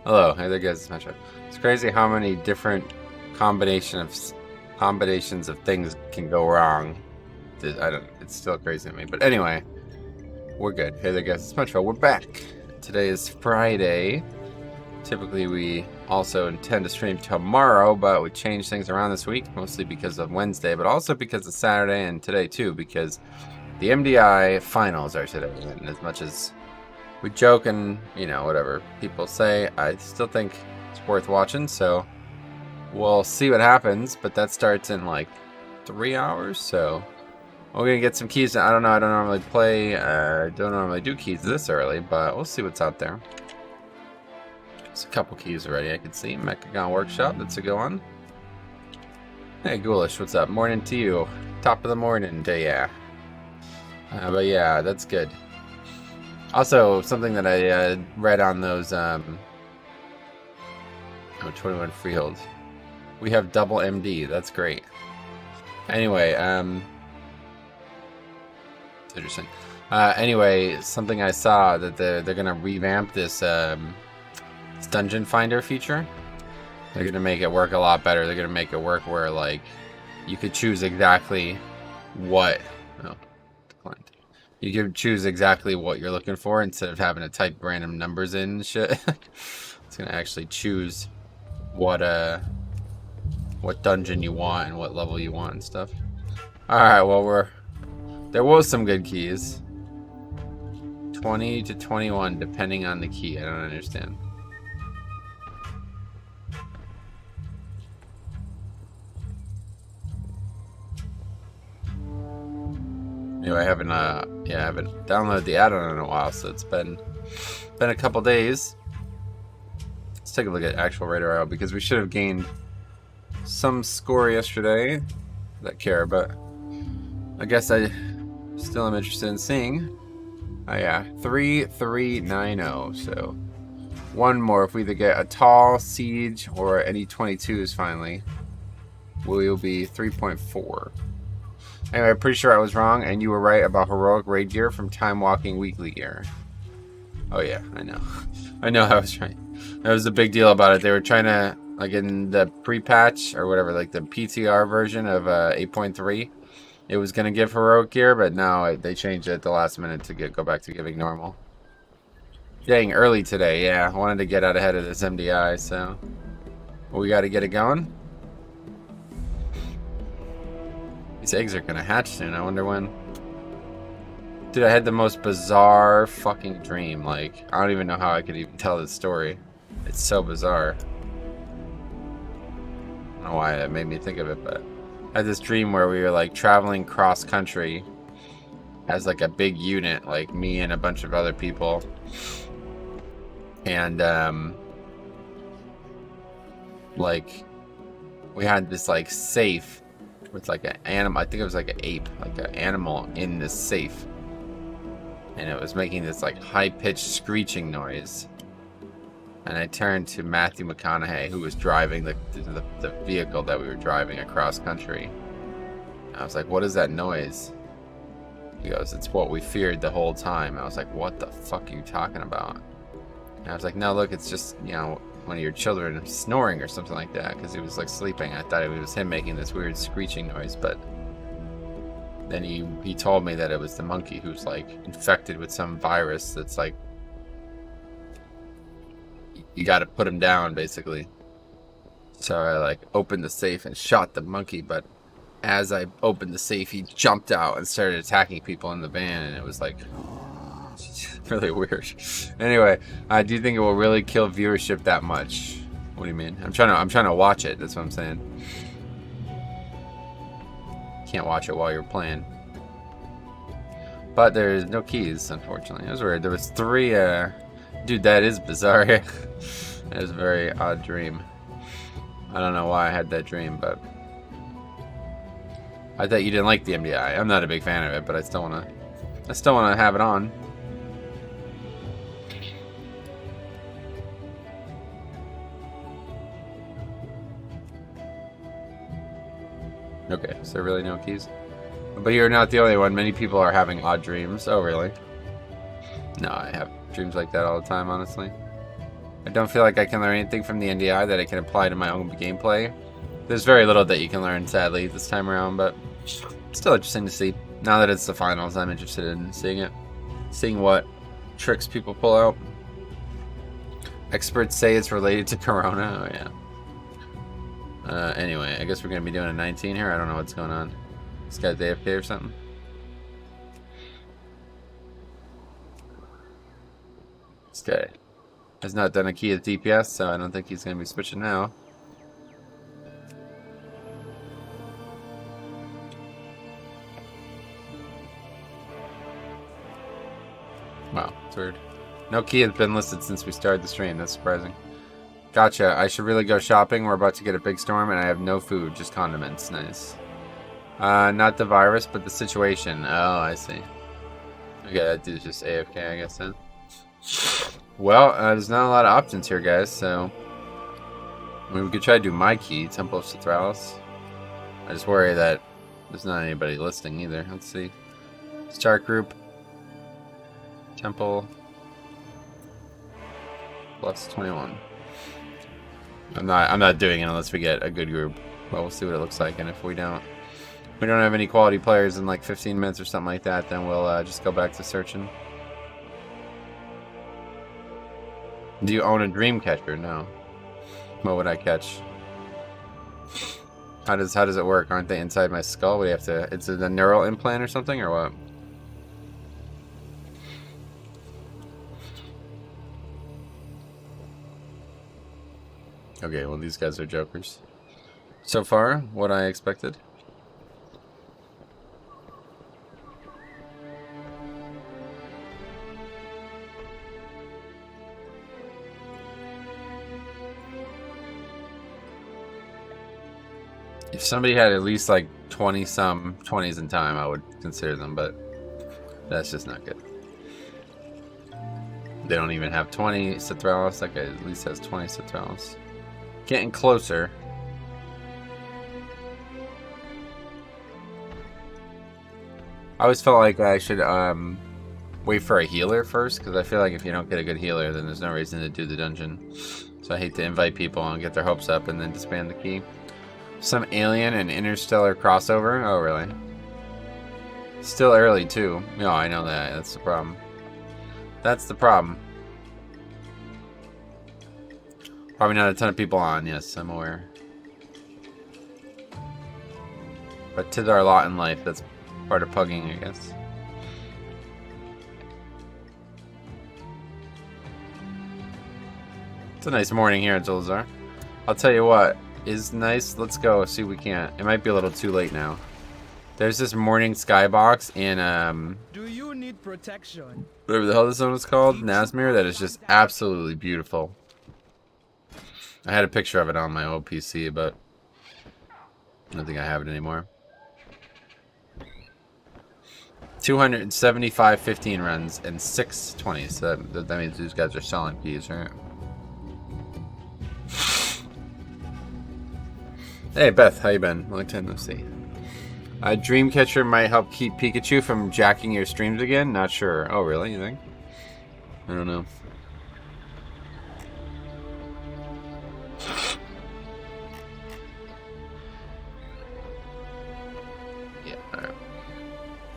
Hello, hey there guys, it's Patchwork. It's crazy how many different combinations of things can go wrong. I don't. It's still crazy to me, but anyway, we're good. Hey there guys, it's Patchwork. We're back. Today is Friday. Typically, we also intend to stream tomorrow, but we changed things around this week, mostly because of Wednesday, but also because of Saturday and today too, because the MDI finals are today. And as much as we joke and, you know, whatever people say, I still think it's worth watching, so we'll see what happens, but that starts in like 3 hours, so we're gonna get some keys. I don't know, I don't normally play, don't normally do keys this early, but we'll see what's out there. There's a couple keys already I can see. Mechagon Workshop, that's a good one. Hey Ghoulish, what's up? Morning to you. Top of the morning to ya. But yeah, that's good. Also, something that I read on those 21 freeholds. We have double MD. That's great. Anyway, it's interesting. Anyway, something I saw that they're gonna revamp this dungeon finder feature. They're gonna make it work a lot better. They're gonna make it work where like you could choose exactly what. Oh, declined. You can choose exactly what you're looking for instead of having to type random numbers in and shit. It's gonna actually choose what dungeon you want and what level you want and stuff. Alright, well there was some good keys. 20 to 21 depending on the key. I don't understand. Anyway, I haven't downloaded the add-on in a while, so it's been a couple days. Let's take a look at actual radar out because we should have gained some score yesterday. That care, but I guess I still am interested in seeing. Oh yeah, 3390. So one more if we either get a tall siege or any 22s finally. We will be 3.4. Anyway, I'm pretty sure I was wrong, and you were right about heroic raid gear from Time Walking Weekly gear. Oh yeah, I know. I know I was right. That was the big deal about it. They were trying to, like in the pre-patch, or whatever, like the PTR version of 8.3, it was going to give heroic gear, but now they changed it at the last minute to go back to giving normal. Dang, early today, yeah. I wanted to get out ahead of this MDI, so we got to get it going. These eggs are gonna hatch soon. I wonder when. Dude, I had the most bizarre fucking dream. Like, I don't even know how I could even tell this story. It's so bizarre. I don't know why that made me think of it, but I had this dream where we were like traveling cross country as like a big unit, like me and a bunch of other people. And like we had this like safe with like an animal. I think it was like an ape, like an animal in this safe, and it was making this like high-pitched screeching noise. And I turned to Matthew McConaughey, who was driving the vehicle that we were driving across country. I was like, "What is that noise?" He goes, "It's what we feared the whole time." I was like, "What the fuck are you talking about?" And I was like, "No, look, it's just, you know, one of your children snoring or something like that," because he was like sleeping. I thought it was him making this weird screeching noise, but then he told me that it was the monkey who's like infected with some virus that's like you got to put him down basically. So I like opened the safe and shot the monkey, but as I opened the safe he jumped out and started attacking people in the van, and it was like really weird. Anyway, do you think it will really kill viewership that much? What do you mean? I'm trying to watch it. That's what I'm saying. Can't watch it while you're playing. But there's no keys, unfortunately. It was weird. There was 3. Dude, that is bizarre. That is a very odd dream. I don't know why I had that dream, but I thought you didn't like the MDI. I'm not a big fan of it, but I still wanna have it on. Okay, so really no keys. But you're not the only one. Many people are having odd dreams. Oh, really? No, I have dreams like that all the time, honestly. I don't feel like I can learn anything from the NDI that I can apply to my own gameplay. There's very little that you can learn, sadly, this time around, but still interesting to see. Now that it's the finals, I'm interested in seeing it. Seeing what tricks people pull out. Experts say it's related to Corona. Oh, yeah. Anyway, I guess we're going to be doing a 19 here. I don't know what's going on. This guy's AFK or something. This guy has not done a key at DPS, so I don't think he's going to be switching now. Wow, it's weird. No key has been listed since we started the stream. That's surprising. Gotcha. I should really go shopping. We're about to get a big storm, and I have no food, just condiments. Nice. Not the virus, but the situation. Oh, I see. Okay, that dude's just AFK, I guess, then. Well, there's not a lot of options here, guys, so... I mean, we could try to do my key, Temple of Citralis. I just worry that there's not anybody listing either. Let's see. Start group. Temple. Plus 21. I'm not doing it unless we get a good group. But we'll see what it looks like, and if we don't have any quality players in like 15 minutes or something like that, then we'll just go back to searching. Do you own a dream catcher? No. What would I catch? How does it work? Aren't they inside my skull? We have to. It's a neural implant or something, or what? Okay, well these guys are jokers. So far, what I expected. If somebody had at least like 20-some 20s in time, I would consider them, but that's just not good. They don't even have 20 Citralis. That guy at least has 20 Citralis. Getting closer. I always felt like I should wait for a healer first, because I feel like if you don't get a good healer, then there's no reason to do the dungeon. So I hate to invite people and get their hopes up and then disband the key. Some alien and interstellar crossover? Oh, really? Still early, too. No, I know that. That's the problem. That's the problem. Probably not a ton of people on. Yes, I'm aware. But 'tis our lot in life. That's part of pugging, I guess. It's a nice morning here at Zolzar. I'll tell you what is nice. Let's go see if we can. It might be a little too late now. There's this morning skybox in Do you need protection? whatever the hell this one is called, Nazmir, that is just absolutely beautiful. I had a picture of it on my old PC, but I don't think I have it anymore. 275 15 runs and 6 20s. So that means these guys are selling keys, right? Hey Beth, how you been? Long time no see. Dreamcatcher might help keep Pikachu from jacking your streams again? Not sure. Oh really, you think? I don't know. Yeah, alright.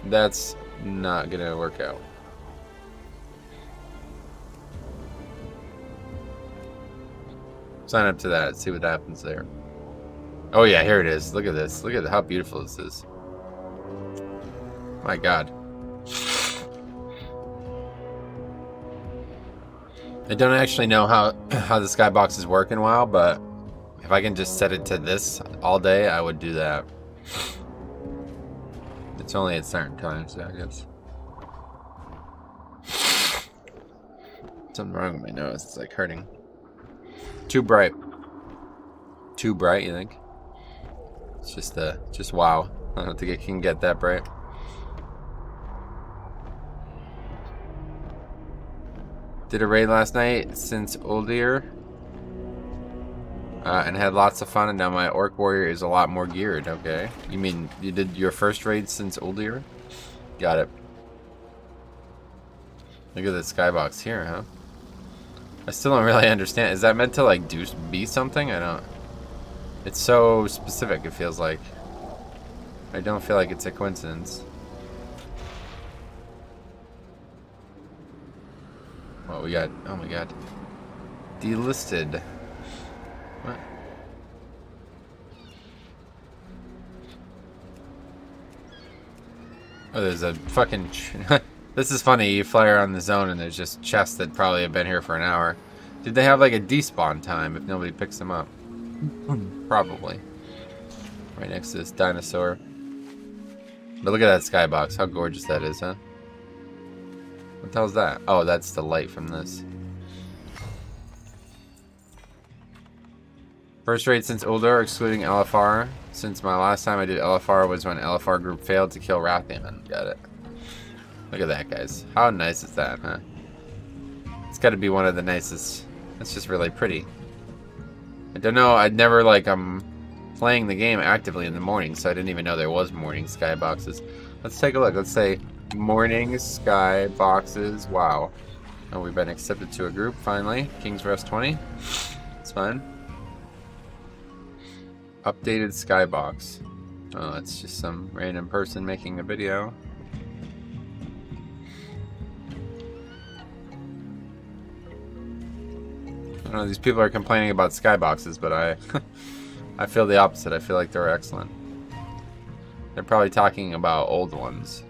That's not gonna work out. Sign up to that, see what happens there. Oh yeah, here it is. Look at this. Look at how beautiful this is. My god. I don't actually know how the skybox is working well, but if I can just set it to this all day, I would do that. It's only at certain times, so I guess. Something wrong with my nose. It's like hurting. Too bright. Too bright, you think? It's just wow. I don't think it can get that bright. Did a raid last night since Uldir. And had lots of fun, and now my Orc Warrior is a lot more geared. Okay. You mean you did your first raid since Uldir? Got it. Look at the skybox here, huh? I still don't really understand. Is that meant to like be something? I don't. It's so specific, it feels like. I don't feel like it's a coincidence. What we got? Oh my god. Delisted. What? Oh, there's a fucking... This is funny. You fly around the zone and there's just chests that probably have been here for an hour. Did they have like a despawn time if nobody picks them up? Probably. Right next to this dinosaur. But look at that skybox. How gorgeous that is, huh? What the hell's that? Oh, that's the light from this. First raid since Uldor, excluding LFR. Since my last time I did LFR was when LFR group failed to kill Wrathaman. Got it. Look at that, guys. How nice is that, huh? It's got to be one of the nicest. That's just really pretty. I don't know. I'd never like playing the game actively in the morning, so I didn't even know there was morning skyboxes. Let's take a look. Let's say morning skyboxes. Wow. Oh, we've been accepted to a group finally. King's Rest 20. It's fine. Updated skybox. Oh, it's just some random person making a video. I don't know, these people are complaining about skyboxes, but I feel the opposite. I feel like they're excellent. They're probably talking about old ones.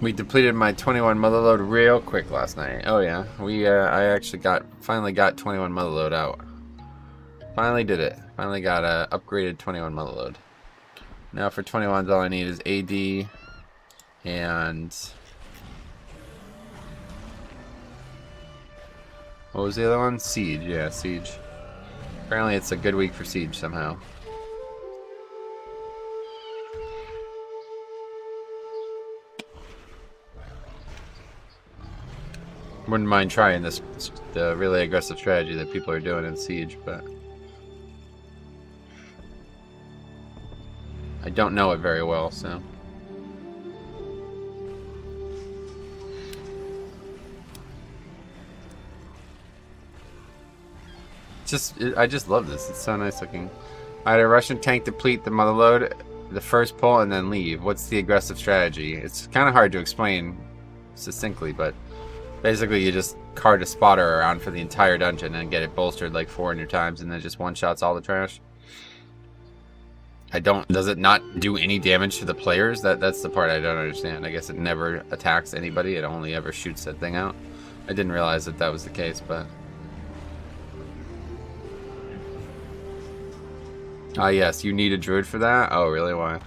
We depleted my 21 motherload real quick last night. Oh yeah, I actually finally got 21 motherload out. Finally did it. Finally got a upgraded 21 motherload. Now for 21s, all I need is AD and what was the other one? Siege. Yeah, Siege. Apparently it's a good week for Siege somehow. Wouldn't mind trying this, the really aggressive strategy that people are doing in Siege, but I don't know it very well, so. I just love this. It's so nice looking. I had a Russian tank deplete the motherload, the first pull, and then leave. What's the aggressive strategy? It's kind of hard to explain succinctly, but basically you just cart a spotter around for the entire dungeon and get it bolstered like 400 times and then just one-shots all the trash. Does it not do any damage to the players? That's the part I don't understand. I guess it never attacks anybody. It only ever shoots that thing out. I didn't realize that was the case, but... Ah, yes, you need a druid for that? Oh, really? Why?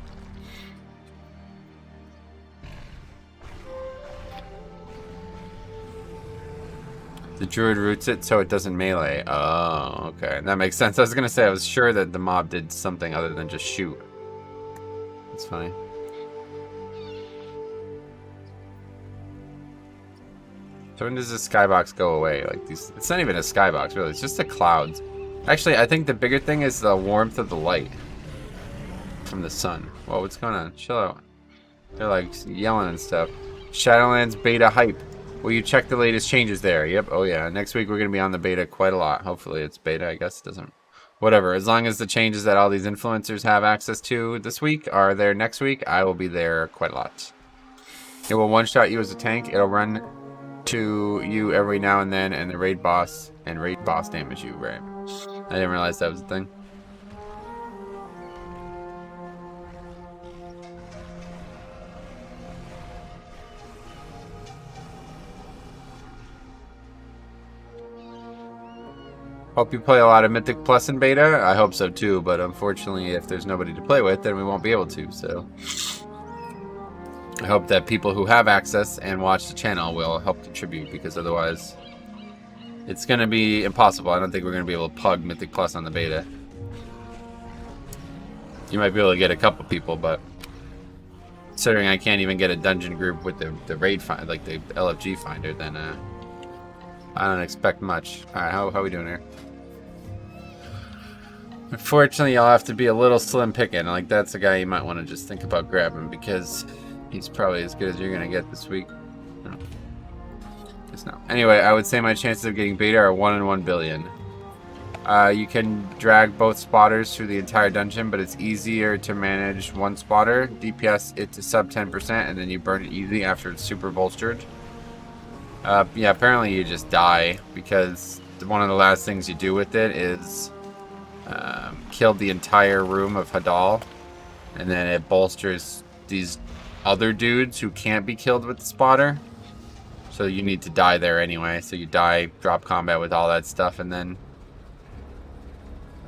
The druid roots it so it doesn't melee. Oh, okay. That makes sense. I was gonna say, I was sure that the mob did something other than just shoot. That's funny. So when does this skybox go away? Like these, it's not even a skybox, really. It's just the clouds. Actually, I think the bigger thing is the warmth of the light from the sun. Whoa, what's going on? Chill out. They're like yelling and stuff. Shadowlands beta hype. Will you check the latest changes there? Yep. Oh yeah. Next week we're gonna be on the beta quite a lot. Hopefully it's beta. I guess it doesn't. Whatever. As long as the changes that all these influencers have access to this week are there next week, I will be there quite a lot. It will one-shot you as a tank. It'll run to you every now and then, and the raid boss damage you. Right. I didn't realize that was a thing. Hope you play a lot of Mythic Plus in beta. I hope so too, but unfortunately if there's nobody to play with, then we won't be able to, so. I hope that people who have access and watch the channel will help contribute, because otherwise it's going to be impossible. I don't think we're going to be able to pug Mythic Plus on the beta. You might be able to get a couple people, but considering I can't even get a dungeon group with the raid find, like the LFG finder, then I don't expect much. Alright, how are we doing here? Unfortunately, you'll have to be a little slim picking. Like, that's a guy you might want to just think about grabbing because he's probably as good as you're going to get this week. No. Guess not. Anyway, I would say my chances of getting beta are 1 in 1 billion. You can drag both spotters through the entire dungeon, but it's easier to manage one spotter. DPS it to sub 10%, and then you burn it easy after it's super bolstered. Yeah, apparently you just die because one of the last things you do with it is kill the entire room of Hadal, and then it bolsters these other dudes who can't be killed with the spotter. So you need to die there anyway. So you die, drop combat with all that stuff, and then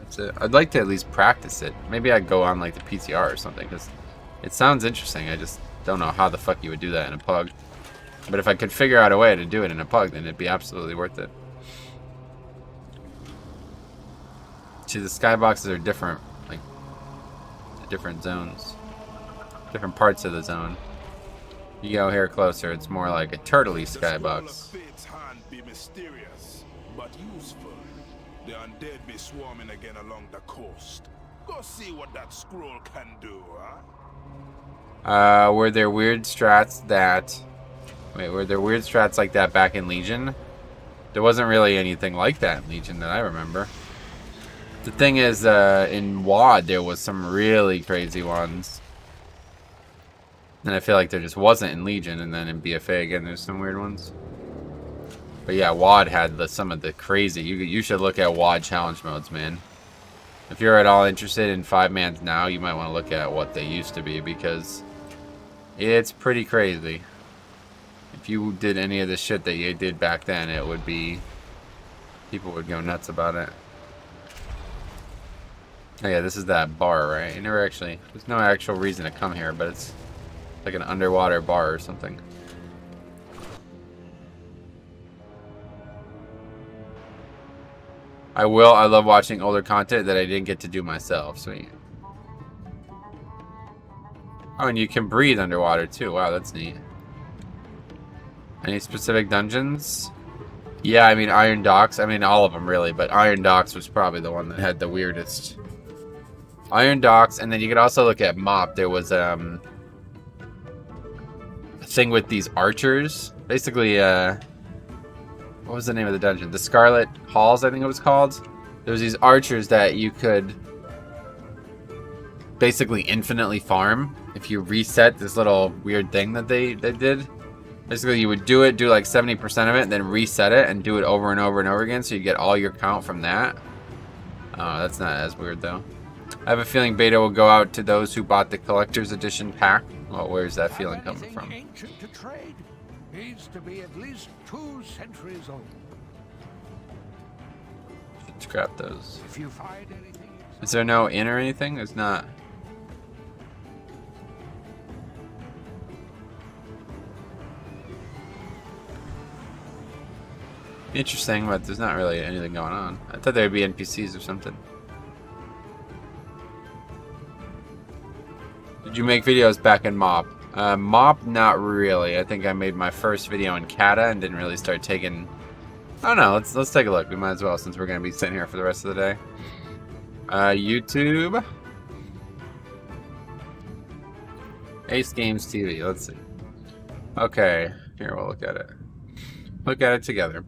that's it. I'd like to at least practice it. Maybe I'd go on like the PTR or something because it sounds interesting. I just don't know how the fuck you would do that in a pug. But if I could figure out a way to do it in a pug, then it'd be absolutely worth it. See, the skyboxes are different, like, different zones. Different parts of the zone. You go here closer, it's more like a turtley skybox. Be mysterious, but useful. The undead be swarming again along the coast. Go see what that scroll can do, huh? Were there weird strats that... Wait, were there weird strats like that back in Legion? There wasn't really anything like that in Legion that I remember. The thing is, in WoD, there was some really crazy ones. And I feel like there just wasn't in Legion, and then in BFA, again, there's some weird ones. But yeah, WoD had some of the crazy... You should look at WoD challenge modes, man. If you're at all interested in 5-mans now, you might want to look at what they used to be, because it's pretty crazy. If you did any of the shit that you did back then, it would be... People would go nuts about it. Oh yeah, this is that bar, right? You never actually... There's no actual reason to come here, but it's like an underwater bar or something. I love watching older content that I didn't get to do myself. Sweet. Oh, and you can breathe underwater too. Wow, that's neat. Any specific dungeons? Yeah, I mean Iron Docks. I mean all of them really, but Iron Docks was probably the one that had the weirdest. Iron Docks, and then you could also look at Mop. There was a thing with these archers. Basically, what was the name of the dungeon? The Scarlet Halls, I think it was called. There was these archers that you could basically infinitely farm if you reset this little weird thing that they did. Basically, you would do like 70% of it, and then reset it and do it over and over and over again, so you get all your count from that. Oh, that's not as weird though. I have a feeling beta will go out to those who bought the collector's edition pack. Well, where's that feeling coming from? Ancient to trade needs to be at least 2 centuries old. Should scrap those. If you find anything, Is there no inn or anything? There's not. Interesting, but there's not really anything going on. I thought there'd be NPCs or something. Did you make videos back in Mop? Mop, not really. I think I made my first video in Kata and didn't really start taking... I don't know, let's take a look. We might as well, since we're going to be sitting here for the rest of the day. YouTube. Ace Games TV, let's see. Okay, here, we'll look at it. Look at it together.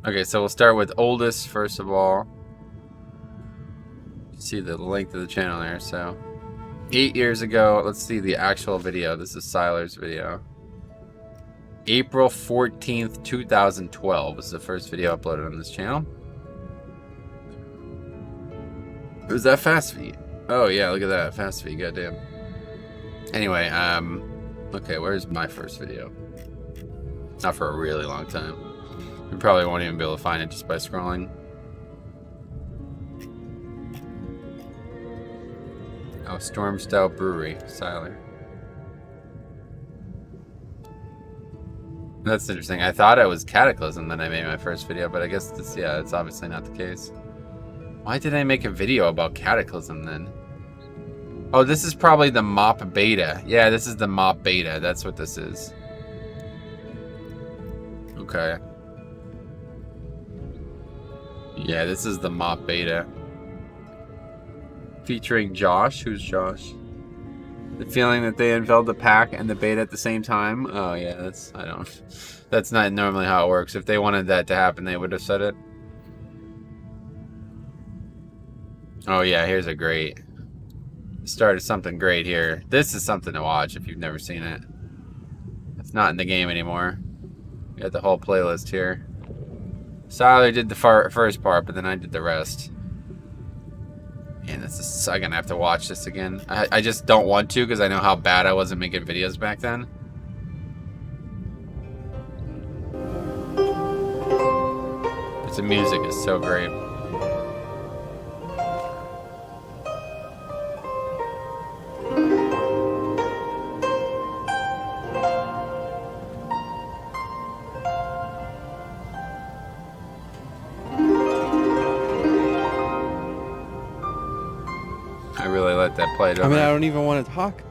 Okay, so we'll start with oldest first of all. See the length of the channel there. So 8 years ago, let's see the actual video. This is Siler's video. April 14th, 2012 was the first video uploaded on this channel. Was that fast feed? Oh yeah, look at that, fast feed, goddamn. Anyway, okay, where's my first video? Not for a really long time. You probably won't even be able to find it just by scrolling. Oh, Storm Stout Brewery, Siler. That's interesting. I thought it was Cataclysm that I made my first video, but I guess this, yeah, it's obviously not the case. Why did I make a video about Cataclysm then? Oh, this is probably the Mop Beta. Yeah, this is the Mop Beta. That's what this is. Okay. Yeah, this is the mop beta. Featuring Josh. Who's Josh? The feeling that they unveiled the pack and the beta at the same time. Oh yeah, that's not normally how it works. If they wanted that to happen, they would have said it. Oh yeah, here's a great start of something great here. This is something to watch if you've never seen it. It's not in the game anymore. We got the whole playlist here. Siler did the first part, but then I did the rest. Man, I'm gonna have to watch this again. I just don't want to because I know how bad I was at making videos back then. But the music is so great. I really let that play. I mean, I don't even want to talk.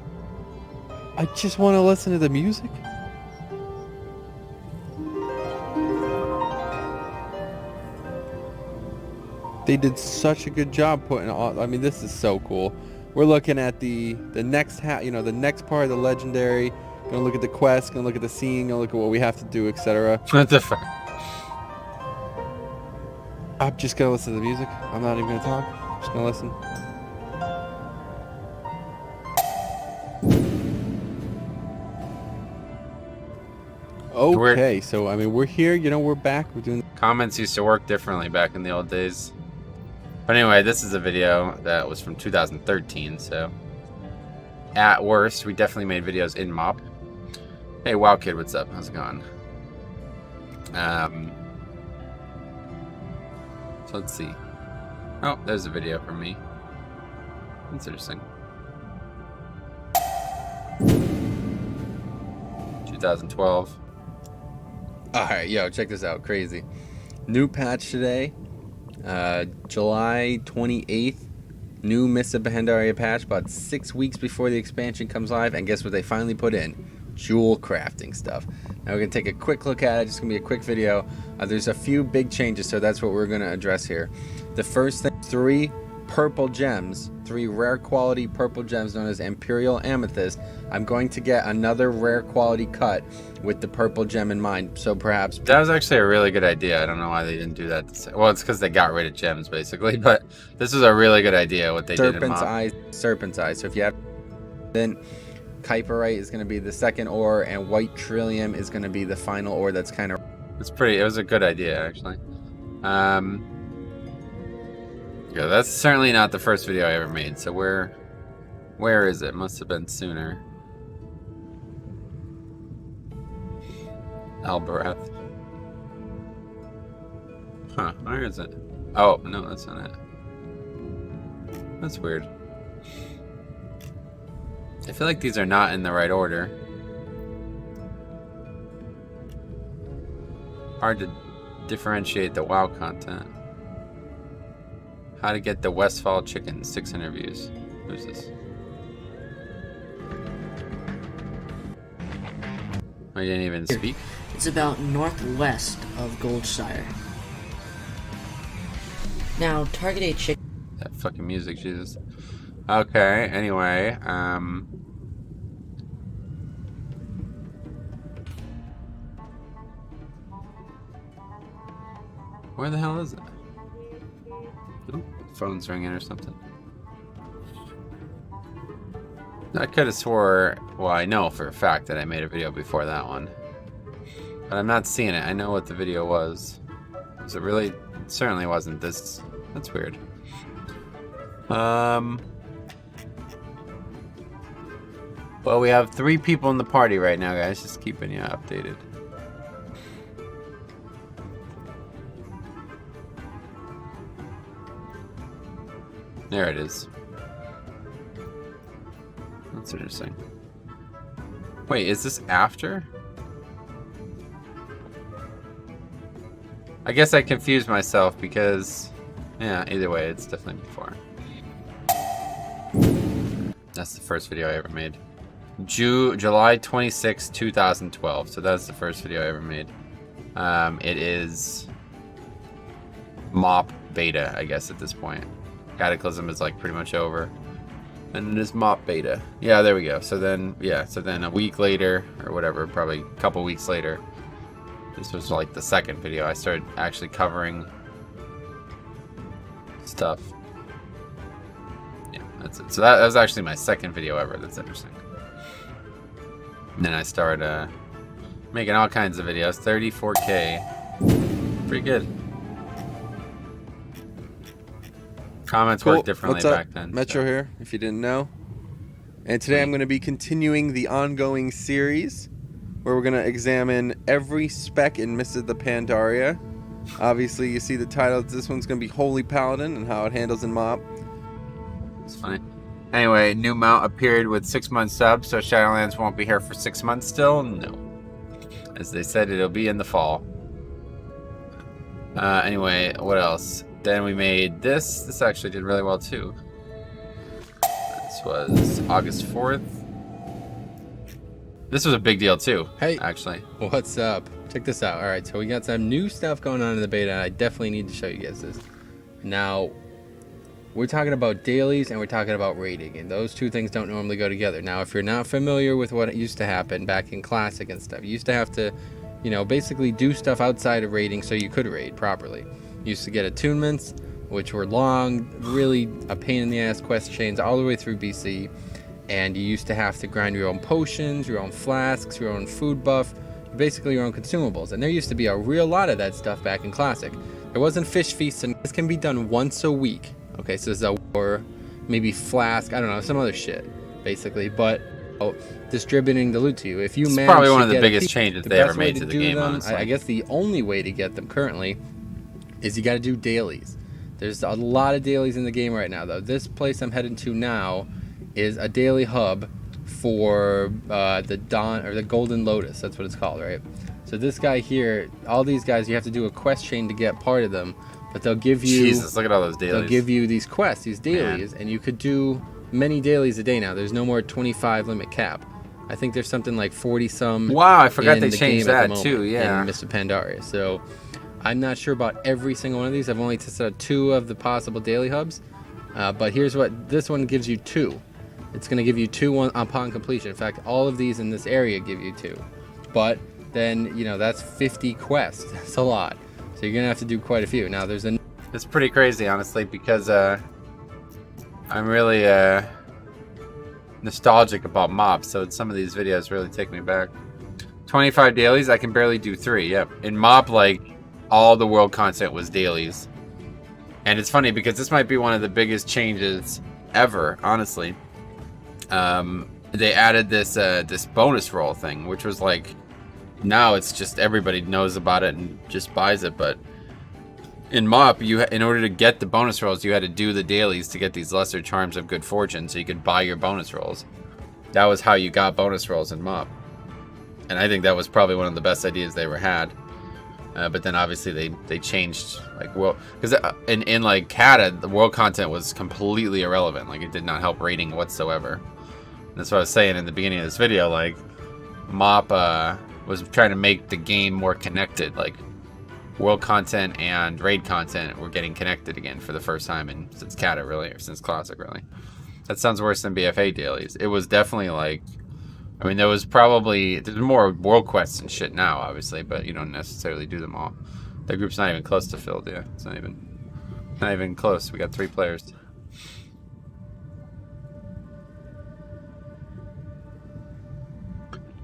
I just want to listen to the music. They did such a good job putting on. I mean, this is so cool. We're looking at the next the next part of the legendary. Gonna look at the quest. Gonna look at the scene. Gonna look at what we have to do, etc. What the fuck? I'm just gonna listen to the music. I'm not even gonna talk. I'm just gonna listen. Okay, so I mean, we're here. You know, we're back. We're doing. Comments used to work differently back in the old days. But anyway, this is a video that was from 2013, so at worst, we definitely made videos in MOP. Hey, Wow Kid, what's up? How's it going? So let's see. Oh, there's a video from me. That's interesting. 2012. Alright, yo, check this out. Crazy. New patch today. July 28th. New Missa Bahandaria patch about 6 weeks before the expansion comes live. And guess what they finally put in? Jewel crafting stuff. Now we're going to take a quick look at it. It's going to be a quick video. There's a few big changes, so that's what we're going to address here. The first thing, 3 purple gems, 3 rare quality purple gems known as Imperial Amethyst. I'm going to get another rare quality cut with the purple gem in mind, so perhaps... That was actually a really good idea. I don't know why they didn't do that. Well, it's because they got rid of gems, basically, but this was a really good idea, what they did in MOP. Serpent's Eye. So if you have... Then Kyperite is going to be the second ore, and White Trillium is going to be the final ore that's kind of... It was a good idea, actually. Yeah, that's certainly not the first video I ever made, so where is it? Must have been sooner. Albarath. Huh, where is it? Oh, no, that's not it. That's weird. I feel like these are not in the right order. Hard to differentiate the WoW content. How to get the Westfall chicken, 6 interviews. Who's this? I didn't even speak. It's about northwest of Goldshire. Now, target a chicken. That fucking music, Jesus. Okay, anyway, where the hell is it? Ooh, phone's ringing or something. I could have swore, well, I know for a fact that I made a video before that one. But I'm not seeing it. I know what the video was. Was it really? It certainly wasn't this. That's weird. Well, we have 3 people in the party right now, guys. Just keeping you updated. There it is. That's interesting. Wait, is this after? I guess I confused myself because... Yeah, either way, it's definitely before. That's the first video I ever made. July 26, 2012. So that's the first video I ever made. It is Mop beta, I guess, at this point. Cataclysm is like pretty much over. And it is Mop beta. Yeah, there we go. So then, yeah, so then a week later, or whatever, probably a couple weeks later, this was like the second video. I started actually covering stuff. Yeah, that's it. So that was actually my second video ever. That's interesting. And then I started making all kinds of videos. 34K. Pretty good. Comments work differently What's up? back then. Metro so. here, if you didn't know. And today I'm going to be continuing the ongoing series where we're going to examine every spec in Mists of the Pandaria. Obviously, you see the title. This one's going to be Holy Paladin and how it handles in Mop. It's funny. Anyway, new mount appeared with 6-month subs, so Shadowlands won't be here for 6 months still? No. As they said, it'll be in the fall. Anyway, what else? Then we made this. This actually did really well too. This was August 4th. This was a big deal too. Hey, actually. What's up? Check this out. All right, so we got some new stuff going on in the beta. I definitely need to show you guys this. Now, we're talking about dailies and we're talking about raiding, and those two things don't normally go together. Now, if you're not familiar with what used to happen back in Classic and stuff, you used to have to, you know, basically do stuff outside of raiding so you could raid properly. You used to get attunements, which were long, really a pain in the ass quest chains all the way through BC, and you used to have to grind your own potions, your own flasks, your own food buff, basically your own consumables. And there used to be a real lot of that stuff back in Classic. There wasn't fish feasts, and this can be done once a week. Okay, so this is or maybe flask, I don't know, some other shit, basically. But distributing the loot to you. If you It's manage probably one to of the get biggest changes they ever made to the game, honestly. I guess the only way to get them currently is you got to do dailies. There's a lot of dailies in the game right now, though. This place I'm heading to now is a daily hub for the Dawn or the Golden Lotus. That's what it's called, right? So this guy here, all these guys, you have to do a quest chain to get part of them. But they'll give you... Jesus, look at all those dailies. They'll give you these quests, these dailies, and you could do many dailies a day now. There's no more 25 limit cap. I think there's something like 40-some... Wow, I forgot they the changed game at the that moment too, yeah. in Mists of Pandaria. So I'm not sure about every single one of these. I've only tested out 2 of the possible daily hubs. But here's what... This one gives you 2. It's going to give you 2 upon completion. In fact, all of these in this area give you 2. But then, you know, that's 50 quests. That's a lot. So you're going to have to do quite a few. Now, there's a... It's pretty crazy, honestly, because I'm really nostalgic about mobs, so some of these videos really take me back. 25 dailies, I can barely do 3. Yep. In Mob, like, all the world content was dailies. And it's funny because this might be one of the biggest changes ever, honestly. They added this this bonus roll thing, which was like, now it's just everybody knows about it and just buys it, but in Mop, in order to get the bonus rolls, you had to do the dailies to get these lesser charms of good fortune, so you could buy your bonus rolls. That was how you got bonus rolls in Mop, and I think that was probably one of the best ideas they ever had. But then obviously they changed, like, well, because in like Kata, the world content was completely irrelevant. Like, it did not help rating whatsoever. And that's what I was saying in the beginning of this video. Like, Mop was trying to make the game more connected. Like, world content and raid content were getting connected again for the first time since Kata, really, or since Classic, really. That sounds worse than BFA dailies. It was definitely like, I mean, there's more world quests and shit now, obviously, but you don't necessarily do them all. The group's not even close to filled, yeah. It's not even close. We got 3 players.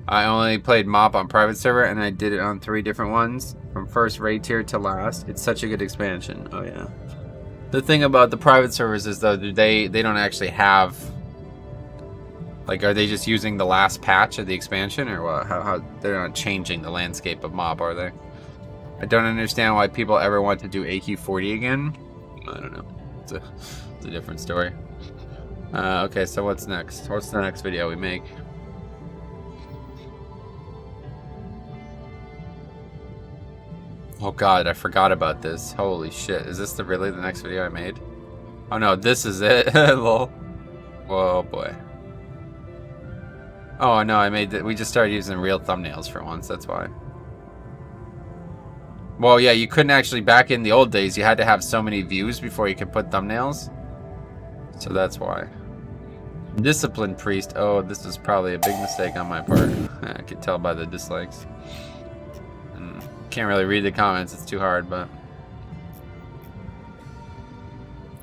I only played Mop on private server, and I did it on 3 different ones, from first raid tier to last. It's such a good expansion. Oh yeah. The thing about the private servers is, though, they don't actually have, like, are they just using the last patch of the expansion, or what? How they're not changing the landscape of Mob, are they? I don't understand why people ever want to do AQ40 again. I don't know. It's a different story. Okay, so what's next? What's the next video we make? Oh god, I forgot about this. Holy shit. Is this really the next video I made? Oh no, this is it. Lol. Whoa, boy. Oh no, we just started using real thumbnails for once, that's why. Well, yeah, you couldn't actually, back in the old days, you had to have so many views before you could put thumbnails. So that's why. Disciplined priest. Oh, this is probably a big mistake on my part. I could tell by the dislikes. And can't really read the comments, it's too hard, but...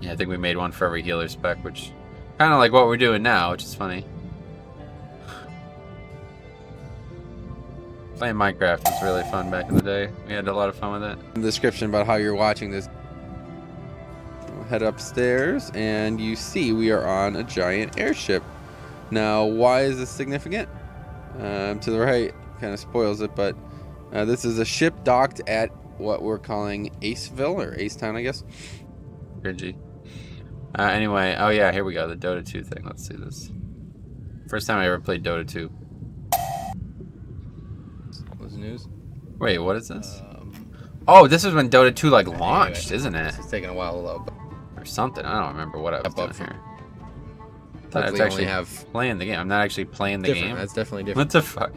Yeah, I think we made one for every healer spec, which... Kind of like what we're doing now, which is funny. Playing Minecraft was really fun back in the day. We had a lot of fun with it. The description about how you're watching this. We'll head upstairs, and you see we are on a giant airship. Now, why is this significant? To the right, kind of spoils it, but this is a ship docked at what we're calling Aceville, or Acetown, I guess. Cringy. Anyway, oh yeah, here we go, the Dota 2 thing. Let's see this. First time I ever played Dota 2. What's the news? Wait, what is this? Oh, this is when Dota 2 like launched, isn't it? It's taking a while to load. Or something. I don't remember what I was doing here. I was Hopefully actually only have playing the game. I'm not actually playing the different. game. That's definitely different. What the fuck?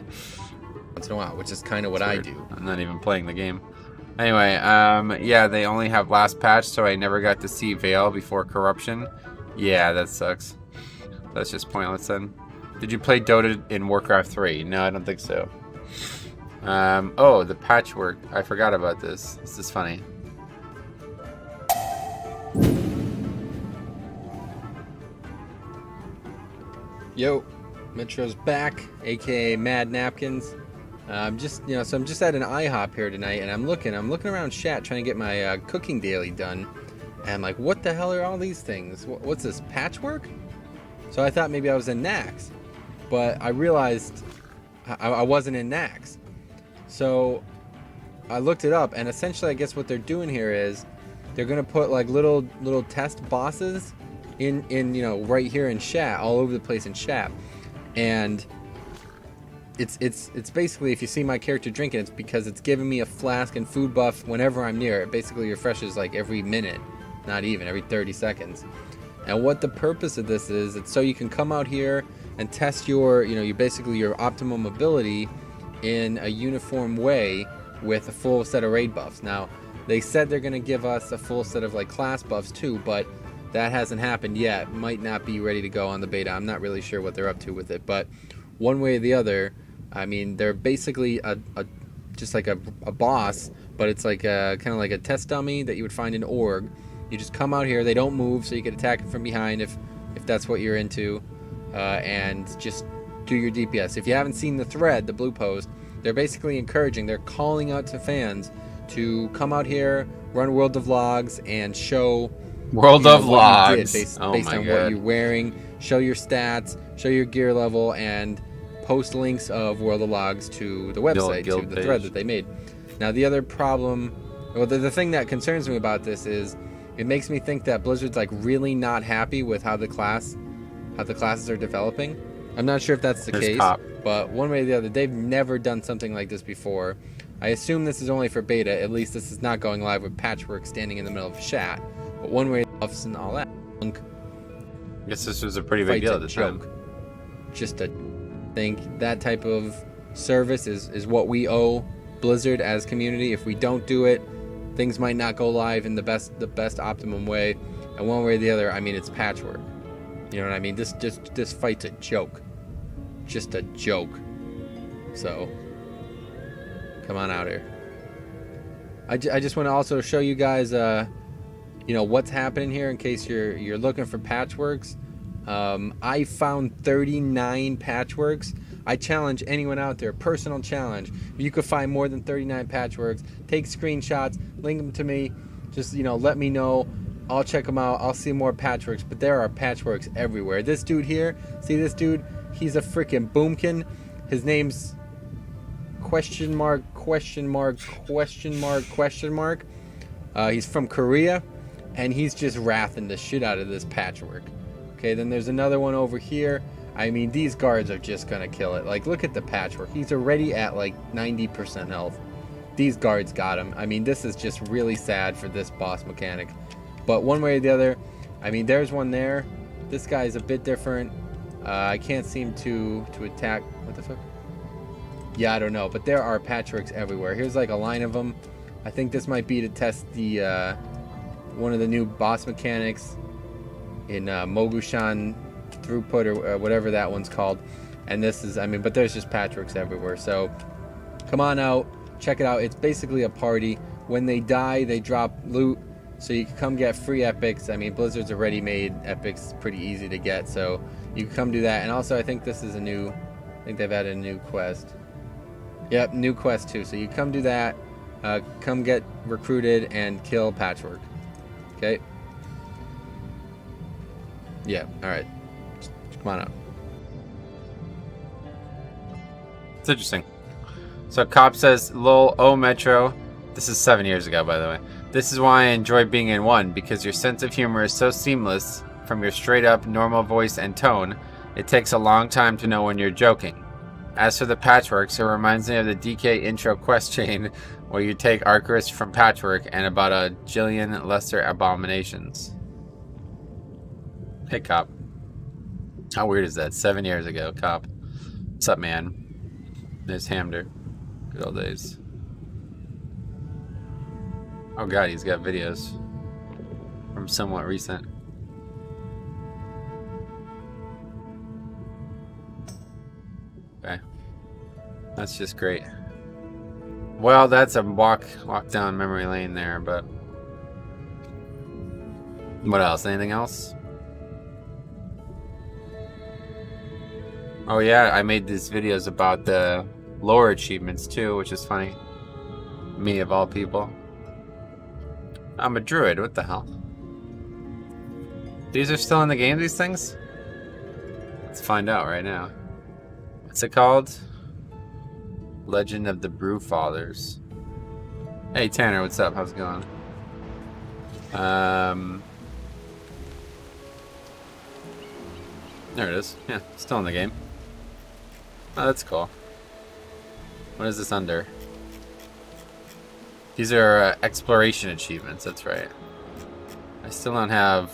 Once in a while, which is kind of what I do. I'm not even playing the game. Anyway, yeah, they only have last patch, so I never got to see Veil before corruption. Yeah, that sucks. That's just pointless then. Did you play Dota in Warcraft 3? No, I don't think so. Oh, the Patchwork. I forgot about this. This is funny. Yo, Metro's back, aka Mad Napkins. I'm just at an IHOP here tonight, and I'm looking around chat trying to get my cooking daily done, and I'm like, what the hell are all these things? What's this, Patchwork? So I thought maybe I was in Nax, but I realized I wasn't in Nax. So I looked it up, and essentially I guess what they're doing here is they're gonna put like little test bosses in right here in chat, all over the place in chat, and it's basically, if you see my character drinking, it's because it's giving me a flask and food buff whenever I'm near it. It basically refreshes like every minute, not even every 30 seconds. And what the purpose of this is, it's so you can come out here and test your your optimum ability in a uniform way with a full set of raid buffs. Now, they said they're going to give us a full set of like class buffs too, but that hasn't happened yet. Might not be ready to go on the beta. I'm not really sure what they're up to with it, but one way or the other, I mean, they're basically just like a boss, but it's like kind of like a test dummy that you would find in org. You just come out here, they don't move, so you can attack them from behind if that's what you're into, and just do your DPS. If you haven't seen the thread, the blue post, they're basically encouraging, they're calling out to fans to come out here, run World of Vlogs, and show World of what you did Vlogs. based Oh on my what God. you're wearing, show your stats, show your gear level, and post links of World of Logs to the website, guild to the page. thread that they made. Now, the other problem, well, the thing that concerns me about this is it makes me think that Blizzard's like really not happy with how the classes are developing. I'm not sure if that's the There's case, cop. but one way or the other, they've never done something like this before. I assume this is only for beta. At least this is not going live with Patchwork standing in the middle of chat. But one way buffs and all that. I guess this was a pretty big Fight's deal a at the time. joke. Just a think that type of service is what we owe Blizzard as community. If we don't do it, things might not go live in the best optimum way. And one way or the other, I mean, it's Patchwork. You know what I mean? This fight's a joke. Just a joke. So come on out here. I just want to also show you guys what's happening here in case you're looking for patchworks. I found 39 patchworks. I challenge anyone out there, personal challenge. If you could find more than 39 patchworks, take screenshots, link them to me. Just, let me know. I'll check them out. I'll see more patchworks, but there are patchworks everywhere. This dude here, see this dude? He's a freaking boomkin. His name's question mark. He's from Korea, and he's just wrathing the shit out of this patchwork. Okay, then there's another one over here. I mean, these guards are just gonna kill it. Like, look at the patchwork. He's already at like 90% health. These guards got him. I mean, this is just really sad for this boss mechanic. But one way or the other, I mean, there's one there. This guy's a bit different. I can't seem to attack. What the fuck? Yeah, I don't know. But there are patchworks everywhere. Here's like a line of them. I think this might be to test the one of the new boss mechanics in Mogushan throughput or whatever that one's called. And this is, I mean, but there's just patchworks everywhere. So come on out, check it out. It's basically a party. When they die, they drop loot. So you can come get free epics. I mean, Blizzard's already made epics pretty easy to get. So you can come do that. And also, I think this is a new, I think they've added a new quest. Yep, new quest too. So you come do that. Come get recruited and kill Patchwork. Okay? Yeah, alright. Come on up. It's interesting. So Cop says, lol, oh Metro. This is 7 years ago, by the way. This is why I enjoy being in 1, because your sense of humor is so seamless from your straight up normal voice and tone, it takes a long time to know when you're joking. As for the Patchworks, it reminds me of the DK intro quest chain where you take Arcturus from Patchwork and about a jillion lesser abominations. Hey, Cop. How weird is that? 7 years ago, Cop. What's up, man? There's Hamder. Good old days. Oh god, he's got videos from somewhat recent. Okay. That's just great. Well, that's a walk down memory lane there, but what else? Anything else? Oh yeah, I made these videos about the lore achievements too, which is funny. Me of all people. I'm a druid, what the hell? These are still in the game, these things? Let's find out right now. What's it called? Legend of the Brew Fathers. Hey Tanner, what's up? How's it going? There it is. Yeah, still in the game. Oh, that's cool. What is this under? These are exploration achievements, that's right. I still don't have...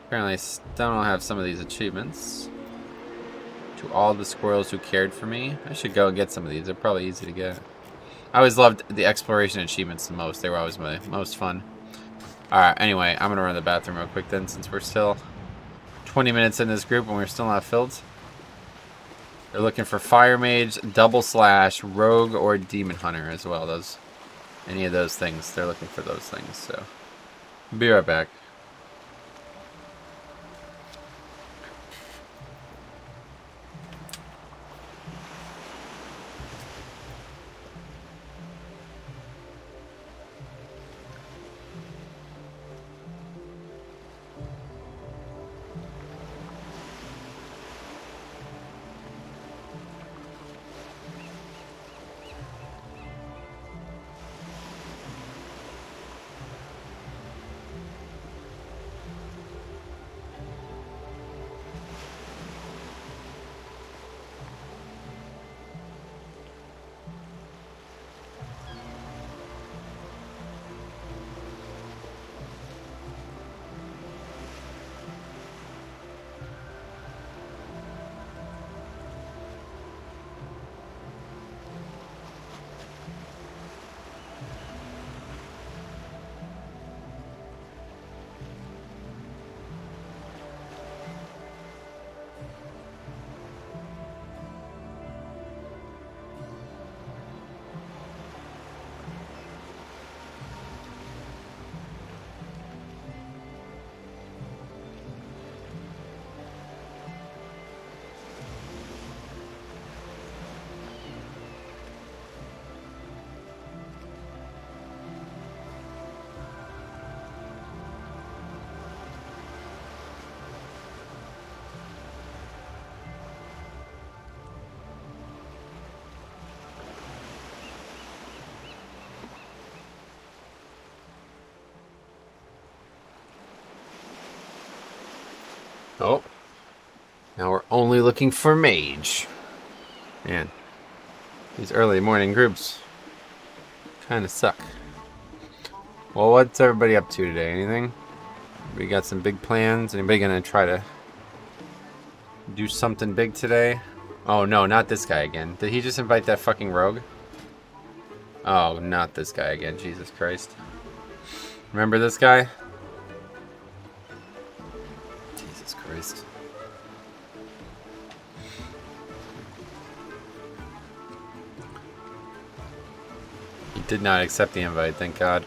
Apparently I still don't have some of these achievements. To all the squirrels who cared for me. I should go and get some of these. They're probably easy to get. I always loved the exploration achievements the most. They were always my most fun. Alright, anyway, I'm gonna run to the bathroom real quick then, since we're still 20 minutes in this group and we're still not filled. They're looking for Fire Mage, Double Slash, Rogue, or Demon Hunter as well. Any of those things. They're looking for those things, so. Be right back. Oh. Now we're only looking for Mage. Man. These early morning groups kind of suck. Well, what's everybody up to today? Anything? We got some big plans? Anybody gonna try to do something big today? Oh no, not this guy again. Did he just invite that fucking rogue? Oh, not this guy again. Jesus Christ. Remember this guy? Jesus Christ. He did not accept the invite, thank God.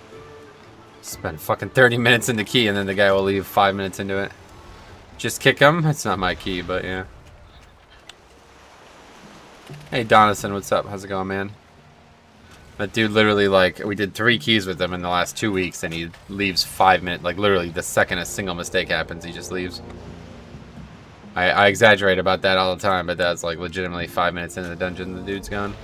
Spent fucking 30 minutes in the key and then the guy will leave 5 minutes into it. Just kick him? It's not my key, but yeah. Hey Donison, what's up? How's it going, man? That dude literally, like, we did 3 keys with him in the last 2 weeks and he leaves 5 minutes, like literally the second a single mistake happens, he just leaves. I exaggerate about that all the time, but that's like legitimately 5 minutes into the dungeon the dude's gone.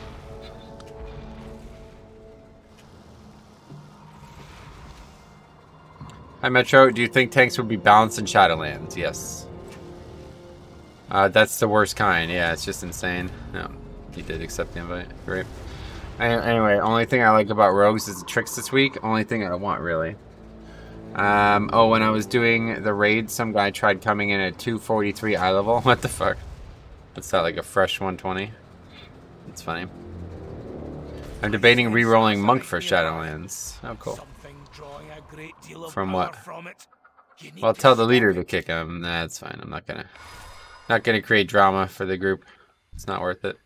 Hi Metro, do you think tanks would be balanced in Shadowlands? Yes. That's the worst kind, yeah, it's just insane. No, he did accept the invite, great. Anyway, only thing I like about rogues is the tricks this week, only thing I want really. Oh, when I was doing the raid, some guy tried coming in at 243 eye level, what the fuck? What's that, like a fresh 120? That's funny. I'm debating re-rolling Monk for Shadowlands. Oh, cool. From what? Well, tell the leader to kick him. Nah, that's fine. I'm not gonna create drama for the group. It's not worth it.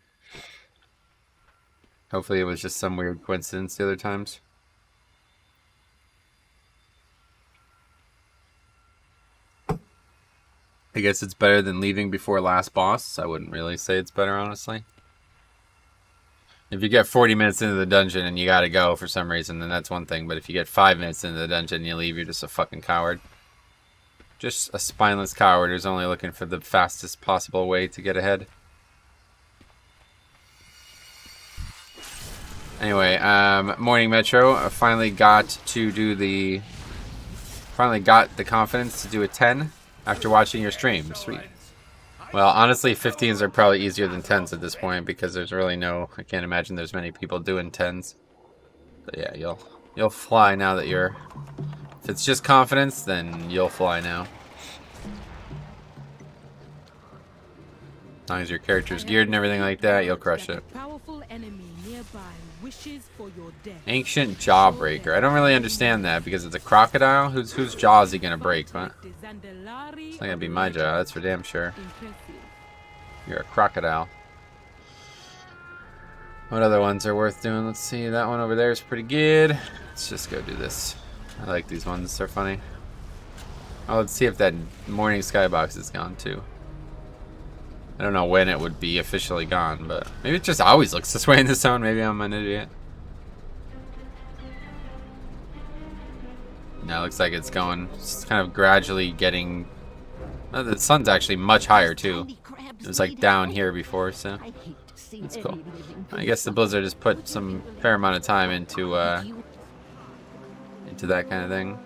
Hopefully it was just some weird coincidence the other times. I guess it's better than leaving before last boss. I wouldn't really say it's better, honestly. If you get 40 minutes into the dungeon and you gotta go for some reason, then that's one thing. But if you get 5 minutes into the dungeon and you leave, you're just a fucking coward. Just a spineless coward who's only looking for the fastest possible way to get ahead. Anyway, Morning Metro. I finally got the confidence to do a 10 after watching your stream. Sweet. Well, honestly, 15s are probably easier than 10s at this point because there's really I can't imagine there's many people doing 10s. But yeah, you'll fly now that you're... If it's just confidence, then you'll fly now. As long as your character's geared and everything like that, you'll crush it. Ancient Jawbreaker. I don't really understand that because it's a crocodile. Whose jaw is he gonna break? What? It's not gonna be my jaw, that's for damn sure. You're a crocodile. What other ones are worth doing? Let's see. That one over there is pretty good. Let's just go do this. I like these ones. They're funny. Oh, let's see if that morning skybox is gone too. I don't know when it would be officially gone, but maybe it just always looks this way in the zone. Maybe I'm an idiot. No, it looks like it's going. It's kind of gradually getting... Oh, the sun's actually much higher too. It was like down here before, so it's cool. I guess the blizzard has put some fair amount of time into that kind of thing.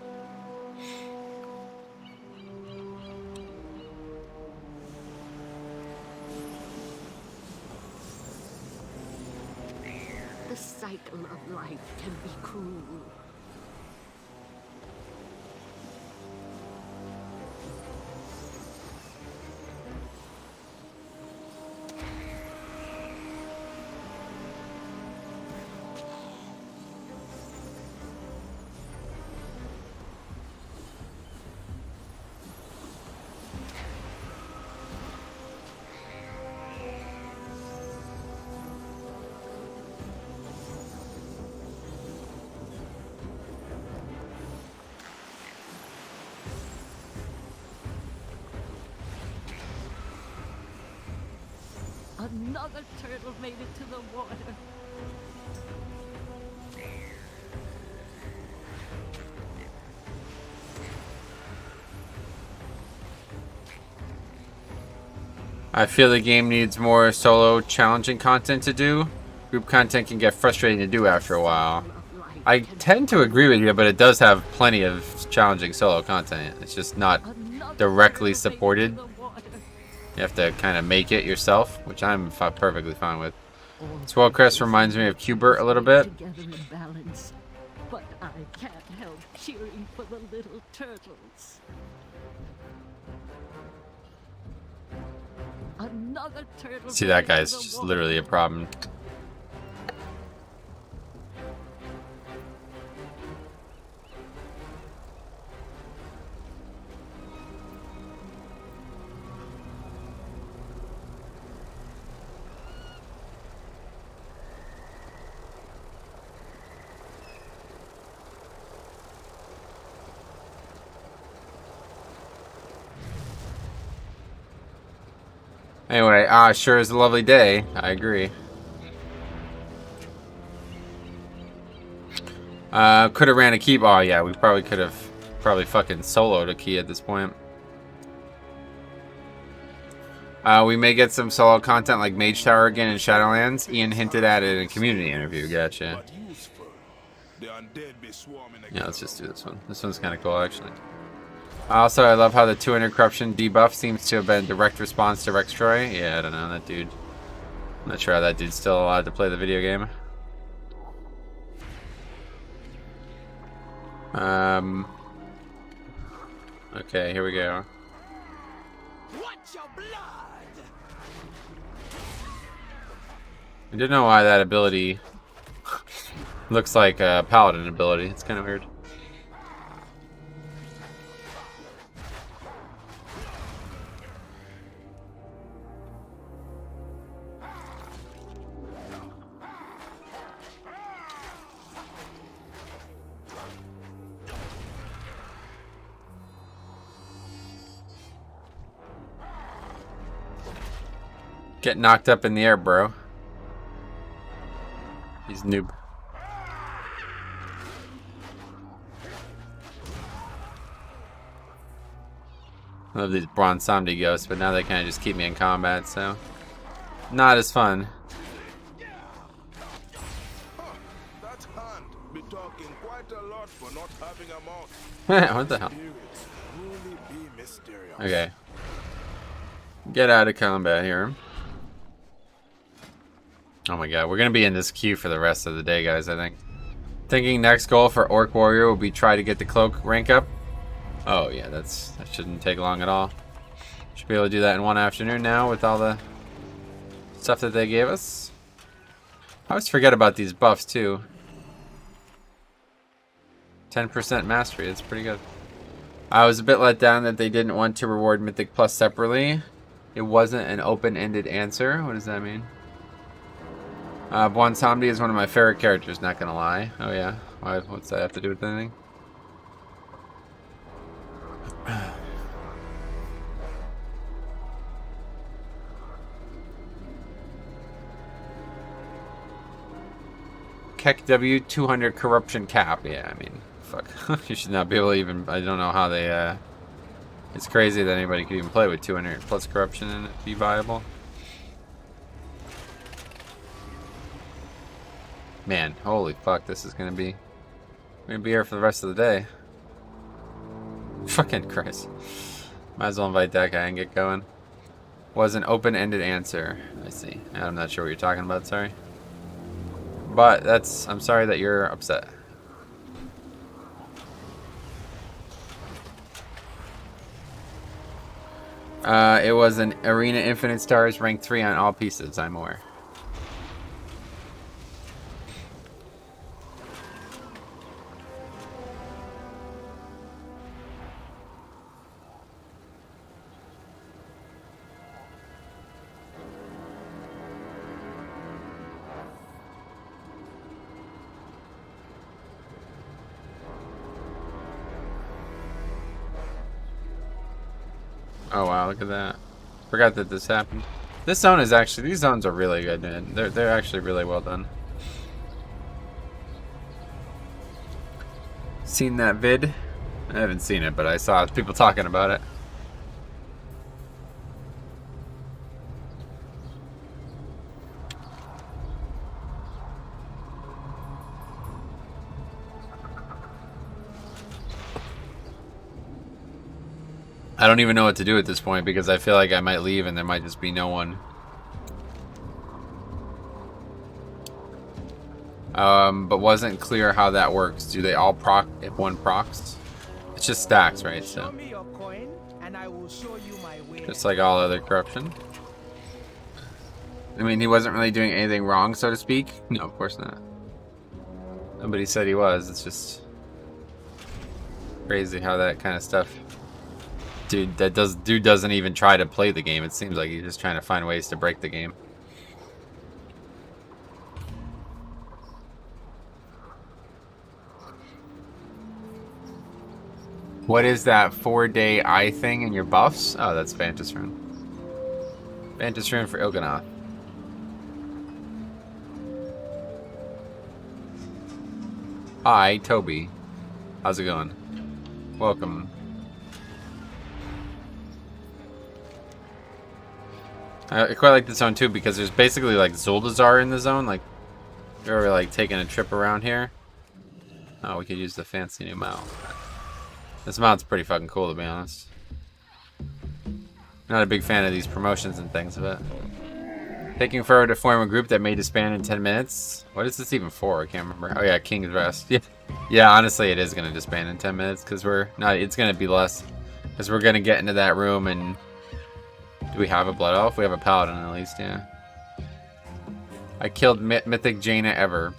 The cycle of life can be cruel. Another turtle made it to the water. I feel the game needs more solo challenging content to do. Group content can get frustrating to do after a while. I tend to agree with you, but it does have plenty of challenging solo content. It's just not directly supported. You have to kind of make it yourself, which I'm perfectly fine with. Swellcrest reminds me of Qbert a little bit. But I can't help cheering for the little turtles. Another turtle. See, that guy's just literally a problem. Anyway, sure is a lovely day. I agree. Could have ran a keep. Oh yeah, we probably could have fucking soloed a key at this point. We may get some solo content like Mage Tower again in Shadowlands. Ian hinted at it in a community interview. Gotcha. Yeah, let's just do this one. This one's kind of cool, actually. Also, I love how the 200 corruption debuff seems to have been direct response to Rex Troy. Yeah, I don't know, that dude. I'm not sure how that dude's still allowed to play the video game. Okay, here we go. I didn't know why that ability looks like a paladin ability. It's kind of weird. Get knocked up in the air, bro. He's noob. I love these bronze zombie ghosts, but now they kind of just keep me in combat, so not as fun. That hand be talking quite a lot for not having a mouth. What the hell? Spirits truly be mysterious. Okay. Get out of combat here. Oh my god, we're gonna be in this queue for the rest of the day, guys, I think. Thinking next goal for Orc Warrior will be try to get the cloak rank up. Oh yeah, that shouldn't take long at all. Should be able to do that in one afternoon now with all the stuff that they gave us. I always forget about these buffs too. 10% mastery, that's pretty good. I was a bit let down that they didn't want to reward Mythic Plus separately. It wasn't an open-ended answer. What does that mean? Buon Samdi is one of my favorite characters, not gonna lie. Oh yeah? What's that have to do with anything? Keck W 200 corruption cap. Yeah, I mean, fuck. You should not be able to even... I don't know how they... It's crazy that anybody could even play with 200 plus corruption and it be viable. Man, holy fuck, this is gonna be... We're gonna be here for the rest of the day. Fucking Christ. Might as well invite that guy and get going. Was an open-ended answer. I see. I'm not sure what you're talking about, sorry. But that's... I'm sorry that you're upset. It was an Arena Infinite Stars rank 3 on all pieces, I'm aware. Oh wow, look at that. Forgot that this happened. This zone is actually... These zones are really good, man. They're actually really well done. Seen that vid? I haven't seen it, but I saw people talking about it. I don't even know what to do at this point because I feel like I might leave and there might just be no one. But wasn't clear how that works. Do they all proc if one procs? It's just stacks, right? Show So me your coin, and I will show you my way. just like all other corruption. I mean, he wasn't really doing anything wrong, so to speak. No, of course not. Nobody said he was. It's just crazy how that kind of stuff. Dude, dude doesn't even try to play the game. It seems like he's just trying to find ways to break the game. What is that 4-day eye thing in your buffs? Oh, that's Fantasy Run. Vantage Rune for Il'gynoth. Hi, Toby. How's it going? Welcome. I quite like this zone too because there's basically like Zuldazar in the zone. Like, if you're like taking a trip around here. Oh, we could use the fancy new mount. This mount's pretty fucking cool, to be honest. Not a big fan of these promotions and things, but taking forever to form a group that may disband in 10 minutes. What is this even for? I can't remember. Oh yeah, King's Rest. Yeah, yeah. Honestly, it is gonna disband in 10 minutes because we're not. It's gonna be less because we're gonna get into that room and. Do we have a Blood Elf? We have a Paladin at least. Yeah. I killed Mythic Jaina ever.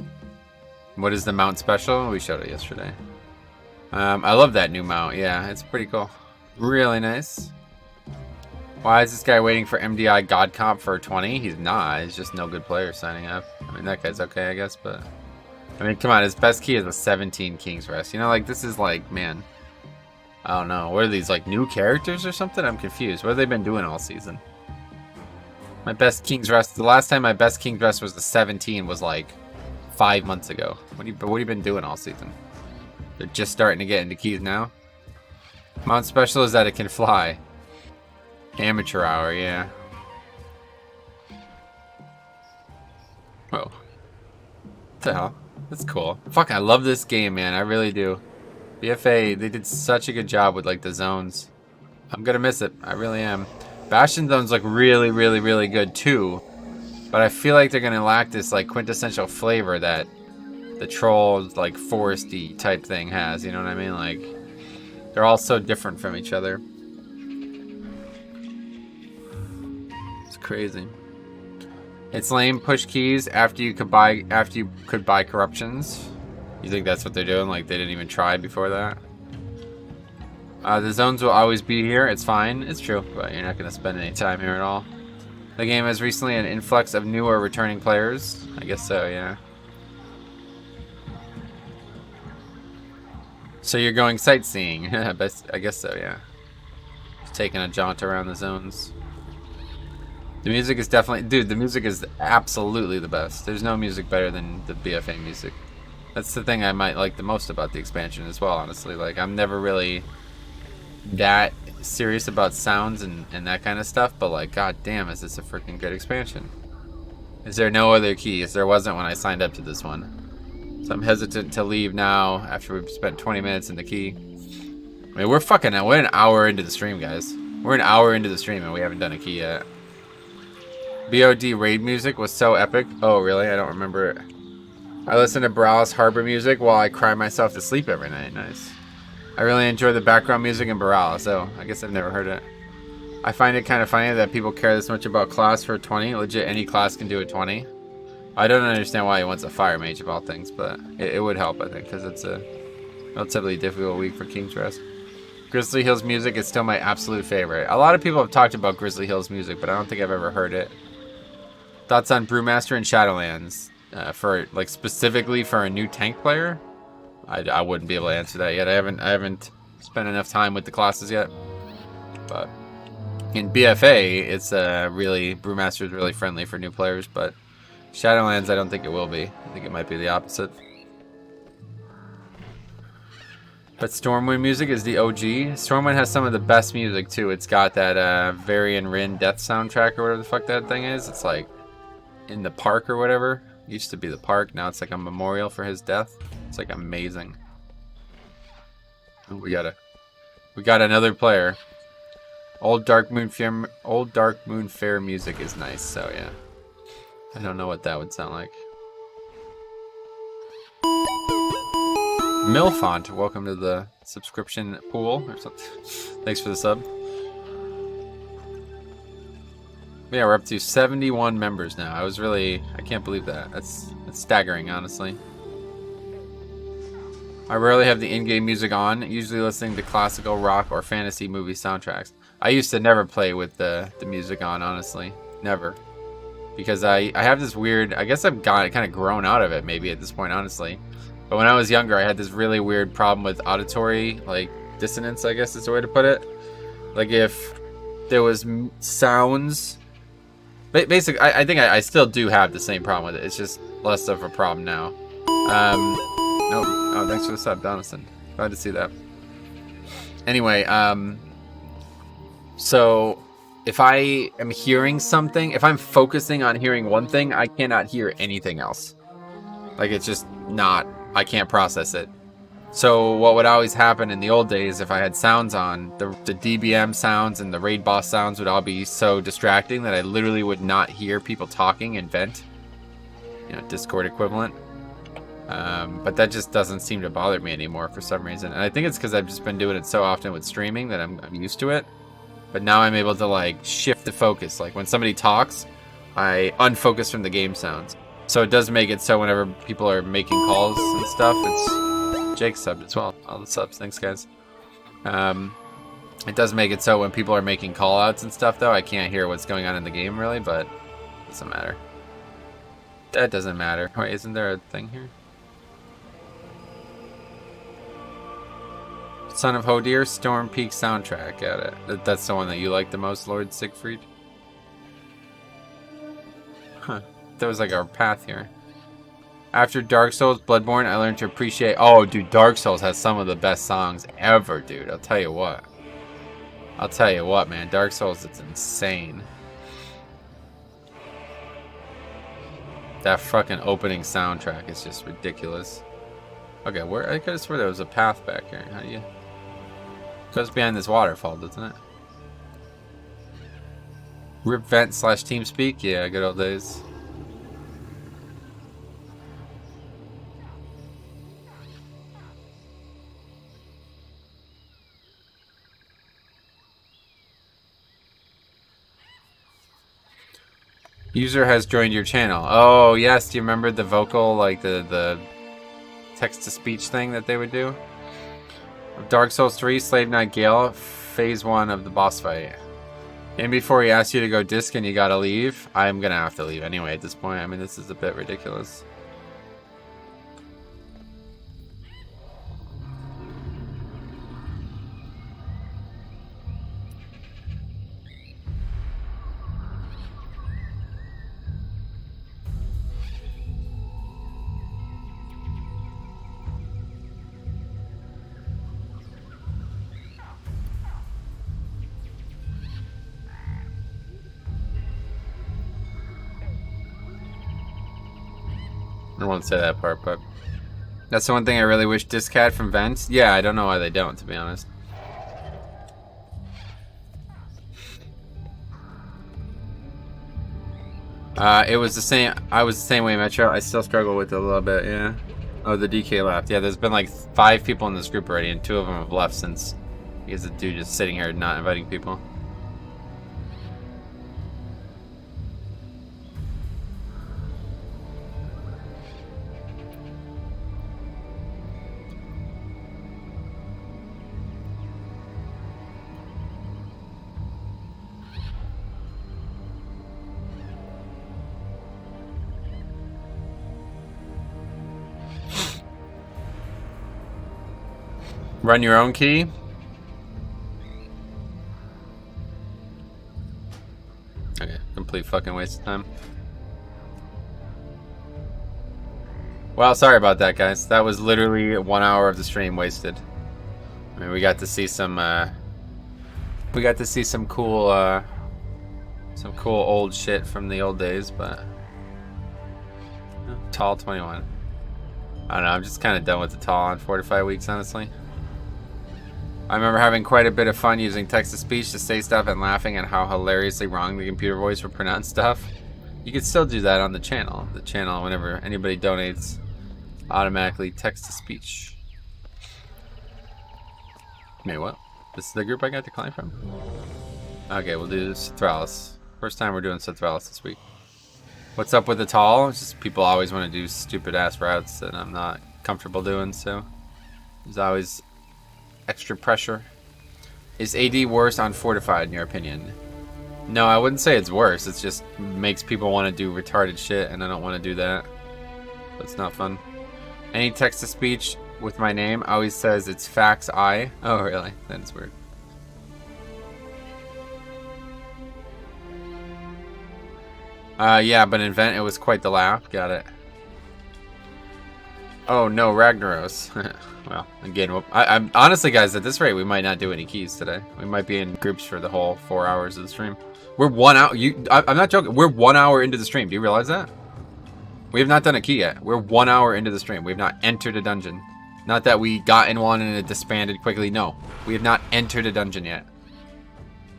What is the mount special? We showed it yesterday. I love that new mount. Yeah, it's pretty cool. Really nice. Why is this guy waiting for MDI God Comp for 20? He's not. He's just no good player signing up. I mean, that guy's okay, I guess, but... I mean, come on. His best key is a 17 King's Rest. You know, like, this is like, man... I don't know. What are these, like, new characters or something? I'm confused. What have they been doing all season? My best King's Rest... The last time my best King's Rest was the 17 was, like, 5 months ago. What have you been doing all season? They're just starting to get into keys now? Mount special is that it can fly. Amateur hour, yeah. Oh. What the hell? That's cool. Fuck, I love this game, man. I really do. BFA, they did such a good job with, like, the zones. I'm gonna miss it. I really am. Bastion zones look really, really, really good, too. But I feel like they're gonna lack this, like, quintessential flavor that the Trolls, like, foresty type thing has. You know what I mean? Like, they're all so different from each other. Crazy. It's lame. Push keys after you could buy corruptions. You think that's what they're doing? Like they didn't even try before that? The zones will always be here. It's fine. It's true, but you're not going to spend any time here at all. The game has recently an influx of new or returning players. I guess so, yeah. So you're going sightseeing. I guess so, yeah. Just taking a jaunt around the zones. The music is definitely... Dude, the music is absolutely the best. There's no music better than the BFA music. That's the thing I might like the most about the expansion as well, honestly. Like, I'm never really that serious about sounds and that kind of stuff, but, like, goddamn, is this a freaking good expansion. Is there no other keys? There wasn't when I signed up to this one. So I'm hesitant to leave now after we've spent 20 minutes in the key. I mean, we're an hour into the stream, guys. We're an hour into the stream and we haven't done a key yet. BOD raid music was so epic. Oh, really? I don't remember it. I listen to Borealis Harbor music while I cry myself to sleep every night. Nice. I really enjoy the background music in Borealis. Oh, I guess I've never heard it. I find it kind of funny that people care this much about class for 20. Legit, any class can do a 20. I don't understand why he wants a fire mage of all things, but it would help, I think, because it's a relatively difficult week for King's Rest. Grizzly Hills music is still my absolute favorite. A lot of people have talked about Grizzly Hills music, but I don't think I've ever heard it. Thoughts on Brewmaster and Shadowlands? For like specifically for a new tank player? I wouldn't be able to answer that yet. I haven't spent enough time with the classes yet. But in BFA, it's Brewmaster is really friendly for new players, but Shadowlands I don't think it will be. I think it might be the opposite. But Stormwind music is the OG. Stormwind has some of the best music too. It's got that Varian Rin Death soundtrack or whatever the fuck that thing is. It's like in the park or whatever. It used to be the park. Now it's like a memorial for his death. It's like amazing. Ooh, we got another player. Old Dark Moon Fair music is nice. So yeah, I don't know what that would sound like. Milfont, welcome to the subscription pool or something. Thanks for the sub. Yeah, we're up to 71 members now. I can't believe that. That's staggering, honestly. I rarely have the in-game music on, usually listening to classical, rock, or fantasy movie soundtracks. I used to never play with the music on, honestly. Never. Because I have this weird, I guess I've kind of grown out of it maybe at this point, honestly. But when I was younger, I had this really weird problem with auditory, like, dissonance, I guess is the way to put it. Like, if there was sounds Basically, I think I still do have the same problem with it. It's just less of a problem now. No, oh, thanks for the sub, Donaldson. Glad to see that. Anyway, so if I am hearing something, if I'm focusing on hearing one thing, I cannot hear anything else. Like, it's just not, I can't process it. So what would always happen in the old days, if I had sounds on, the DBM sounds and the raid boss sounds would all be so distracting that I literally would not hear people talking and vent. You know, Discord equivalent. But that just doesn't seem to bother me anymore for some reason. And I think it's because I've just been doing it so often with streaming that I'm used to it. But now I'm able to, like, shift the focus. Like, when somebody talks, I unfocus from the game sounds. So it does make it so whenever people are making calls and stuff, it's... Jake subbed as well. All the subs. Thanks, guys. It does make it so when people are making call-outs and stuff, though, I can't hear what's going on in the game, really, but it doesn't matter. That doesn't matter. Wait, isn't there a thing here? Son of Hodir, Storm Peak soundtrack. Got it. That's the one that you like the most, Lord Siegfried? Huh. There was like our path here. After Dark Souls, Bloodborne, I learned to appreciate... Oh, dude, Dark Souls has some of the best songs ever, dude. I'll tell you what. I'll tell you what, man. Dark Souls, it's insane. That fucking opening soundtrack is just ridiculous. Okay, where... I could have sworn there was a path back here. How do you... It goes behind this waterfall, doesn't it? Rip vent / TeamSpeak? Yeah, good old days. User has joined your channel. Oh, yes. Do you remember the vocal, like the text-to-speech thing that they would do? Dark Souls 3, Slave Knight Gale, Phase 1 of the boss fight. And before he asks you to go disc and you gotta leave, I'm gonna have to leave anyway at this point. I mean, this is a bit ridiculous. I won't say that part, but that's the one thing I really wish disc had from vents. Yeah, I don't know why they don't, to be honest. It was the same. I was the same way, Metro. I still struggle with it a little bit. Yeah. Oh, the DK left. Yeah, there's been like 5 people in this group already, and 2 of them have left since he's a dude just sitting here not inviting people. Run your own key. Okay, complete fucking waste of time. Well, sorry about that, guys. That was literally 1 hour of the stream wasted. I mean, we got to see some cool old shit from the old days, but Tall 21. I don't know, I'm just kind of done with the Tall on 4 to 5 weeks, honestly. I remember having quite a bit of fun using text-to-speech to say stuff and laughing at how hilariously wrong the computer voice would pronounce stuff. You can still do that on the channel. The channel, whenever anybody donates, automatically text-to-speech. Wait, what? This is the group I got declined from? Okay, we'll do Citralis. First time we're doing Citralis this week. What's up with the Tall? It's just people always want to do stupid-ass routes that I'm not comfortable doing, so there's always extra pressure. Is AD worse on Fortified in your opinion? No, I wouldn't say it's worse. It just makes people want to do retarded shit, and I don't want to do that. That's not fun. Any text-to-speech with my name always says it's fax I. Oh, really? That's weird. Yeah, but invent, it was quite the laugh. Got it. Oh no, Ragnaros. Well, again, I'm honestly, guys, at this rate, we might not do any keys today. We might be in groups for the whole 4 hours of the stream. We're 1 hour. I'm not joking. We're 1 hour into the stream. Do you realize that? We have not done a key yet. We're 1 hour into the stream. We have not entered a dungeon. Not that we got in one and it disbanded quickly. No, we have not entered a dungeon yet.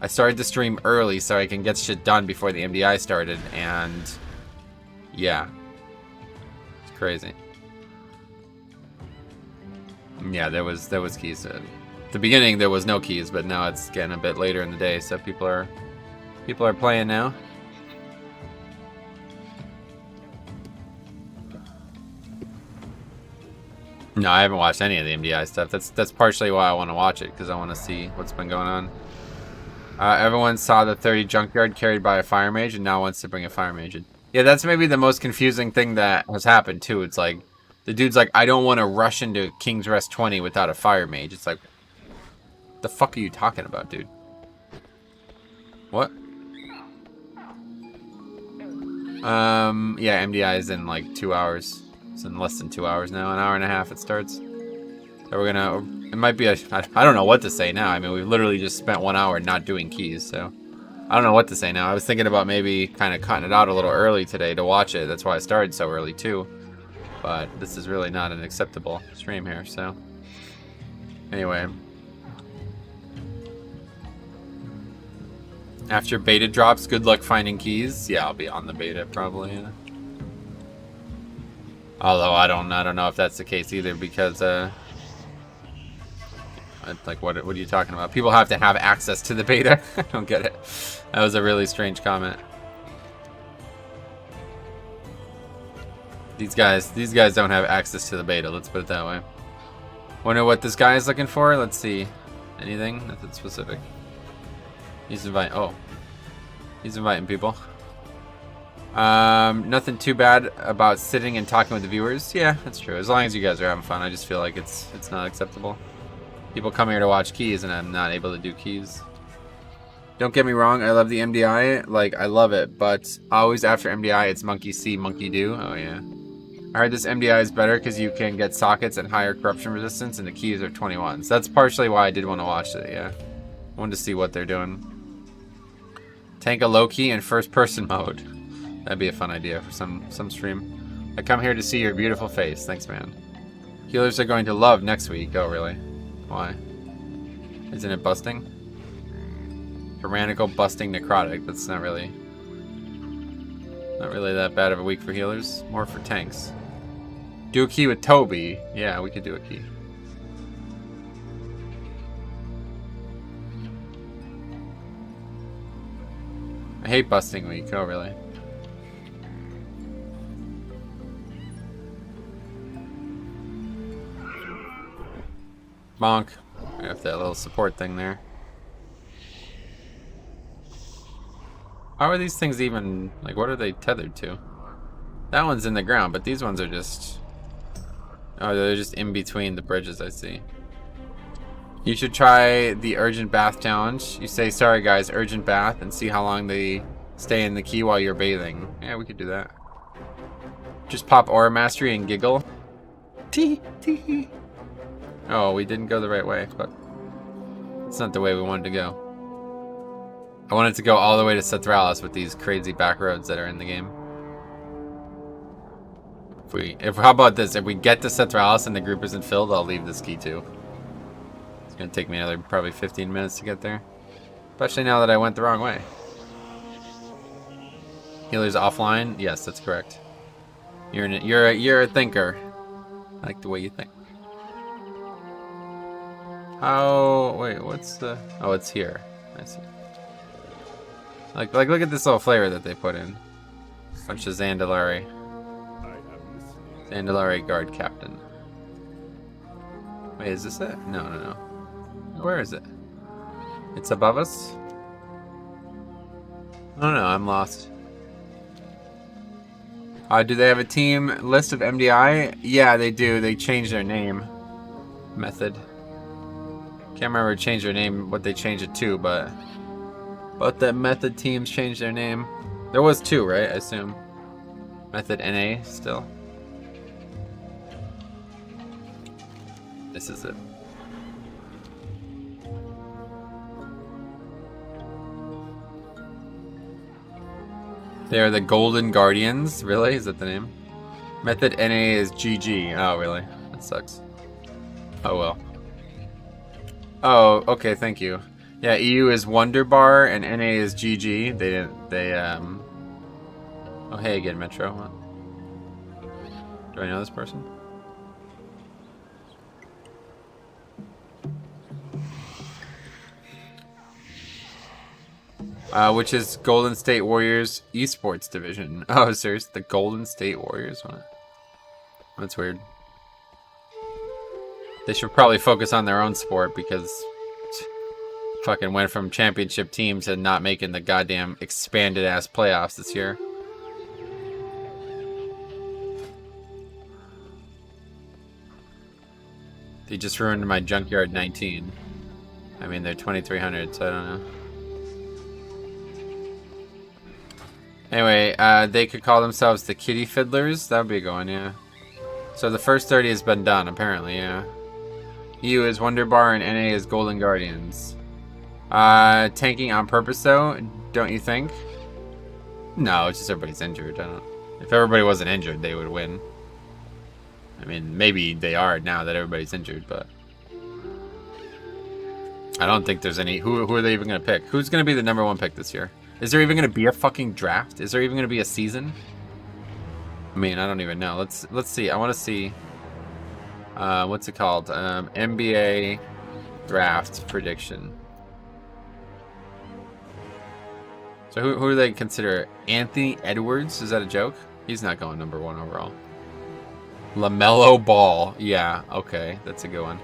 I started the stream early so I can get shit done before the MDI started, and yeah, it's crazy. Yeah, there was keys. At the beginning there was no keys, but now it's getting a bit later in the day, so people are playing now. No, I haven't watched any of the MDI stuff. That's partially why I want to watch it, because I want to see what's been going on. Everyone saw the 30 junkyard carried by a fire mage and now wants to bring a fire mage in. Yeah, that's maybe the most confusing thing that has happened too. It's like, the dude's like, I don't want to rush into King's Rest 20 without a fire mage. It's like, the fuck are you talking about, dude? What? Yeah, MDI is in like 2 hours. It's in less than 2 hours now. An hour and a half it starts. So we're gonna, it might be a, I don't know what to say now. I mean, we've literally just spent 1 hour not doing keys, so I don't know what to say now. I was thinking about maybe kind of cutting it out a little early today to watch it. That's why I started so early too. But this is really not an acceptable stream here, so anyway. After beta drops, good luck finding keys. Yeah, I'll be on the beta probably, yeah. Although I don't know if that's the case either, because like what are you talking about? People have to have access to the beta. I don't get it. That was a really strange comment. These guys don't have access to the beta, let's put it that way. Wonder what this guy is looking for? Let's see. Anything? Nothing specific. He's inviting people. Nothing too bad about sitting and talking with the viewers. Yeah, that's true. As long as you guys are having fun, I just feel like it's not acceptable. People come here to watch keys and I'm not able to do keys. Don't get me wrong, I love the MDI. Like, I love it, but always after MDI, it's monkey see, monkey do. Oh yeah. I heard this MDI is better because you can get sockets and higher corruption resistance and the keys are 21s. That's partially why I did want to watch it, yeah. I wanted to see what they're doing. Tank a low key in first person mode. That'd be a fun idea for some stream. I come here to see your beautiful face. Thanks, man. Healers are going to love next week. Oh, really? Why? Isn't it busting? Tyrannical, busting, necrotic. That's not really that bad of a week for healers. More for tanks. Do a key with Toby. Yeah, we could do a key. I hate busting week. Oh, really? Bonk. I have that little support thing there. How are these things even, like, what are they tethered to? That one's in the ground, but these ones are just, oh, they're just in between the bridges, I see. You should try the urgent bath challenge. You say, sorry guys, urgent bath, and see how long they stay in the key while you're bathing. Yeah, we could do that. Just pop Aura Mastery and giggle. Tee tee. Oh, we didn't go the right way, but it's not the way we wanted to go. I wanted to go all the way to Cetralis with these crazy back roads that are in the game. How about this? If we get to Cetralis and the group isn't filled, I'll leave this key too. It's gonna take me another probably 15 minutes to get there, especially now that I went the wrong way. Healer's offline. Yes, that's correct. You're a thinker. I like the way you think. Oh wait, what's the? Oh, it's here. I see. Like look at this little flavor that they put in. Bunch of Zandalari. Zandalari guard captain. Wait, is this it? No. Where is it? It's above us? Oh no, I'm lost. Do they have a team list of MDI? Yeah, they do. They changed their name. Method. Can't remember change their name, what they changed it to, but the Method teams changed their name. There was 2, right? I assume. Method NA still. This is it. They are the Golden Guardians. Really? Is that the name? Method NA is GG. Oh, really? That sucks. Oh, well. Oh, okay, thank you. Yeah, EU is Wonderbar and NA is GG. Oh, hey again, Metro. What? Do I know this person? Which is Golden State Warriors Esports Division. Oh, seriously? The Golden State Warriors? What? That's weird. They should probably focus on their own sport because fucking went from championship team to not making the goddamn expanded ass playoffs this year. They just ruined my Junkyard 19. I mean, they're 2300, so I don't know. Anyway, they could call themselves the Kitty Fiddlers. That would be a good one, yeah. So the first 30 has been done, apparently, yeah. EU is Wonderbar and NA is Golden Guardians. Tanking on purpose, though, don't you think? No, it's just everybody's injured. I don't. If everybody wasn't injured, they would win. I mean, maybe they are now that everybody's injured, but I don't think there's any. Who are they even going to pick? Who's going to be the #1 pick this year? Is there even going to be a fucking draft? Is there even going to be a season? I mean, I don't even know. Let's see. I want to see. What's it called? NBA draft prediction. So who do they consider? Anthony Edwards? Is that a joke? He's not going #1 overall. LaMelo Ball. Yeah, okay. That's a good one.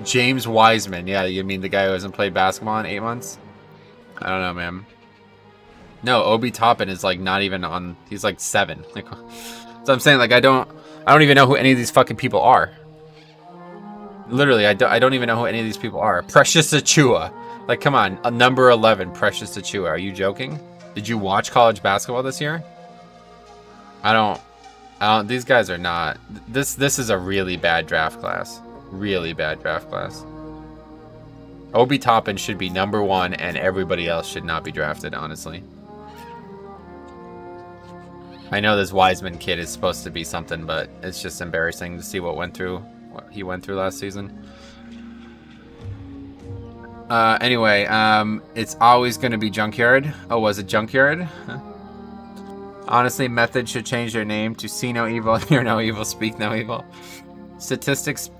James Wiseman. Yeah, you mean the guy who hasn't played basketball in 8 months? I don't know, man. No, Obi Toppin is like not even on. He's like 7. Like, so I'm saying, like, I don't even know who any of these fucking people are. Literally, I don't even know who any of these people are. Precious Achua. Like, come on, a #11, Precious Achua. Are you joking? Did you watch college basketball this year? I don't. These guys are not. This is a really bad draft class. Really bad draft class. Obi Toppin should be #1, and everybody else should not be drafted, honestly. I know this Wiseman kid is supposed to be something, but it's just embarrassing to see what he went through last season. Anyway, it's always going to be Junkyard. Oh, was it Junkyard? Huh. Honestly, Method should change their name to See No Evil, Hear No Evil, Speak No Evil. Statistics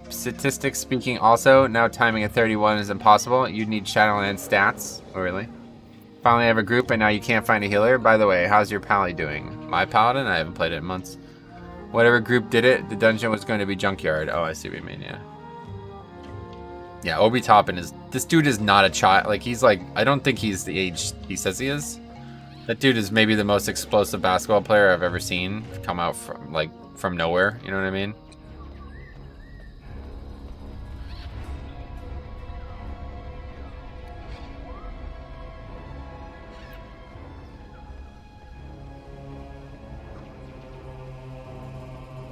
speaking also, now timing at 31 is impossible. You'd need Shadowlands stats. Oh, really? Finally have a group, and now you can't find a healer. By the way, how's your Pally doing? My Paladin? I haven't played it in months. Whatever group did it, the dungeon was going to be Junkyard. Oh, I see what you mean, yeah. Yeah, Obi Toppin is... This dude is not a child. Like, he's like... I don't think he's the age he says he is. That dude is maybe the most explosive basketball player I've ever seen come out from nowhere. You know what I mean?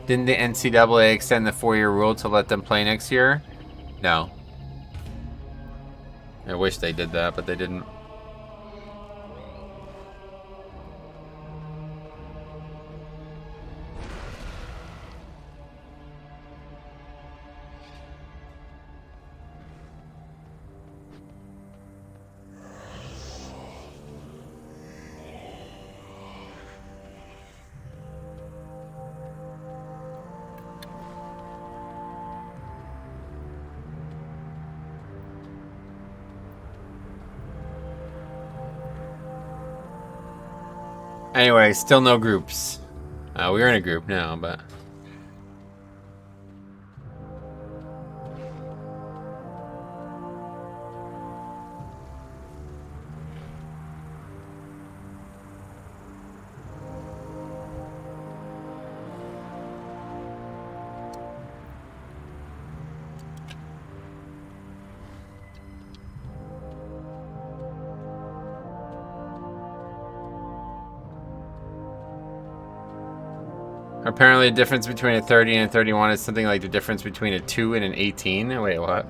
Didn't the NCAA extend the 4-year rule to let them play next year? No. I wish they did that, but they didn't. Anyway, still no groups. We're in a group now, but... Apparently the difference between a 30 and a 31 is something like the difference between a 2 and an 18. Wait, what?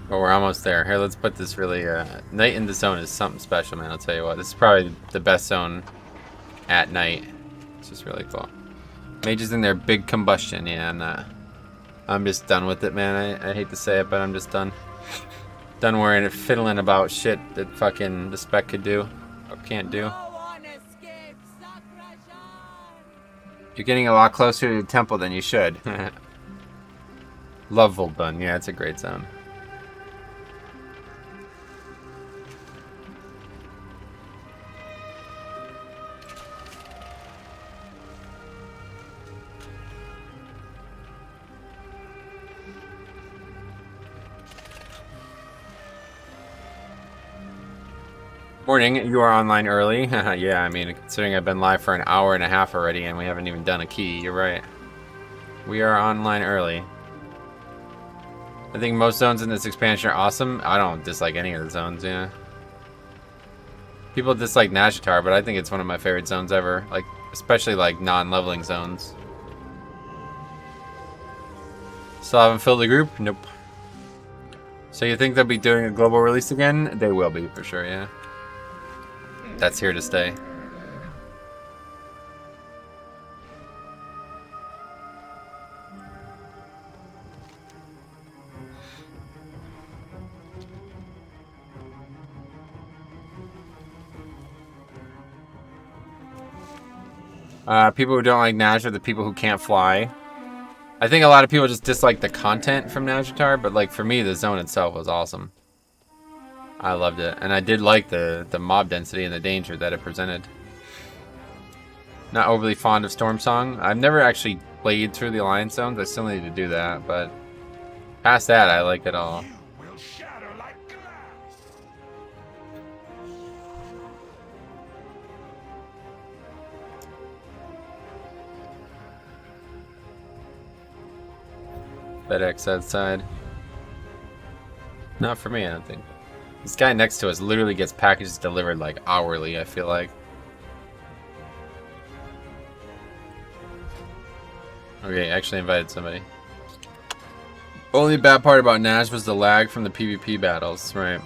But we're almost there. Here, let's put this really, night in the zone is something special, man. I'll tell you what. This is probably the best zone at night. It's just really cool. Mages in their big combustion. Yeah, I'm just done with it, man. I hate to say it, but I'm just done. Done worrying and fiddling about shit that fucking the spec could do or can't do. You're getting a lot closer to the temple than you should. Love Voldun. Yeah, it's a great zone. Morning, you are online early. Yeah, I mean, considering I've been live for an hour and a half already and we haven't even done a key, you're right. We are online early. I think most zones in this expansion are awesome. I don't dislike any of the zones, yeah. People dislike Nazjatar, but I think it's one of my favorite zones ever. Like, especially like non-leveling zones. Still haven't filled the group? Nope. So you think they'll be doing a global release again? They will be, for sure, yeah. That's here to stay. People who don't like Nash are the people who can't fly. I think a lot of people just dislike the content from Nazjatar, but like for me, the zone itself was awesome. I loved it, and I did like the mob density and the danger that it presented. Not overly fond of Storm Song. I've never actually played through the Alliance zones. I still need to do that, but past that, I like it all. Will shatter like glass. FedEx outside. Not for me, I don't think. This guy next to us literally gets packages delivered like hourly, I feel like. Okay, actually invited somebody. Only bad part about Nash was the lag from the PvP battles, right?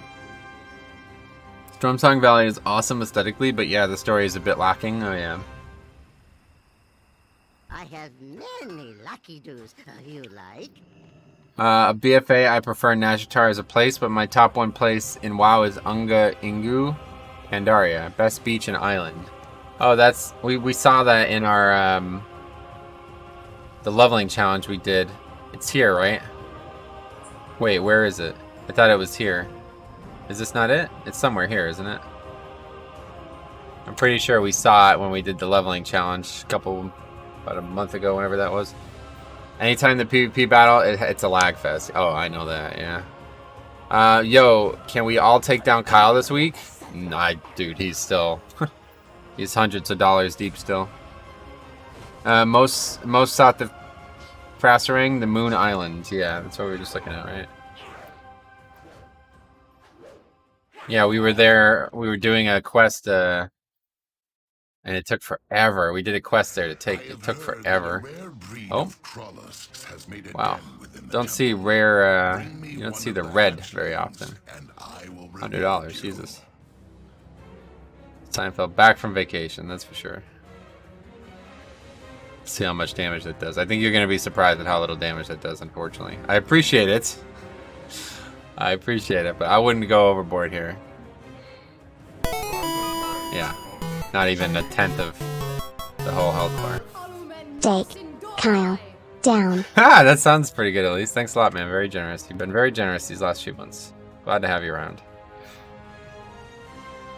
Stormsong Valley is awesome aesthetically, but yeah, the story is a bit lacking. Oh yeah. I have many lucky doos. You like? A BFA, I prefer Nazjatar as a place, but my top one place in WoW is Unga Ingu, Pandaria, best beach and island. Oh, that's we saw that in our the leveling challenge we did. It's here, right? Wait, where is it? I thought it was here. Is this not it? It's somewhere here, isn't it? I'm pretty sure we saw it when we did the leveling challenge about a month ago, whenever that was. Anytime the PvP battle, it's a lag fest. Oh, I know that, yeah. Yo, can we all take down Kyle this week? Nah, dude, he's still... he's hundreds of dollars deep still. Most south of Frasserang, the Moon Islands. Yeah, that's what we were just looking at, right? Yeah, we were there. We were doing a quest, and it took forever. We did a quest there to take. It took forever. Oh, wow! Don't see rare. You don't see the red very often. $100, Jesus. Seinfeld back from vacation. That's for sure. See how much damage that does. I think you're going to be surprised at how little damage that does, unfortunately. I appreciate it. I appreciate it, but I wouldn't go overboard here. Yeah. Not even a tenth of the whole health bar. Take Kyle down. Ha! That sounds pretty good, at least. Thanks a lot, man. Very generous. You've been very generous these last few months. Glad to have you around.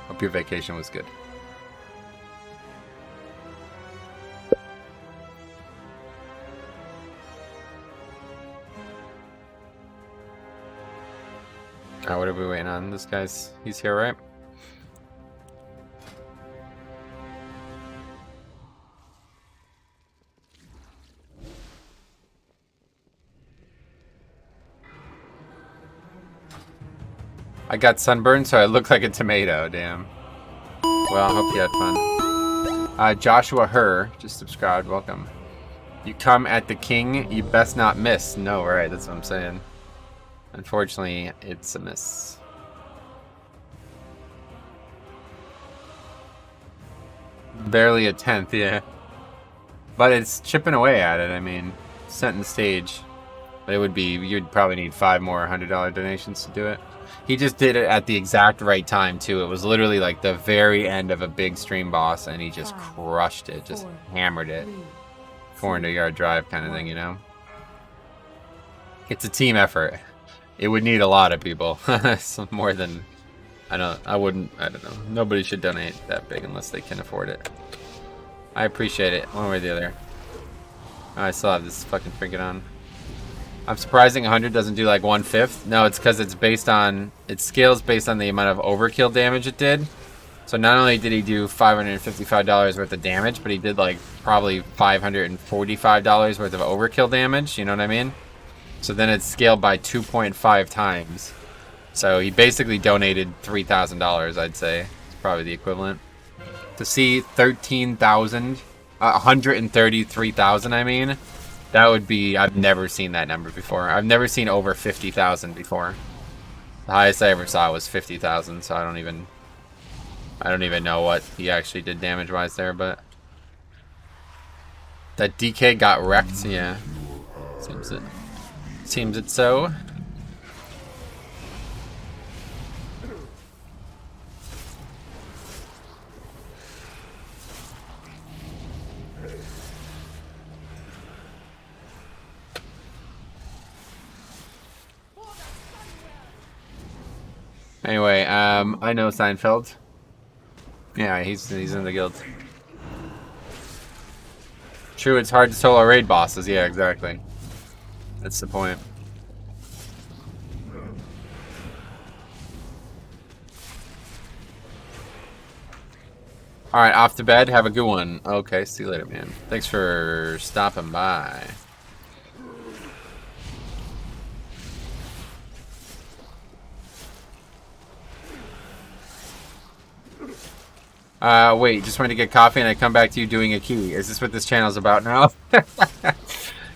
Hope your vacation was good. Alright, what are we waiting on? This guy's... he's here, right? I got sunburned, so I look like a tomato. Damn. Well, I hope you had fun. Joshua Herr just subscribed. Welcome. You come at the king, you best not miss. No, right? That's what I'm saying. Unfortunately, it's a miss. Barely a 10th, yeah. But it's chipping away at it. I mean, setting the stage. But it would be, you'd probably need 5 more $100 donations to do it. He just did it at the exact right time, too. It was literally like the very end of a big stream boss, and he just crushed it, just hammered it. 400-yard drive kind of thing, you know? It's a team effort. It would need a lot of people. More than... I don't know. Nobody should donate that big unless they can afford it. I appreciate it, one way or the other. I still have this fucking trinket on. I'm surprising 100 doesn't do like 1/5. No, it's because it's based on... it scales based on the amount of overkill damage it did. So not only did he do $555 worth of damage, but he did like probably $545 worth of overkill damage. You know what I mean? So then it's scaled by 2.5 times. So he basically donated $3,000, I'd say. It's probably the equivalent. To see 13,000, 133,000, I mean, that would be, I've never seen that number before. I've never seen over 50,000 before. The highest I ever saw was 50,000, so I don't even know what he actually did damage-wise there, but... that DK got wrecked, yeah. Seems it so. Anyway, I know Seinfeld. Yeah, he's in the guild. True, it's hard to solo raid bosses. Yeah, exactly. That's the point. Alright, off to bed. Have a good one. Okay, see you later, man. Thanks for stopping by. Wait, just wanted to get coffee and I come back to you doing a key. Is this what this channel's about now?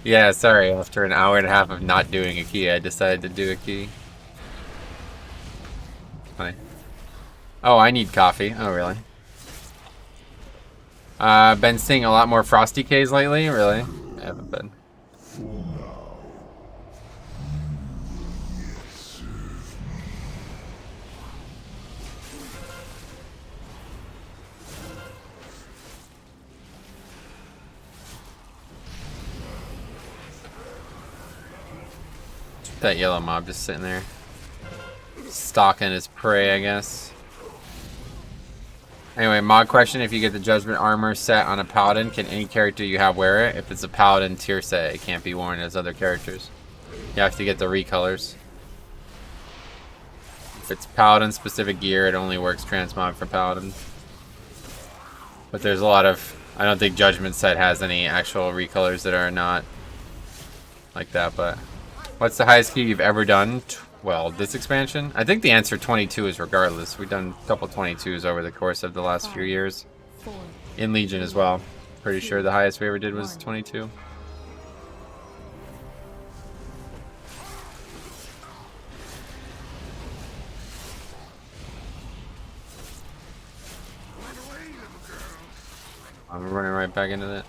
Yeah, sorry. After an hour and a half of not doing a key, I decided to do a key. Funny. Oh, I need coffee. Oh, really? Been seeing a lot more Frosty K's lately? Really? I haven't been. That yellow mob just sitting there. Stalking his prey, I guess. Anyway, mod question. If you get the Judgment armor set on a paladin, can any character you have wear it? If it's a paladin tier set, it can't be worn as other characters. You have to get the recolors. If it's paladin specific gear, it only works transmog for paladin. But there's a lot of... I don't think Judgment set has any actual recolors that are not like that, but... What's the highest key you've ever done? Well, this expansion? I think the answer 22 is regardless. We've done a couple 22s over the course of the last few years. In Legion as well. Pretty sure the highest we ever did was 22. I'm running right back into that.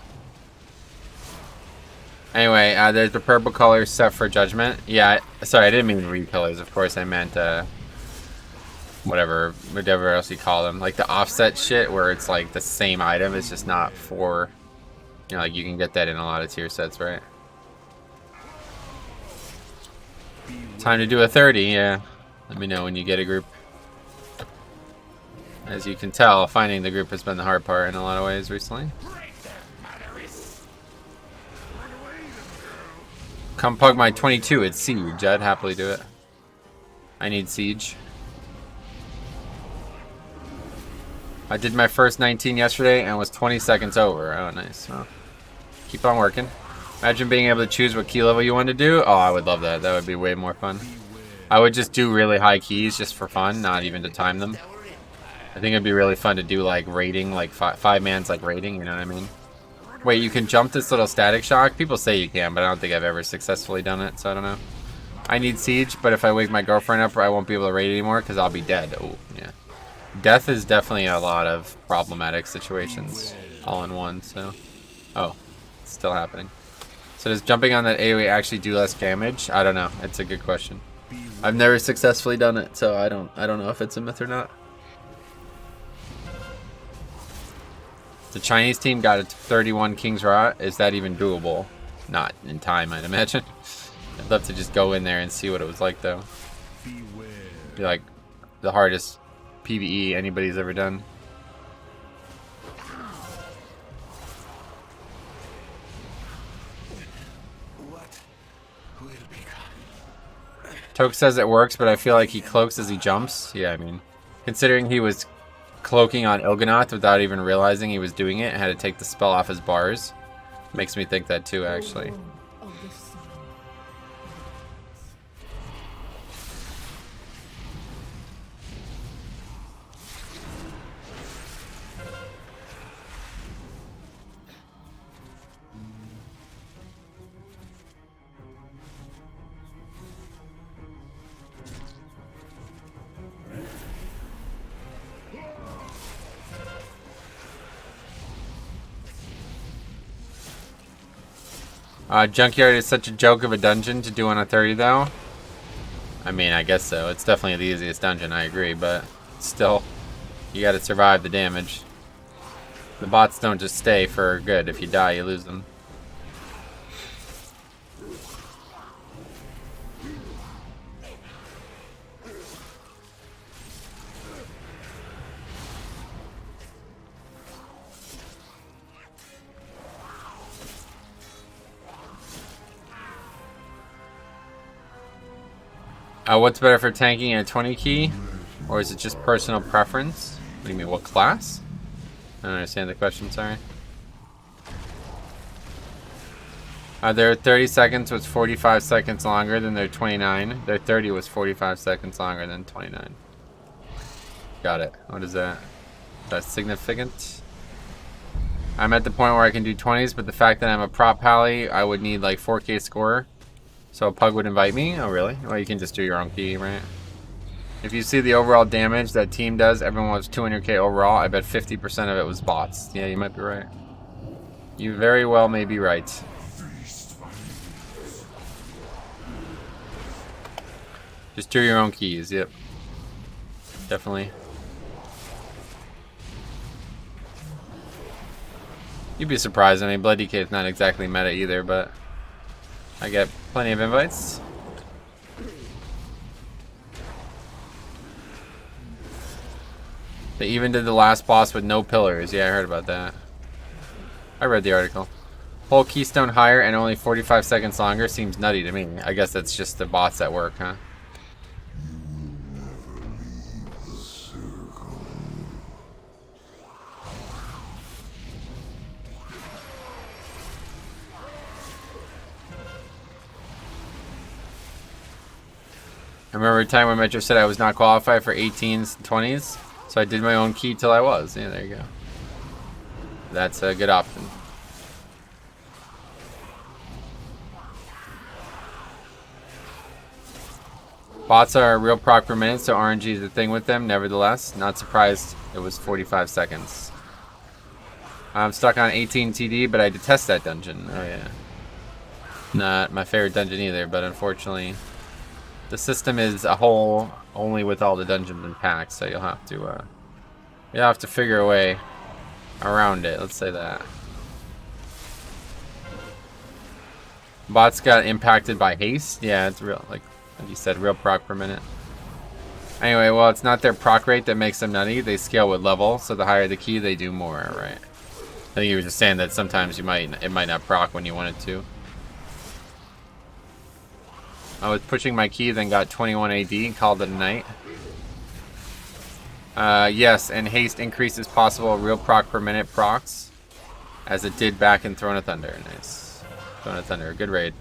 Anyway, there's the purple color set for Judgment. Yeah, sorry, I didn't mean recolors. Of course, I meant whatever else you call them, like the offset shit, where it's like the same item. It's just not for, you know, like you can get that in a lot of tier sets, right? Time to do a 30. Yeah, let me know when you get a group. As you can tell, finding the group has been the hard part in a lot of ways recently. Come pug my 22 at Siege. I'd happily do it. I need siege. I did my first 19 yesterday and was 20 seconds over. Oh, nice. Well, keep on working. Imagine being able to choose what key level you want to do. Oh, I would love that. That would be way more fun. I would just do really high keys just for fun, not even to time them. I think it'd be really fun to do like raiding, like five man's like raiding, you know what I mean? Wait, you can jump this little static shock? People say you can, but I don't think I've ever successfully done it, so I don't know. I need siege, but if I wake my girlfriend up, I won't be able to raid anymore because I'll be dead. Oh, yeah. Death is definitely a lot of problematic situations all in one, so... Oh, it's still happening. So does jumping on that AoE actually do less damage? I don't know. It's a good question. I've never successfully done it, so I don't know if it's a myth or not. The Chinese team got it to 31 King's Rot. Is that even doable? Not in time, I'd imagine. I'd love to just go in there and see what it was like, though. Be like the hardest PvE anybody's ever done. Toke says it works, but I feel like he cloaks as he jumps. Yeah, I mean, considering he was cloaking on Il'gynoth without even realizing he was doing it and had to take the spell off his bars, makes me think that too, actually. Junkyard is such a joke of a dungeon to do on a 30, though. I mean, I guess so. It's definitely the easiest dungeon, I agree, but still, you gotta survive the damage. The bots don't just stay for good. If you die, you lose them. What's better for tanking a 20 key? Or is it just personal preference? What do you mean, what class? I don't understand the question, sorry. Their 30 seconds was 45 seconds longer than their 29. Their 30 was 45 seconds longer than 29. Got it. What is that? That's significant. I'm at the point where I can do 20s, but the fact that I'm a prop pally, I would need like 4K score. So a pug would invite me? Oh, really? Well, you can just do your own key, right? If you see the overall damage that team does, everyone was 200k overall. I bet 50% of it was bots. Yeah, you might be right. You very well may be right. Just do your own keys, yep. Definitely. You'd be surprised. I mean, Blood DK is not exactly meta either, but I get plenty of invites. They even did the last boss with no pillars. Yeah, I heard about that. I read the article. Whole keystone higher and only 45 seconds longer seems nutty to me. I guess that's just the bots at work, huh? I remember a time when Metro said I was not qualified for 18s and 20s, so I did my own key till I was. Yeah, there you go. That's a good option. Bots are a real proc per minute, so RNG is a thing with them. Nevertheless, not surprised it was 45 seconds. I'm stuck on 18 TD, but I detest that dungeon. Oh yeah. Not my favorite dungeon either, but unfortunately, the system is a whole only with all the dungeons and packs, so you'll have to figure a way around it. Let's say that. Bots got impacted by haste. Yeah, it's real, like you said, real proc per minute. Anyway, well, it's not their proc rate that makes them nutty. They scale with level, so the higher the key, they do more, right? I think you were just saying that sometimes it might not proc when you want it to. I was pushing my key, then got 21 AD and called it a night. Yes, and haste increases possible real proc per minute procs, as it did back in Throne of Thunder. Nice. Throne of Thunder, good raid.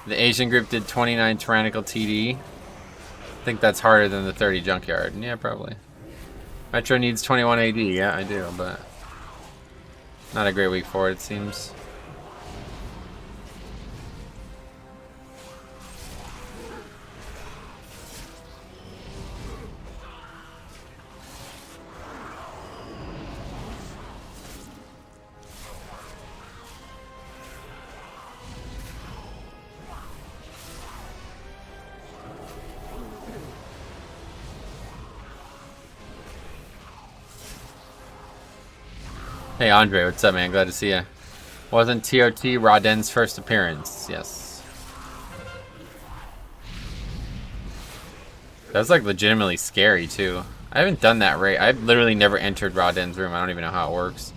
The Asian group did 29 Tyrannical TD. I think that's harder than the 30 Junkyard. Yeah, probably. Metro needs 21 AD. Yeah, I do, but not a great week for it, it seems. Hey Andre, what's up, man? Glad to see you. Wasn't TOT Raden's first appearance? Yes. That was like legitimately scary too. I haven't done that raid. I've literally never entered Raden's room. I don't even know how it works.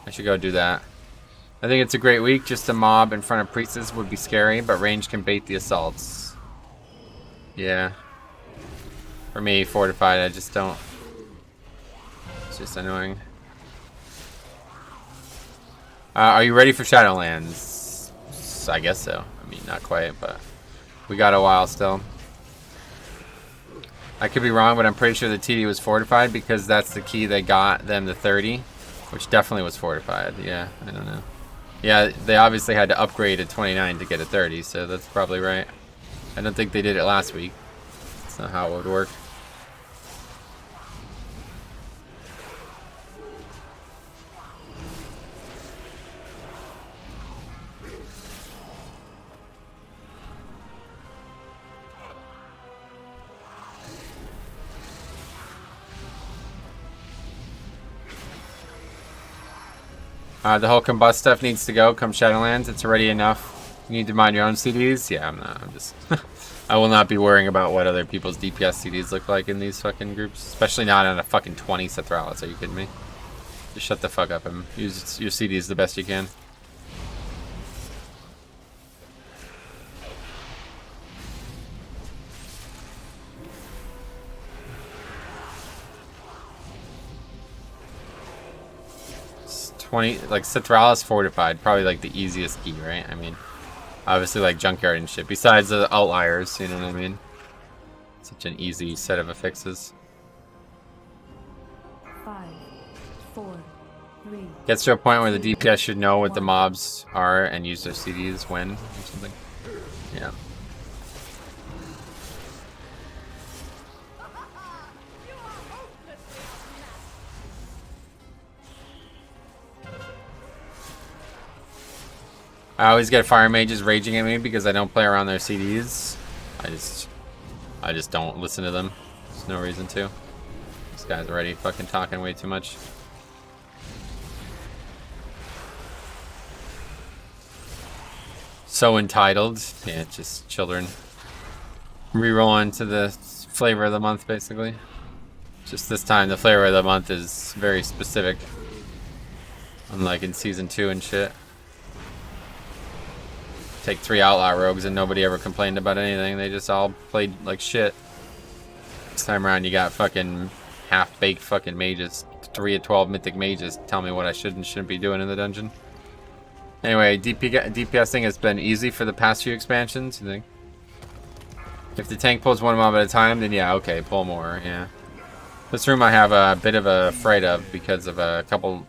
I should go do that. I think it's a great week. Just a mob in front of priestess would be scary, but range can bait the assaults. Yeah. For me, fortified, I just don't. It's just annoying. Are you ready for Shadowlands? I guess so. I mean, not quite, but we got a while still. I could be wrong, but I'm pretty sure the TD was fortified because that's the key that got them the 30, which definitely was fortified. Yeah, I don't know. Yeah, they obviously had to upgrade a 29 to get a 30, so that's probably right. I don't think they did it last week. That's not how it would work. The whole combust stuff needs to go. Come Shadowlands, it's already enough. You need to mind your own CDs. Yeah, I'm not. I'm just. I will not be worrying about what other people's DPS CDs look like in these fucking groups, especially not on a fucking 20 Sethralis. Are you kidding me? Just shut the fuck up and use your CDs the best you can. Like Sethralis fortified, probably like the easiest key, right? I mean, obviously like Junkyard and shit. Besides the outliers, you know what I mean? Such an easy set of affixes. 5, 4, 3. Gets to a point where the DPS should know what the mobs are and use their CDs when or something. Yeah. I always get fire mages raging at me because I don't play around their CDs. I just don't listen to them. There's no reason to. This guy's already fucking talking way too much. So entitled. Yeah, just children. Rerolling to the flavor of the month, basically. Just this time, the flavor of the month is very specific. Unlike in season 2 and shit. Take 3 outlaw rogues and nobody ever complained about anything. They just all played like shit. This time around you got fucking half-baked fucking mages. 3 of 12 mythic mages tell me what I should and shouldn't be doing in the dungeon. Anyway, DPSing has been easy for the past few expansions, you think? If the tank pulls one mob at a time, then yeah, okay, pull more, yeah. This room I have a bit of a fright of because of a couple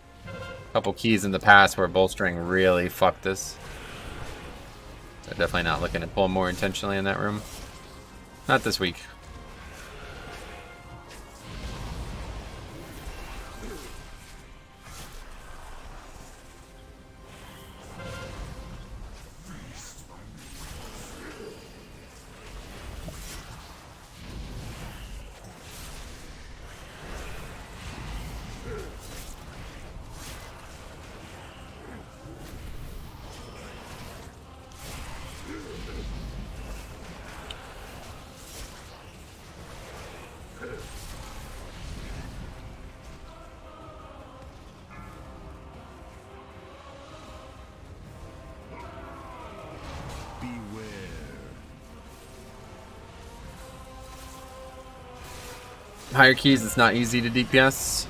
keys in the past where bolstering really fucked us. So definitely not looking to pull more intentionally in that room. Not this week. higher keys, it's not easy to DPS.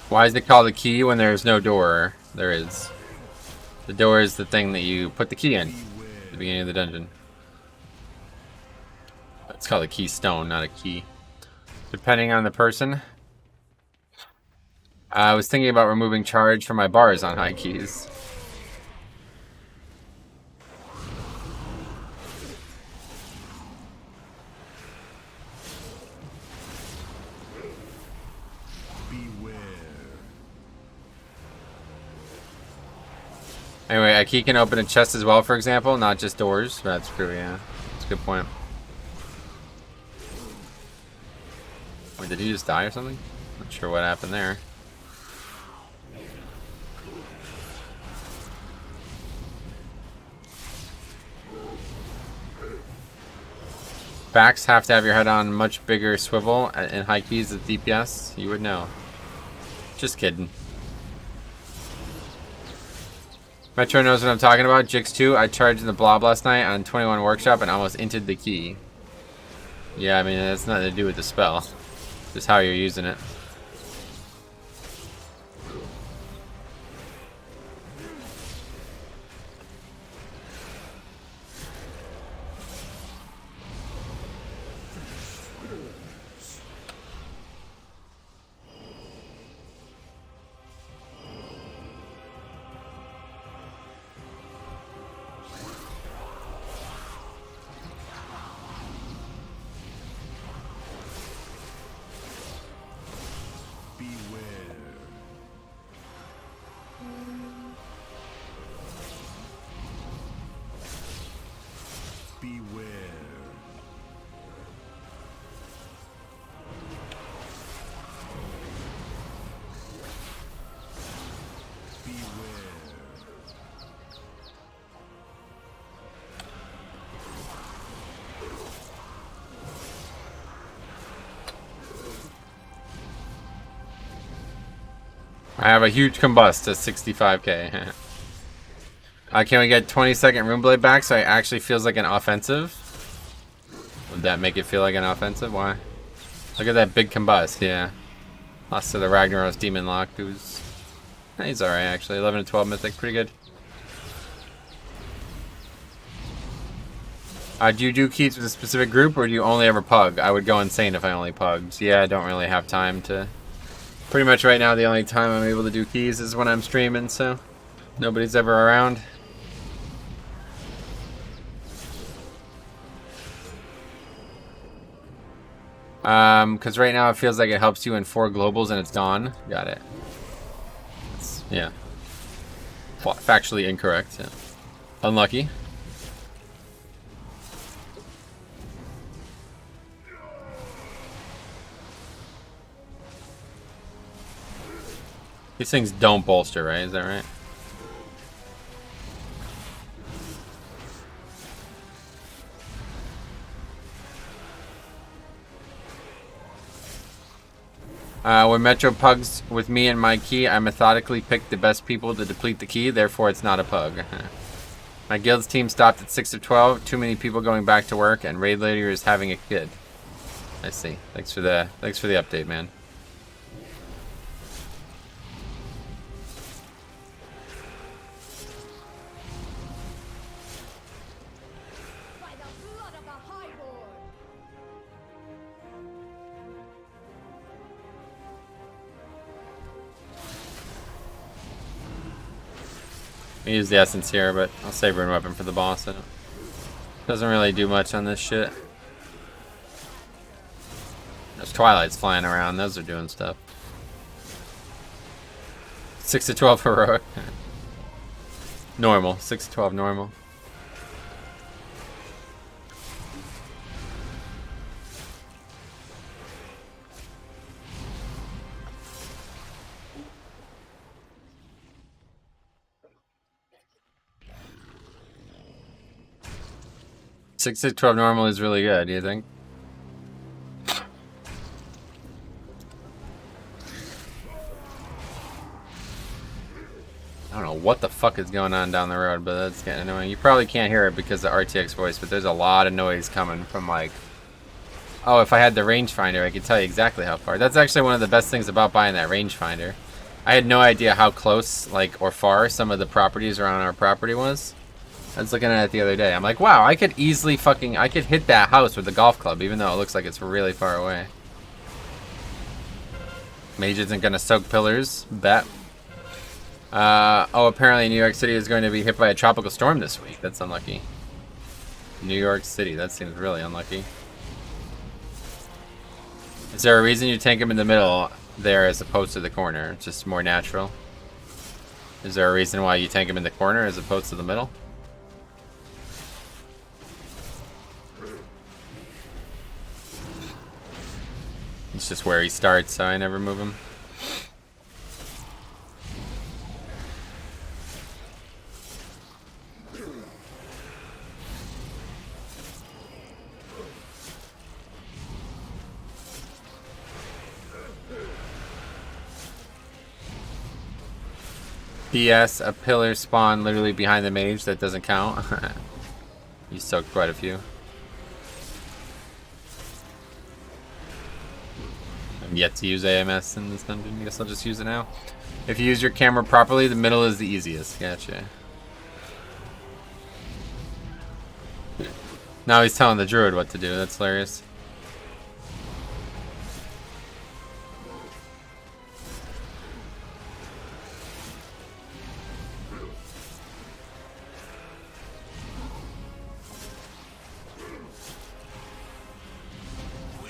Why is it called a key when there's no door? There is. The door is the thing that you put the key in at the beginning of the dungeon. It's called a keystone, not a key. Depending on the person. I was thinking about removing charge from my bars on high keys. Anyway, a key can open a chest as well, for example, not just doors. That's true, yeah. That's a good point. Wait, did he just die or something? Not sure what happened there. Backs have to have your head on much bigger swivel in high keys with DPS. You would know. Just kidding. Metro knows what I'm talking about. Jix 2, I charged in the blob last night on 21 Workshop and almost inted the key. Yeah, I mean, that's nothing to do with the spell. Just how you're using it. I have a huge combust to 65k. Can we get 20-second Runeblade back so it actually feels like an offensive? Would that make it feel like an offensive? Why? Look at that big combust, yeah. Lost to the Ragnaros Demon Lock, who's... he's alright actually, 11 to 12 mythic, pretty good. Do you do keys with a specific group or do you only ever pug? I would go insane if I only pugged. Yeah, I don't really have time to... Pretty much right now the only time I'm able to do keys is when I'm streaming, so nobody's ever around. Because right now it feels like it helps you in 4 globals and it's gone. Got it. Yeah. Factually incorrect. Yeah. Unlucky. These things don't bolster, right? Is that right? When Metro pugs with me and my key, I methodically pick the best people to deplete the key, therefore it's not a pug. My guild's team stopped at 6 of 12, too many people going back to work, and Raid Leader is having a kid. I see. Thanks for the update, man. I use the essence here, but I'll save Rune Weapon for the boss. It doesn't really do much on this shit. There's Twilights flying around. Those are doing stuff. 6 to 12 heroic. Normal. 6 to 12 normal. Six to 12 normal is really good, do you think? I don't know what the fuck is going on down the road, but that's getting annoying. You probably can't hear it because of RTX voice, but there's a lot of noise coming from like... Oh, if I had the rangefinder, I could tell you exactly how far. That's actually one of the best things about buying that rangefinder. I had no idea how close, like, or far some of the properties around our property was. I was looking at it the other day. I'm like, wow, I could easily I could hit that house with a golf club, even though it looks like it's really far away. Mage isn't gonna soak pillars. Bet. Oh, apparently New York City is going to be hit by a tropical storm this week. That's unlucky. New York City, that seems really unlucky. Is there a reason you tank him in the middle there as opposed to the corner? Just more natural? Is there a reason why you tank him in the corner as opposed to the middle? It's just where he starts, so I never move him. BS, a pillar spawn literally behind the mage. That doesn't count. You soaked quite a few. I'm yet to use AMS in this dungeon. I guess I'll just use it now. If you use your camera properly, the middle is the easiest. Gotcha. Now he's telling the druid what to do. That's hilarious.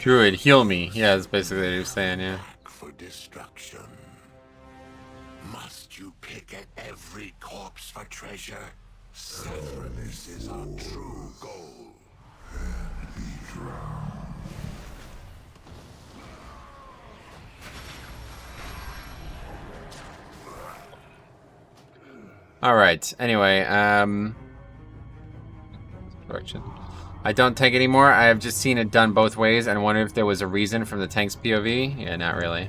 Druid, heal me. Yeah, that's basically what he was saying, yeah. For destruction. Must you pick at every corpse for treasure? Sacrifice is our true goal. Alright, anyway, correction. I don't tank anymore. I have just seen it done both ways and wondered if there was a reason from the tank's POV. Yeah, not really.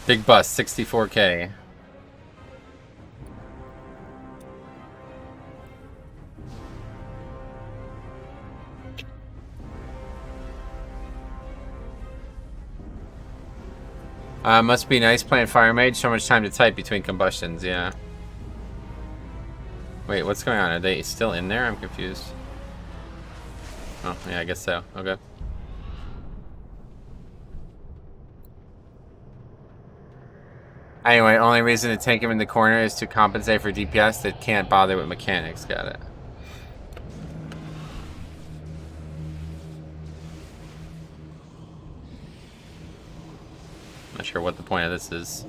Big bus, 64K. Must be nice playing Fire Mage. So much time to type between combustions, yeah. Wait, what's going on? Are they still in there? I'm confused. Oh, yeah, I guess so. Okay. Anyway, only reason to tank him in the corner is to compensate for DPS that can't bother with mechanics. Got it. Not sure what the point of this is.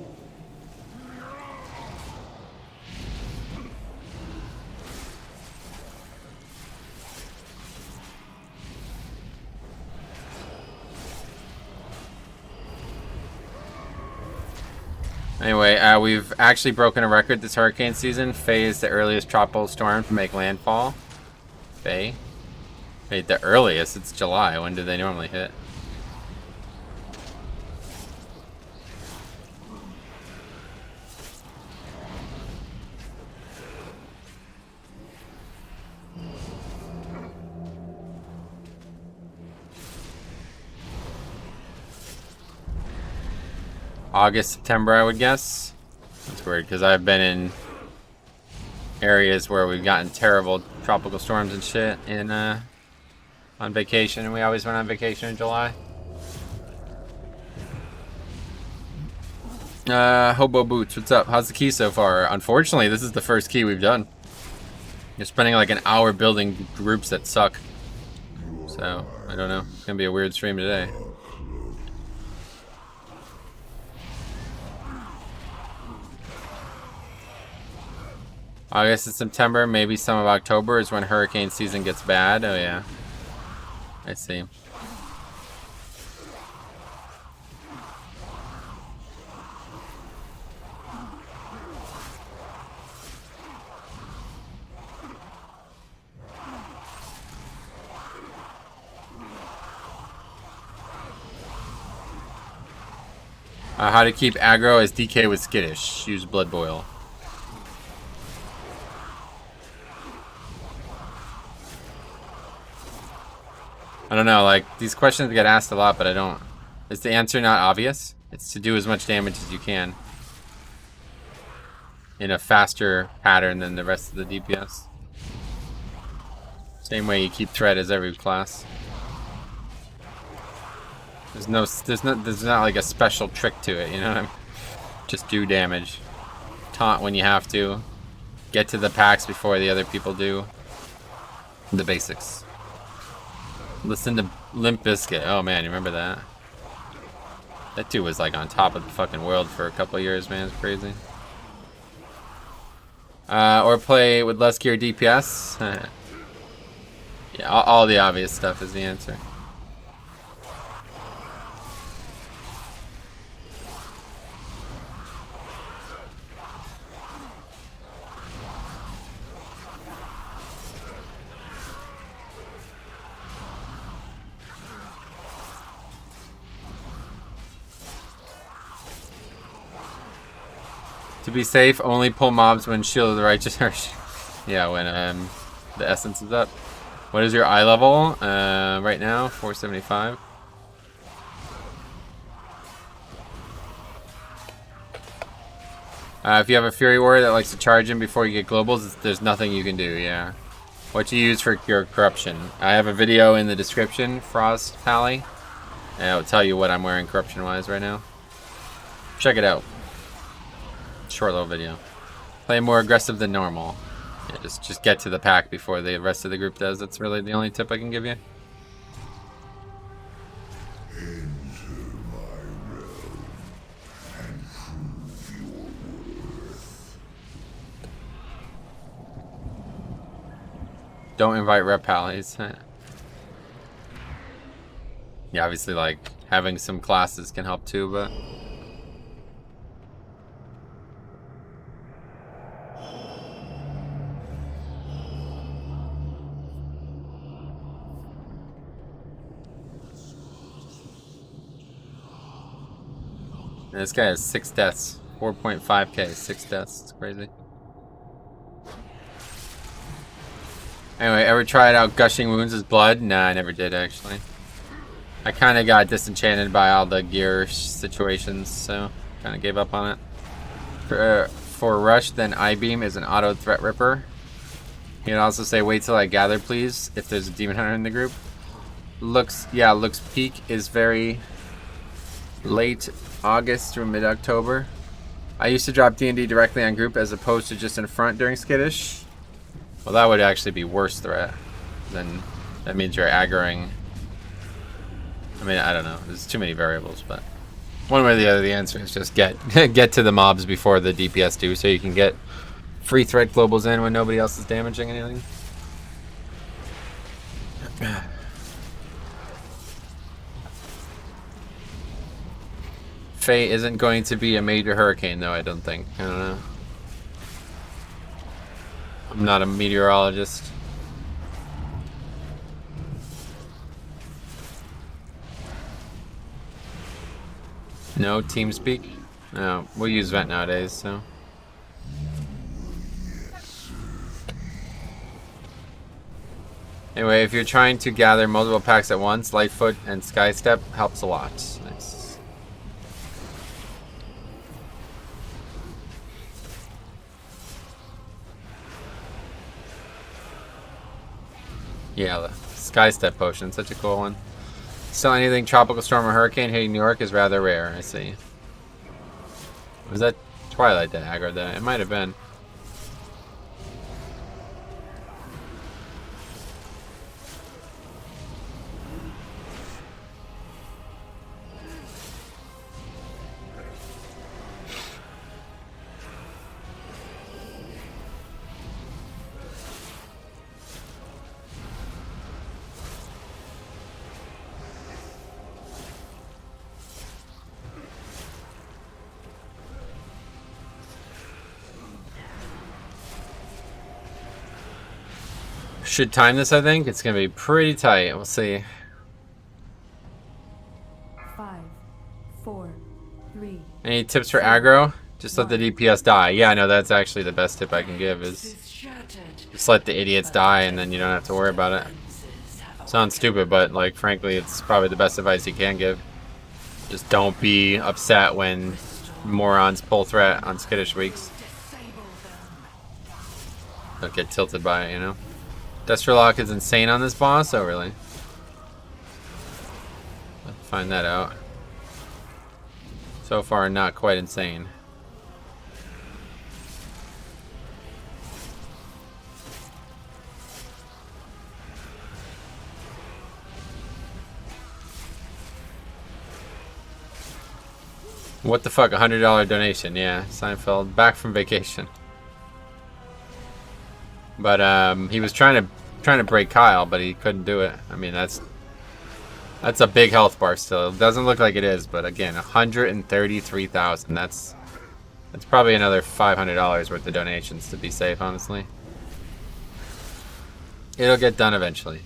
Anyway, we've actually broken a record this hurricane season. Faye is the earliest tropical storm to make landfall. Faye? Wait, the earliest? It's July. When do they normally hit? August, September, I would guess. That's weird because I've been in areas where we've gotten terrible tropical storms and shit in on vacation, and we always went on vacation in July. Hobo Boots, what's up? How's the key so far? Unfortunately, this is the first key we've done. You're spending like an hour building groups that suck. So, I don't know. It's gonna be a weird stream today. August and September, maybe some of October is when hurricane season gets bad. Oh yeah, I see. How to keep aggro as DK with skittish. Use blood boil. I don't know, like, these questions get asked a lot, but I don't... Is the answer not obvious? It's to do as much damage as you can. In a faster pattern than the rest of the DPS. Same way you keep threat as every class. There's not like a special trick to it, you know what I mean? Just do damage. Taunt when you have to. Get to the packs before the other people do. The basics. Listen to Limp Bizkit. Oh man, you remember that? That dude was like on top of the fucking world for a couple of years, man. It's crazy. Or play with less gear DPS. Yeah, all the obvious stuff is the answer. To be safe, only pull mobs when Shield of the Righteous are... Yeah, when the essence is up. What is your eye level? Right now, 475. If you have a Fury Warrior that likes to charge in before you get globals, there's nothing you can do, yeah. What you use for Cure Corruption. I have a video in the description, Frost Pally. And it'll tell you what I'm wearing corruption-wise right now. Check it out. Short little video. Play more aggressive than normal. Yeah, just get to the pack before the rest of the group does. That's really the only tip I can give you. Don't invite rep pallies. Yeah, obviously, like, having some classes can help too, but... This guy has 6 deaths. 4.5k, 6 deaths. It's crazy. Anyway, ever tried out gushing wounds as blood? Nah, I never did actually. I kind of got disenchanted by all the gear situations, so kind of gave up on it. For rush, then I-beam is an auto threat ripper. You can also say wait till I gather please if there's a demon hunter in the group. Looks peak is very late August through mid-October. I used to drop D&D directly on group as opposed to just in front during skittish. Well, that would actually be worse threat. Then that means you're aggroing. I mean, I don't know. There's too many variables, but one way or the other, the answer is just get to the mobs before the DPS do, so you can get free threat globals in when nobody else is damaging anything. Faye isn't going to be a major hurricane, though, I don't think. I don't know. I'm not a meteorologist. No TeamSpeak? No, we'll use Vent nowadays, so. Anyway, if you're trying to gather multiple packs at once, Lightfoot and Skystep helps a lot. Nice. Yeah, the Skystep potion, such a cool one. Still, anything tropical storm or hurricane hitting New York is rather rare, I see. Was that Twilight that aggroed that? It might have been. Should time this, I think. It's going to be pretty tight. We'll see. 5, 4, 3, Any tips for aggro? Just let the DPS die. Yeah, no, that's actually the best tip I can give is just let the idiots die and then you don't have to worry about it. Sounds stupid, but like frankly, it's probably the best advice you can give. Just don't be upset when morons pull threat on skittish weeks. Don't get tilted by it, you know? Destrolock is insane on this boss? Oh, really? I'll find that out. So far, not quite insane. What the fuck? $100 donation. Yeah, Seinfeld back from vacation. But he was trying to break Kyle, but he couldn't do it. I mean, that's a big health bar still. It doesn't look like it is, but again, 133,000. That's probably another $500 worth of donations to be safe, honestly. It'll get done eventually.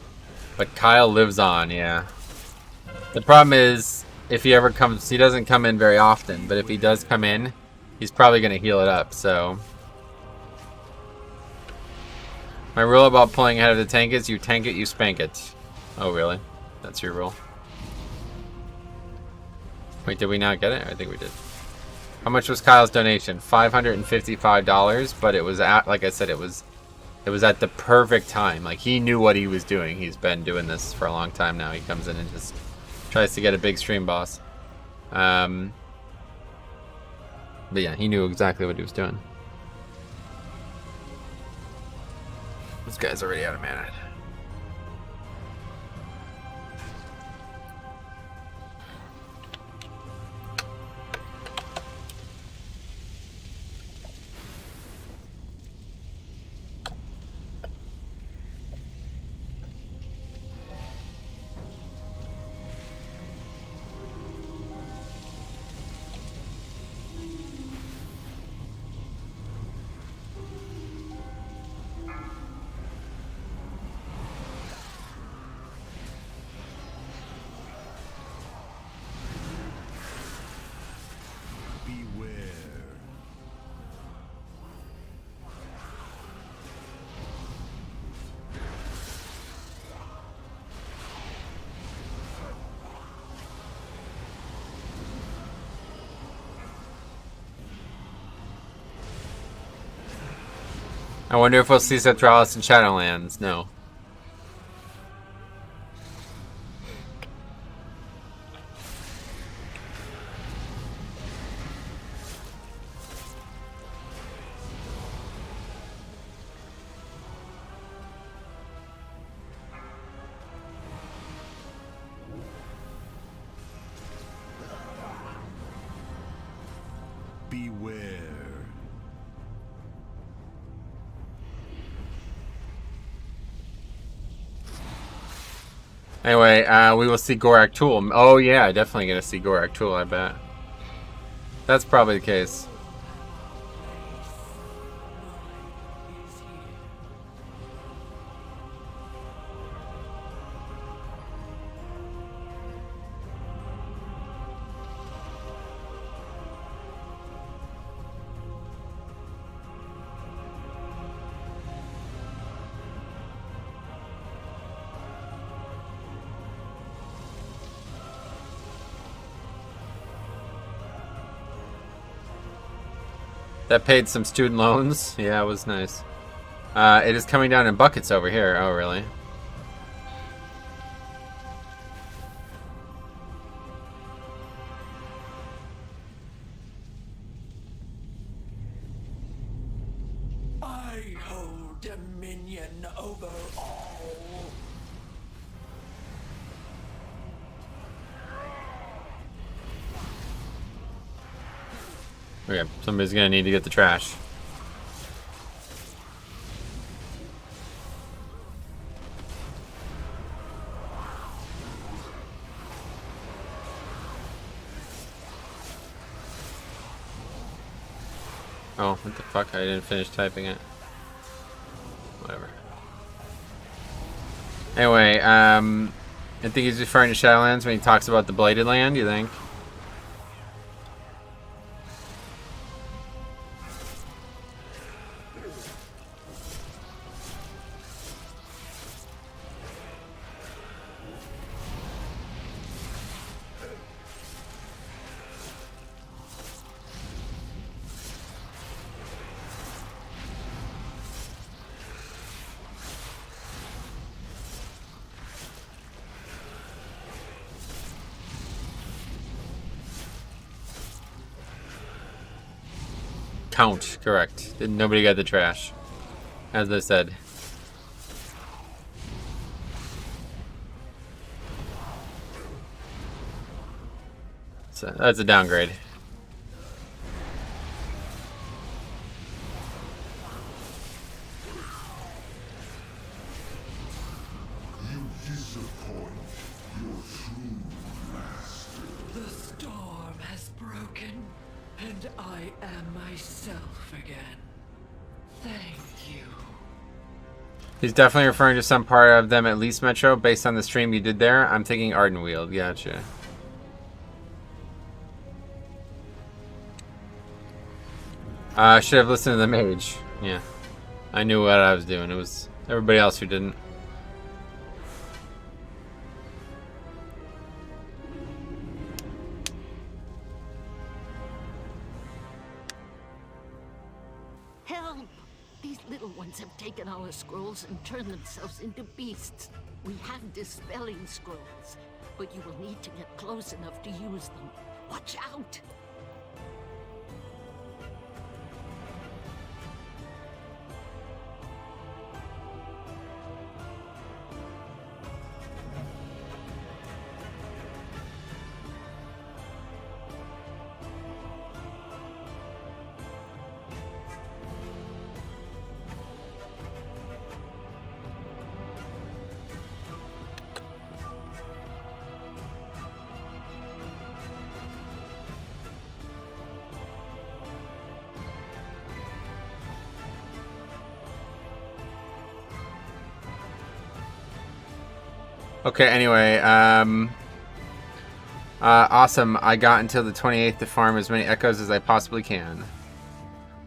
But Kyle lives on, yeah. The problem is, if he ever comes, he doesn't come in very often, but if he does come in, he's probably going to heal it up, so. My rule about pulling ahead of the tank is you tank it, you spank it. Oh, really? That's your rule? Wait, did we not get it? I think we did. How much was Kyle's donation? $555, but it was at, like I said, it was at the perfect time. Like, he knew what he was doing. He's been doing this for a long time now. He comes in and just tries to get a big stream boss. But yeah, he knew exactly what he was doing. This guy's already out of mana. I wonder if we'll see Centralis in Shadowlands. No. Beware. Anyway, we will see Gorak Tool. Oh yeah, definitely gonna see Gorak Tool, I bet. That's probably the case. That paid some student loans. Yeah, it was nice. It is coming down in buckets over here. Oh, really? I hold dominion over all. Okay, somebody's gonna need to get the trash. Oh, what the fuck? I didn't finish typing it. Whatever. Anyway, I think he's referring to Shadowlands when he talks about the Blighted Land, you think? count. Correct. Nobody got the trash. As I said. So that's a downgrade. The storm has broken, and I am myself again. Thank you. He's definitely referring to some part of them at least, Metro, based on the stream you did there. I'm thinking Ardenweald. Gotcha. I should have listened to the mage. Yeah. I knew what I was doing. It was everybody else who didn't. Help! These little ones have taken our scrolls and turned themselves into beasts. We have dispelling scrolls, but you will need to get close enough to use them. Watch out! Okay, anyway, awesome. I got until the 28th to farm as many echoes as I possibly can.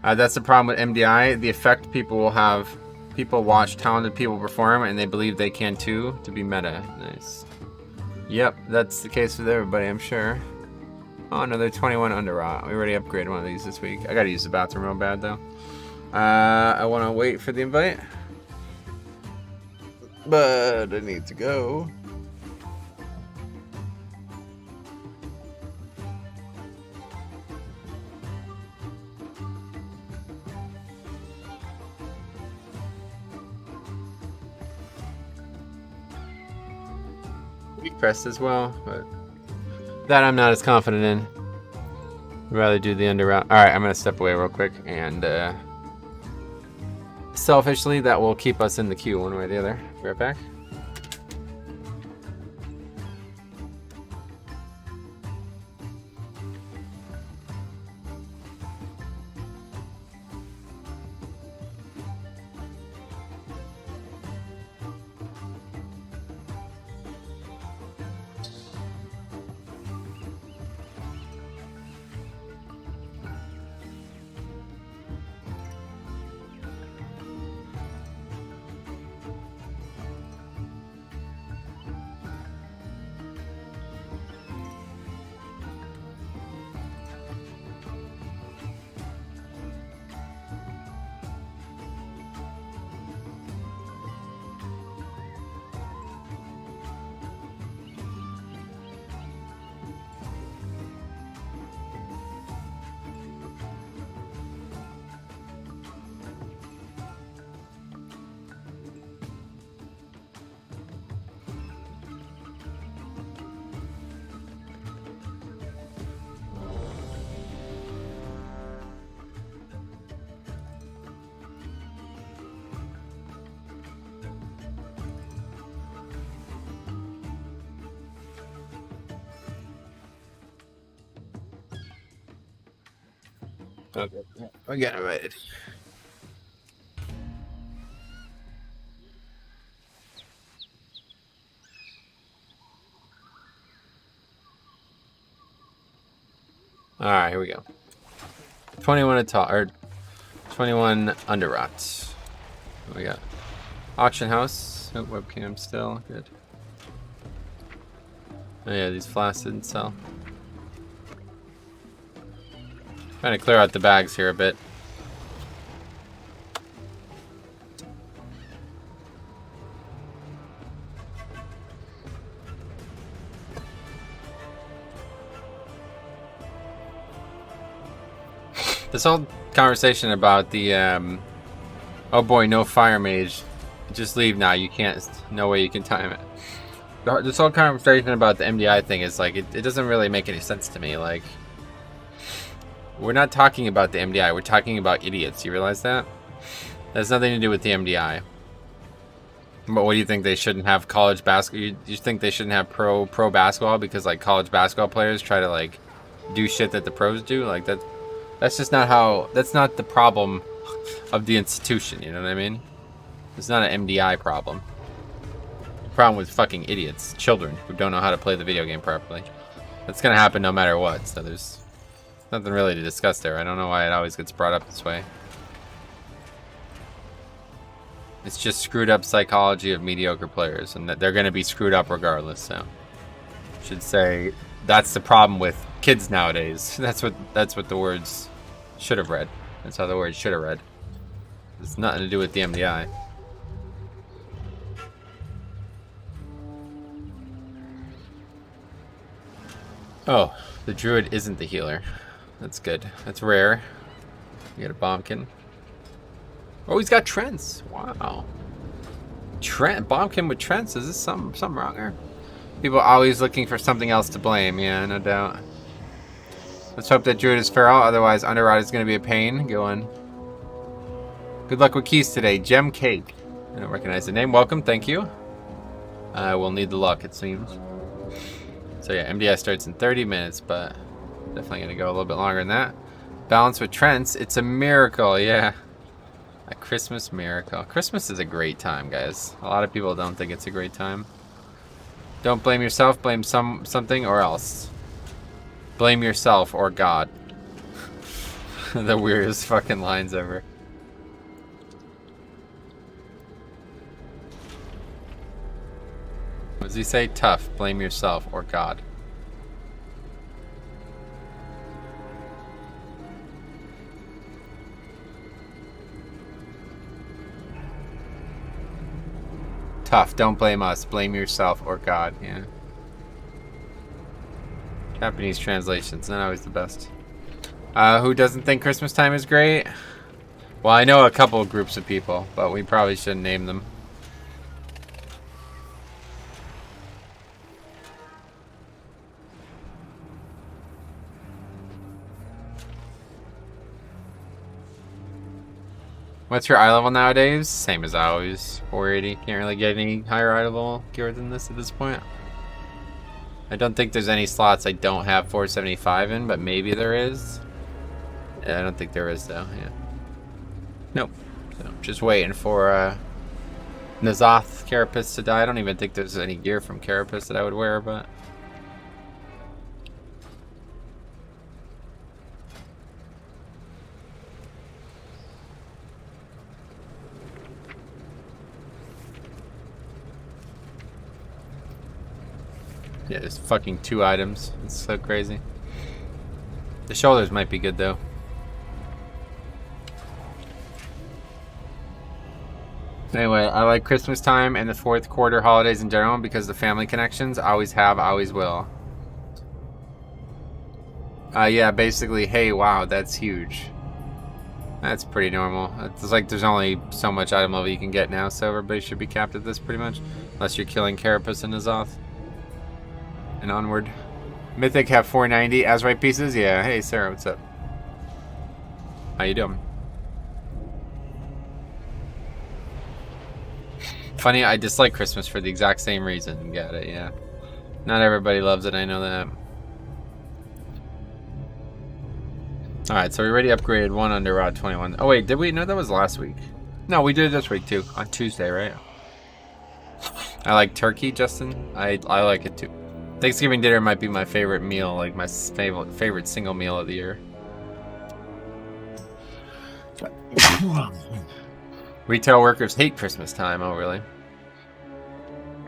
That's the problem with MDI. The effect people will have, people watch talented people perform and they believe they can too, to be meta. Nice. Yep, that's the case with everybody, I'm sure. Oh, another 21 underrot. We already upgraded one of these this week. I gotta use the bathroom real bad though. I wanna wait for the invite. But I need to go. Weak pressed as well, but that I'm not as confident in. I'd rather do the under route. Alright, I'm gonna step away real quick and selfishly that will keep us in the queue one way or the other. Be right back. Okay, I got invited. All right, here we go. 21 at top, or 21 under rots. What we got? Auction house. Oh, webcam still good. Oh yeah, these flasks didn't sell. Trying to clear out the bags here a bit. This whole conversation about the, oh boy, no fire mage. Just leave now. You can't. No way you can time it. This whole conversation about the MDI thing is like, it doesn't really make any sense to me. Like, we're not talking about the MDI. We're talking about idiots. You realize that? That has nothing to do with the MDI. But what do you think? They shouldn't have college basketball? You think they shouldn't have pro basketball because like college basketball players try to like do shit that the pros do? Like that's just not how. That's not the problem of the institution. You know what I mean? It's not an MDI problem. Problem with fucking idiots, children who don't know how to play the video game properly. That's gonna happen no matter what. So there's nothing really to discuss there. I don't know why it always gets brought up this way. It's just screwed up psychology of mediocre players, and that they're gonna be screwed up regardless. So, should say that's the problem with kids nowadays. That's what the words should have read. That's how the words should have read. It's nothing to do with the MDI. Oh, the druid isn't the healer. That's good. That's rare. You get a bombkin. Oh, he's got Trents. Wow. Bombkin with Trents. Is this something wrong here? People are always looking for something else to blame. Yeah, no doubt. Let's hope that druid is feral. Otherwise, Underrot is going to be a pain. Go on. Good luck with keys today. Gem Cake. I don't recognize the name. Welcome. Thank you. We'll need the luck, it seems. So yeah, MDI starts in 30 minutes, but definitely going to go a little bit longer than that. Balance with Trents. It's a miracle, yeah. A Christmas miracle. Christmas is a great time, guys. A lot of people don't think it's a great time. Don't blame yourself, blame something or else. Blame yourself or God. The weirdest fucking lines ever. What does he say? Tough. Blame yourself or God. Tough. Don't blame us. Blame yourself or God. Yeah. Japanese translations, not always the best. Who doesn't think Christmas time is great? Well, I know a couple of groups of people, but we probably shouldn't name them. What's your eye level nowadays? Same as always. 480. Can't really get any higher eye level gear than this at this point. I don't think there's any slots I don't have 475 in, but maybe there is. Yeah, I don't think there is though. Yeah. Nope. So just waiting for Nazoth Carapace to die. I don't even think there's any gear from Carapace that I would wear, but. Yeah, there's fucking 2 items. It's so crazy. The shoulders might be good though. Anyway, I like Christmas time and the 4th quarter holidays in general because the family connections always have, always will. Yeah, basically, hey, wow, that's huge. That's pretty normal. It's like there's only so much item level you can get now, so everybody should be capped at this pretty much. Unless you're killing Carapace and Nazoth. And onward. Mythic have 490 Azurite pieces? Yeah. Hey, Sarah, what's up? How you doing? Funny, I dislike Christmas for the exact same reason. Got it, yeah. Not everybody loves it, I know that. Alright, so we already upgraded 1 under Rod 21. Oh wait, did we? No, that was last week. No, we did it this week too. On Tuesday, right? I like turkey, Justin. I like it too. Thanksgiving dinner might be my favorite meal, like my favorite single meal of the year. Retail workers hate Christmas time. Oh, really?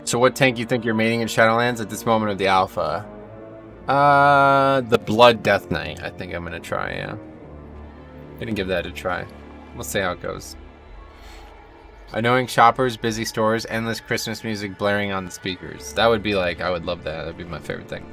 So what tank you think you're maining in Shadowlands at this moment of the alpha? The Blood Death Knight. I think I'm gonna try, yeah. Gonna give that a try. We'll see how it goes. Annoying shoppers, busy stores, endless Christmas music blaring on the speakers. That would be like, I would love that. That'd be my favorite thing.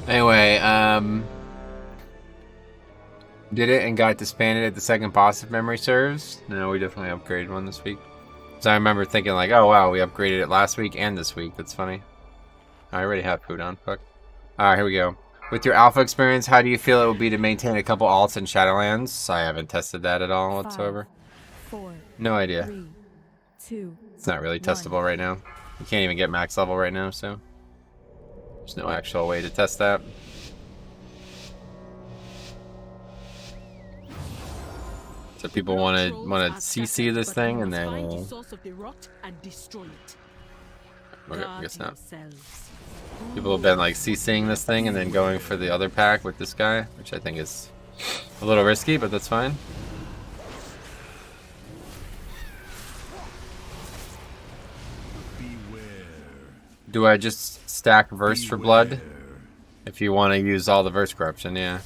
Anyway, did it and got disbanded at the second boss if memory serves. No, we definitely upgraded one this week. So I remember thinking like, oh wow, we upgraded it last week and this week. That's funny. I already have food on. Fuck. Alright, here we go. With your alpha experience, how do you feel it would be to maintain a couple alts in Shadowlands? I haven't tested that at all whatsoever. 5, 4, No idea. 3, 2, It's not really testable right now. You can't even get max level right now, so there's no actual way to test that. So people want to CC this thing and then okay, I guess not. People have been like CCing this thing and then going for the other pack with this guy, which I think is a little risky, but that's fine. Do I just stack Verse for blood? If you want to use all the Verse corruption, yeah.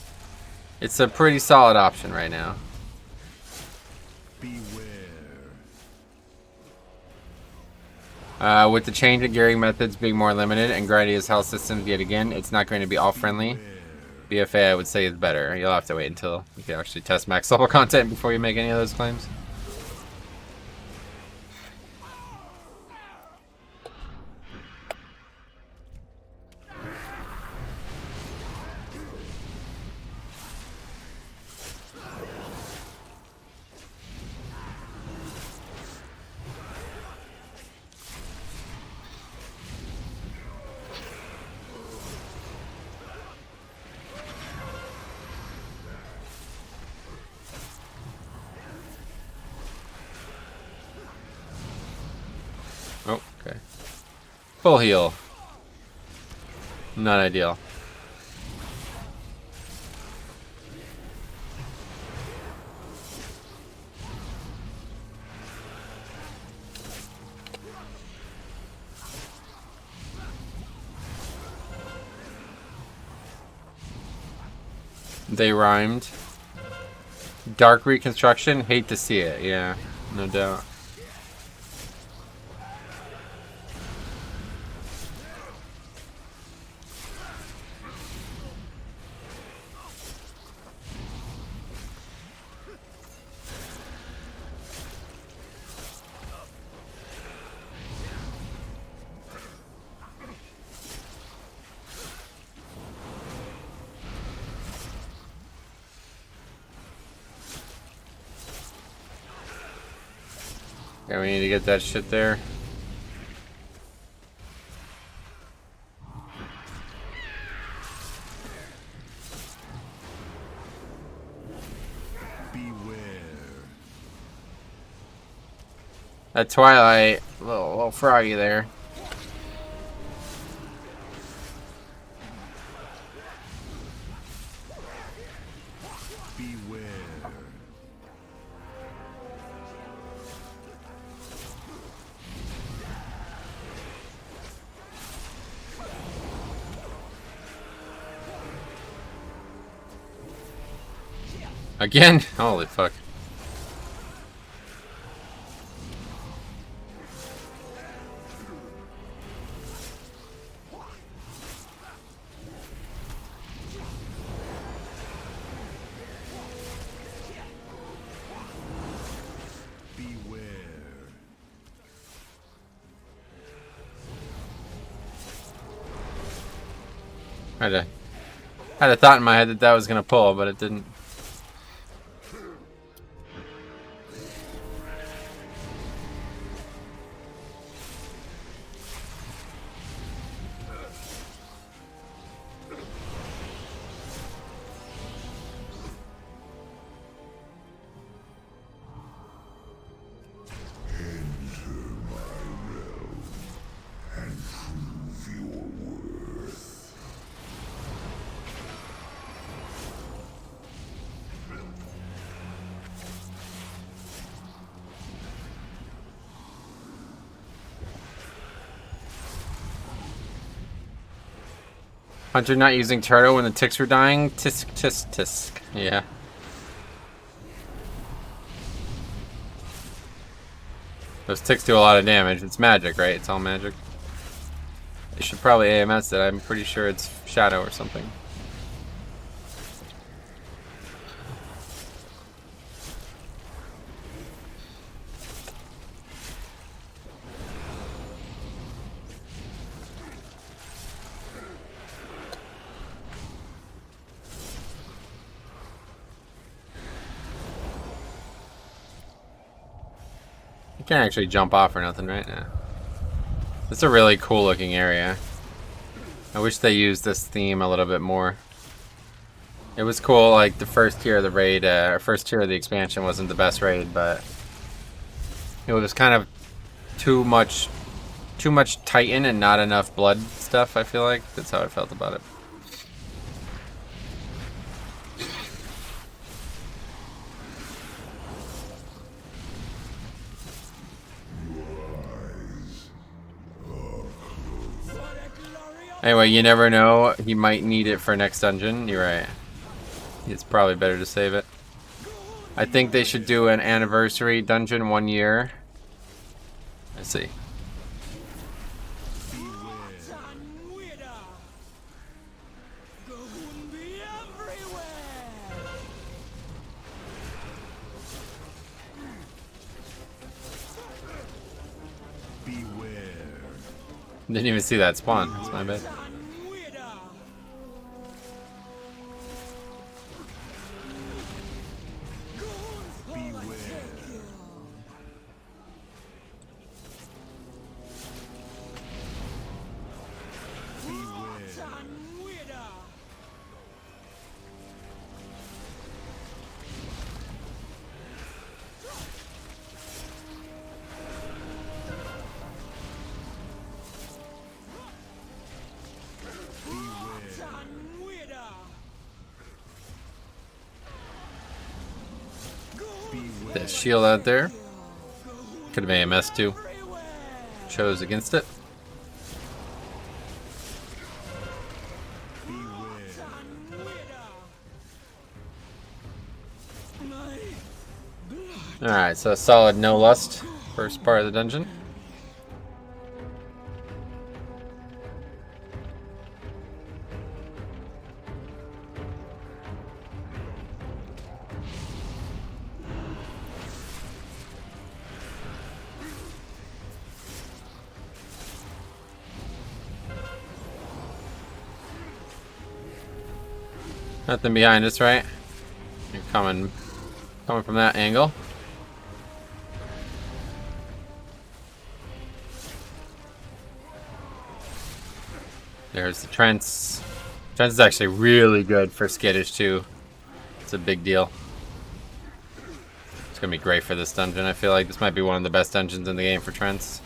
It's a pretty solid option right now. With the change in gearing methods being more limited and Gradia's health systems yet again, it's not going to be all friendly. BFA I would say is better. You'll have to wait until you can actually test max level content before you make any of those claims. Oh, okay. Full heal. Not ideal. They rhymed. Dark Reconstruction, hate to see it, yeah, no doubt. Yeah, we need to get that shit there. That Twilight, a little froggy there. Again? Holy fuck. I had a thought in my head that was gonna pull, but it didn't. Hunter not using turtle when the ticks were dying? Tisk, tisk, tisk. Yeah. Those ticks do a lot of damage. It's magic, right? It's all magic. They should probably AMS it. I'm pretty sure it's Shadow or something. You can't actually jump off or nothing right now. It's a really cool looking area. I wish they used this theme a little bit more. It was cool, like the first tier of the raid, first tier of the expansion wasn't the best raid, but it was kind of too much Titan and not enough blood stuff, I feel like. That's how I felt about it. Anyway, you never know. He might need it for next dungeon. You're right. It's probably better to save it. I think they should do an anniversary dungeon 1 year. Let's see. Didn't even see that spawn. That's my bad. That shield out there. Could have AMS too. Chose against it. Alright, so a solid no lust. First part of the dungeon. Nothing behind us, right? You're coming from that angle. There's the Trents. Trents is actually really good for skittish too. It's a big deal. It's gonna be great for this dungeon. I feel like this might be one of the best dungeons in the game for Trents.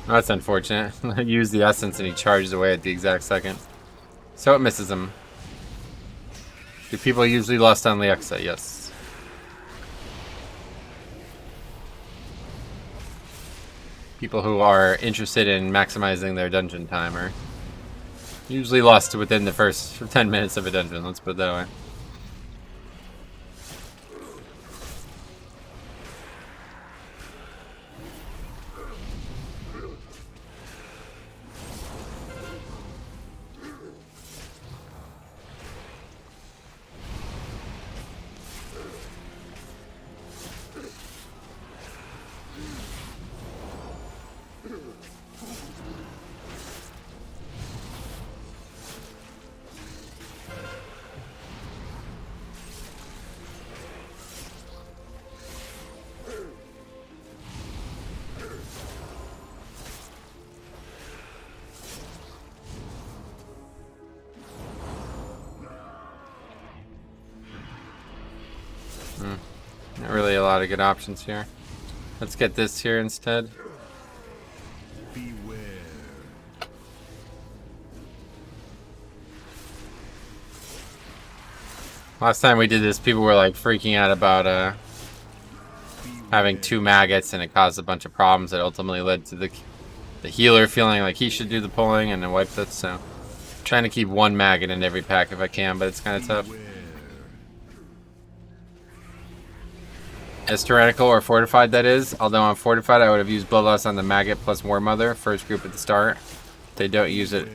Oh, that's unfortunate. I used the essence and he charges away at the exact second. So it misses him. Do people usually lust on Lexa? Yes. People who are interested in maximizing their dungeon timer usually lust within the first 10 minutes of a dungeon, let's put it that way. Not really a lot of good options here. Let's get this here instead. Beware. Last time we did this, people were like freaking out about having 2 maggots, and it caused a bunch of problems that ultimately led to the healer feeling like he should do the pulling and then wipe it. So, trying to keep 1 maggot in every pack if I can, but it's kind of tough. As tyrannical or fortified, that is. Although on fortified, I would have used bloodlust on the maggot plus War Mother first group at the start. They don't use it.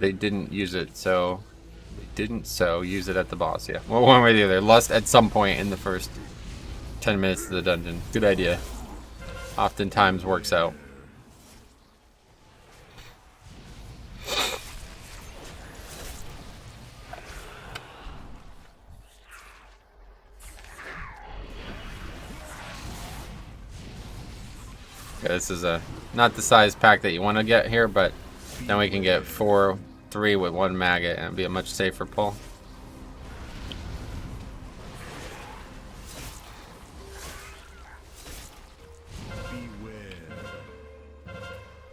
They didn't use it, so use it at the boss. Yeah, well, one way or the other. Lust at some point in the first 10 minutes of the dungeon. Good idea. Oftentimes works out. Okay, this is not the size pack that you want to get here, but then we can get 3 with 1 maggot and be a much safer pull.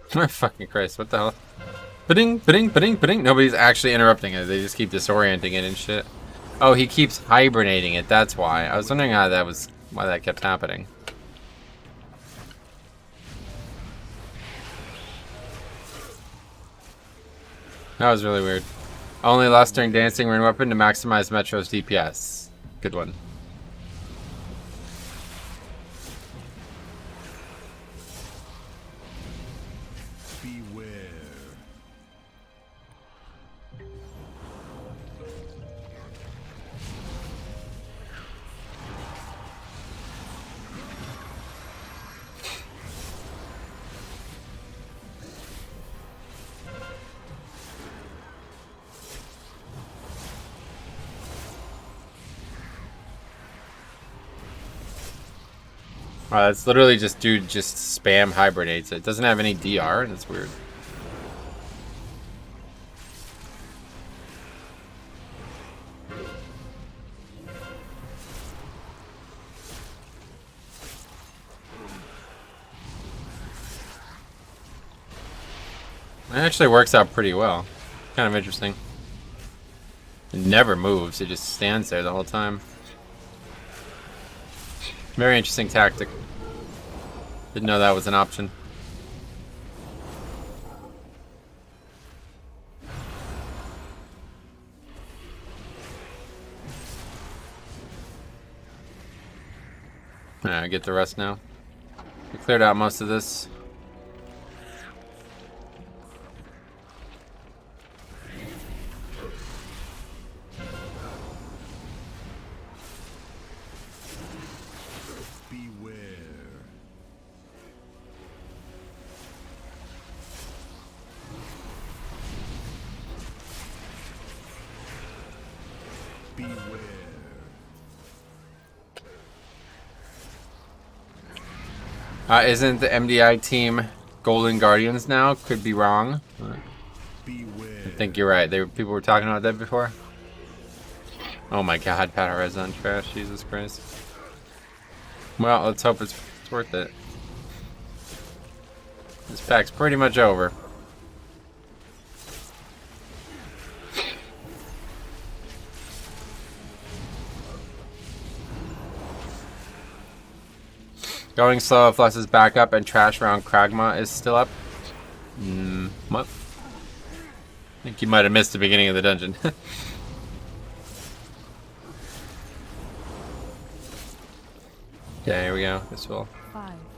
Fucking Christ, what the hell? Ba-ding, ba-ding, ba-ding, ba-ding. Nobody's actually interrupting it. They just keep disorienting it and shit. Oh, he keeps hibernating it. That's why. I was wondering why that kept happening. That was really weird. Only lust during dancing ring weapon to maximize Metro's DPS. Good one. It's literally just dude just spam hibernates. It doesn't have any DR. That's weird. It actually works out pretty well. Kind of interesting. It never moves. It just stands there the whole time. Very interesting tactic. Didn't know that was an option. I get the rest now. We cleared out most of this. Isn't the MDI team Golden Guardians now? Could be wrong. I think you're right. People were talking about that before. Oh my god, Power is on trash. Jesus Christ. Well, let's hope it's worth it. This pack's pretty much over. Going slow if Less is back up and trash around Kragma is still up. What? I think you might have missed the beginning of the dungeon. Okay, here we go. Guess we'll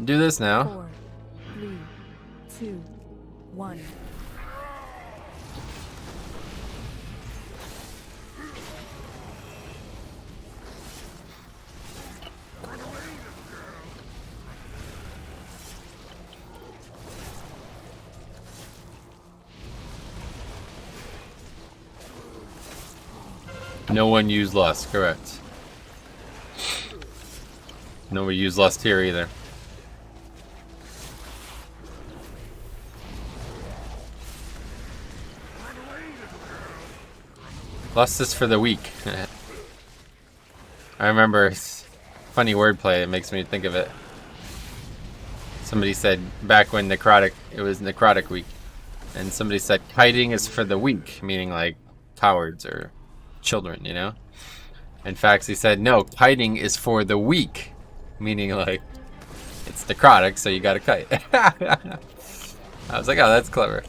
do this now. 4, 3, 2, 1. No one used Lust, correct. Nobody used Lust here either. Lust is for the weak. I remember funny wordplay. It makes me think of it. Somebody said back when it was necrotic week, and somebody said kiting is for the weak, meaning like cowards or children, you know. In fact, he said no, kiting is for the weak, meaning like it's necrotic, so you got to kite. I was like, oh, that's clever.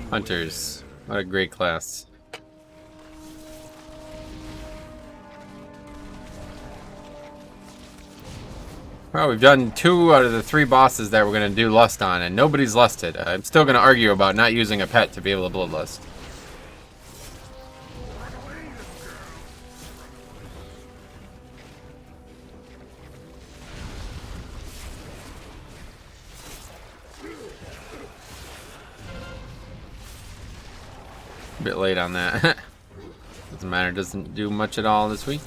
Hunters. What a great class. Well, we've done 2 out of the 3 bosses that we're going to do lust on, and nobody's lusted. I'm still going to argue about not using a pet to be able to bloodlust. A bit late on that. Doesn't matter, doesn't do much at all this week.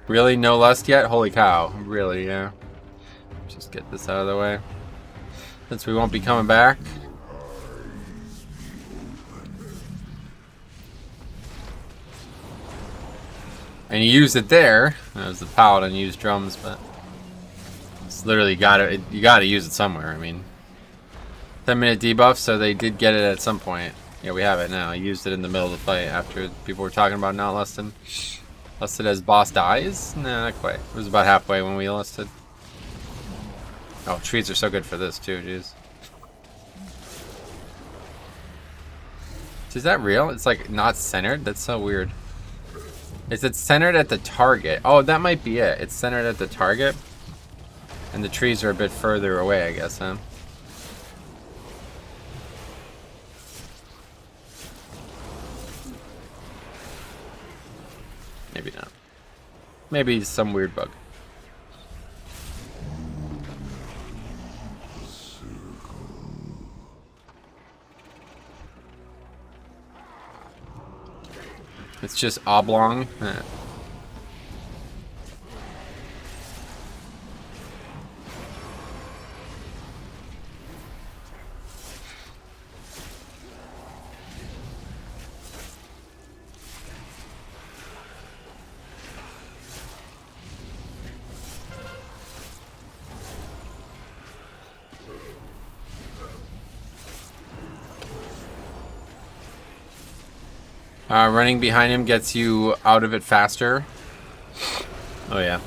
Really? No lust yet? Holy cow. Really, yeah. Just get this out of the way. Since we won't be coming back. And you used it there. That was the paladin used drums, but it's literally you gotta use it somewhere. I mean, 10-minute debuff, so they did get it at some point. Yeah, we have it now. I used it in the middle of the fight after people were talking about not lusting. Lusted as boss dies? Nah, not quite. It was about halfway when we lusted. Oh, trees are so good for this too, jeez. Is that real? It's like not centered? That's so weird. Is it centered at the target? Oh, that might be it. It's centered at the target. And the trees are a bit further away, I guess, huh? Maybe not. Maybe some weird bug. It's just oblong. Running behind him gets you out of it faster. Oh yeah.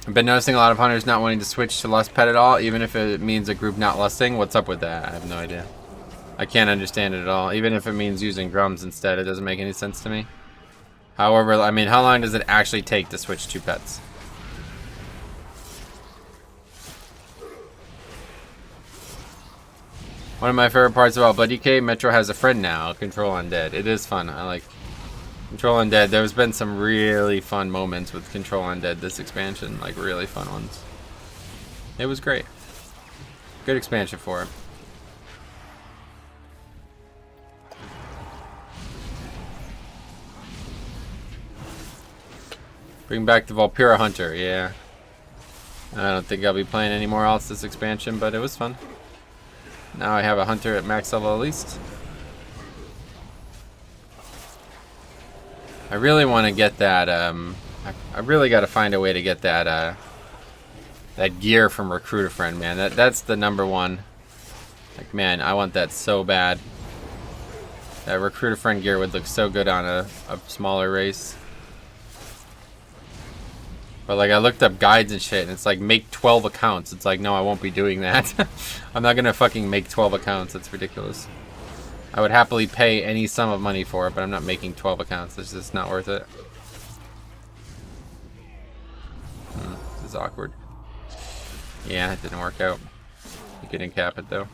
I've been noticing a lot of hunters not wanting to switch to lust pet at all, even if it means a group not lusting. What's up with that? I have no idea. I can't understand it at all. Even if it means using drums instead, it doesn't make any sense to me. However, I mean, how long does it actually take to switch 2 pets? One of my favorite parts about Bloody Cave, Metro has a friend now, Control Undead. It is fun. I like Control Undead. There's been some really fun moments with Control Undead this expansion, like really fun ones. It was great. Good expansion for it. Bring back the Valpyra Hunter, yeah. I don't think I'll be playing any more else this expansion, but it was fun. Now I have a hunter at max level at least. I really want to get that, I really got to find a way to get that, that gear from Recruiter Friend, man. That's the #1. Like, man, I want that so bad. That Recruiter Friend gear would look so good on a smaller race. But like I looked up guides and shit, and it's like make 12 accounts. It's like, no, I won't be doing that. I'm not gonna fucking make 12 accounts. That's ridiculous. I would happily pay any sum of money for it, but I'm not making 12 accounts. It's just not worth it. This is awkward. Yeah, it didn't work out. You didn't cap it though.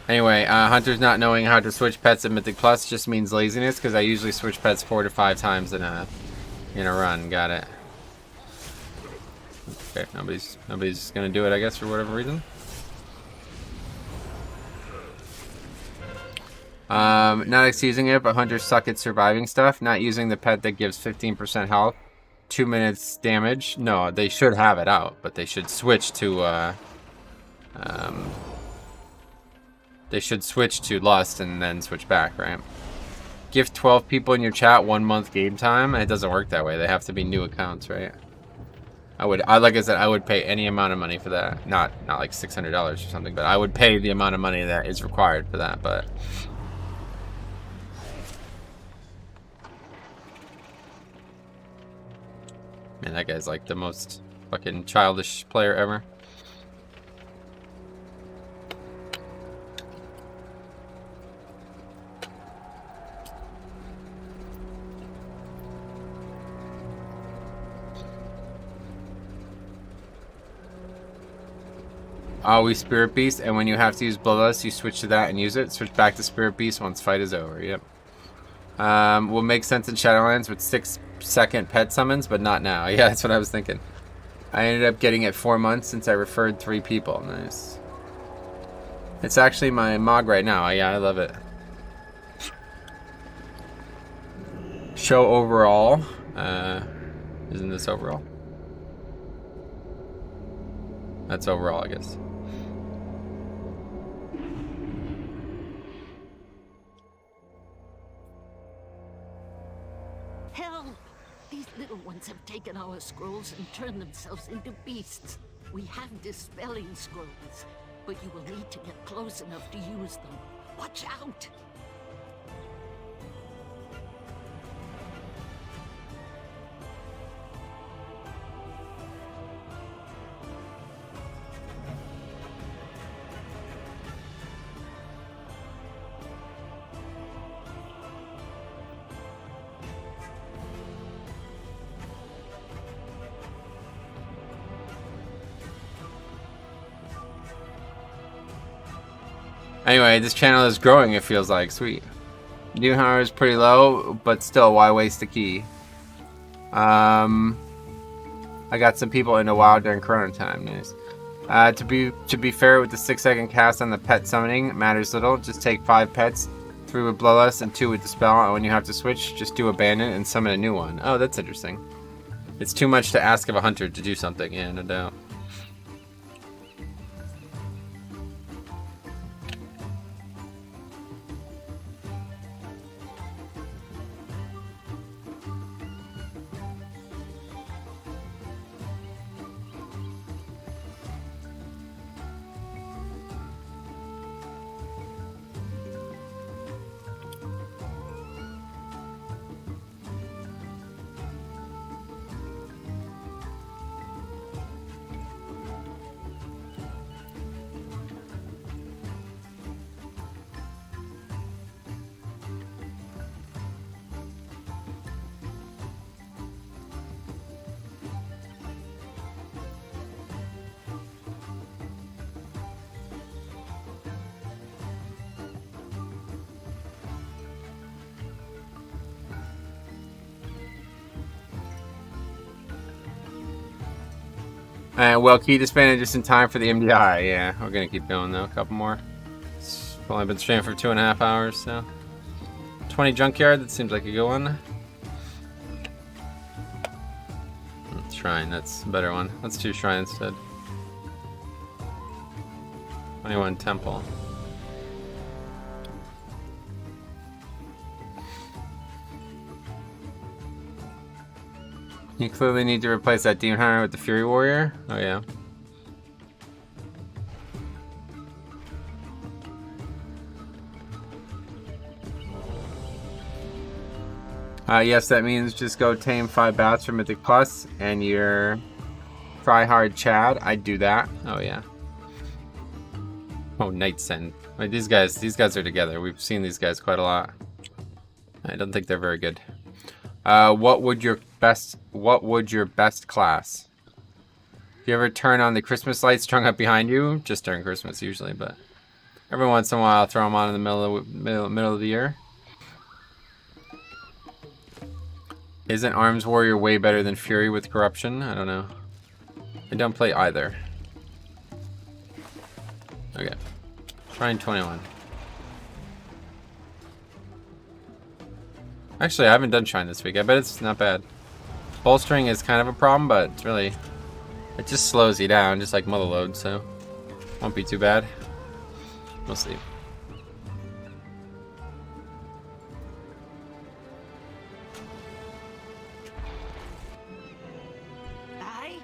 Anyway, Hunter's not knowing how to switch pets at Mythic Plus just means laziness, because I usually switch pets 4 to 5 times in a run. Got it. Okay, nobody's gonna do it, I guess, for whatever reason. Not excusing it, but hunters suck at surviving stuff. Not using the pet that gives 15% health, 2 minutes damage. No, they should have it out, but they should switch to Lust and then switch back, right? Gift 12 people in your chat 1 month game time. It doesn't work that way. They have to be new accounts, right? Like I said, I would pay any amount of money for that. Not like $600 or something, but I would pay the amount of money that is required for that. But man, that guy's like the most fucking childish player ever. Always Spirit Beast, and when you have to use Bloodlust, you switch to that and use it. Switch back to Spirit Beast once fight is over. Yep. Will make sense in Shadowlands with 6-second pet summons, but not now. Yeah, that's what I was thinking. I ended up getting it 4 months since I referred 3 people. Nice. It's actually my Mog right now. Yeah, I love it. Show overall. Isn't this overall? That's overall, I guess. Help! These little ones have taken our scrolls and turned themselves into beasts. We have dispelling scrolls, but you will need to get close enough to use them. Watch out! Anyway, this channel is growing, it feels like. Sweet. New Hunter is pretty low, but still, why waste the key? I got some people into WoW during Corona time. Nice. To be fair, with the 6-second cast on the pet summoning, matters little. Just take 5 pets, 3 with Bloodlust and 2 with Dispel, and when you have to switch, just do Abandon and summon a new one. Oh, that's interesting. It's too much to ask of a hunter to do something, yeah, no doubt. Well, key disbanded just in time for the MDI. Yeah, we're gonna keep going though. A couple more. It's only been streaming for 2.5 hours, so 20 junkyard. That seems like a good one. Shrine. That's a better one. Let's do shrine instead. 21 temple. You clearly need to replace that Demon Hunter with the Fury Warrior. Oh yeah. Yes, that means just go tame 5 bats for Mythic Plus and your try hard Chad. I'd do that. Oh yeah. Oh, Night Send. Wait, these guys are together. We've seen these guys quite a lot. I don't think they're very good. What would your What would your best class? Do you ever turn on the Christmas lights strung up behind you? Just during Christmas usually, but every once in a while I'll throw them on in the middle of the year. Isn't Arms Warrior way better than Fury with corruption? I don't know. I don't play either. Okay. Trying 21. Actually, I haven't done Shrine this week. I bet it's not bad. Bolstering is kind of a problem, but it's really... It just slows you down, just like Mother Load, so... Won't be too bad. We'll see. Aye?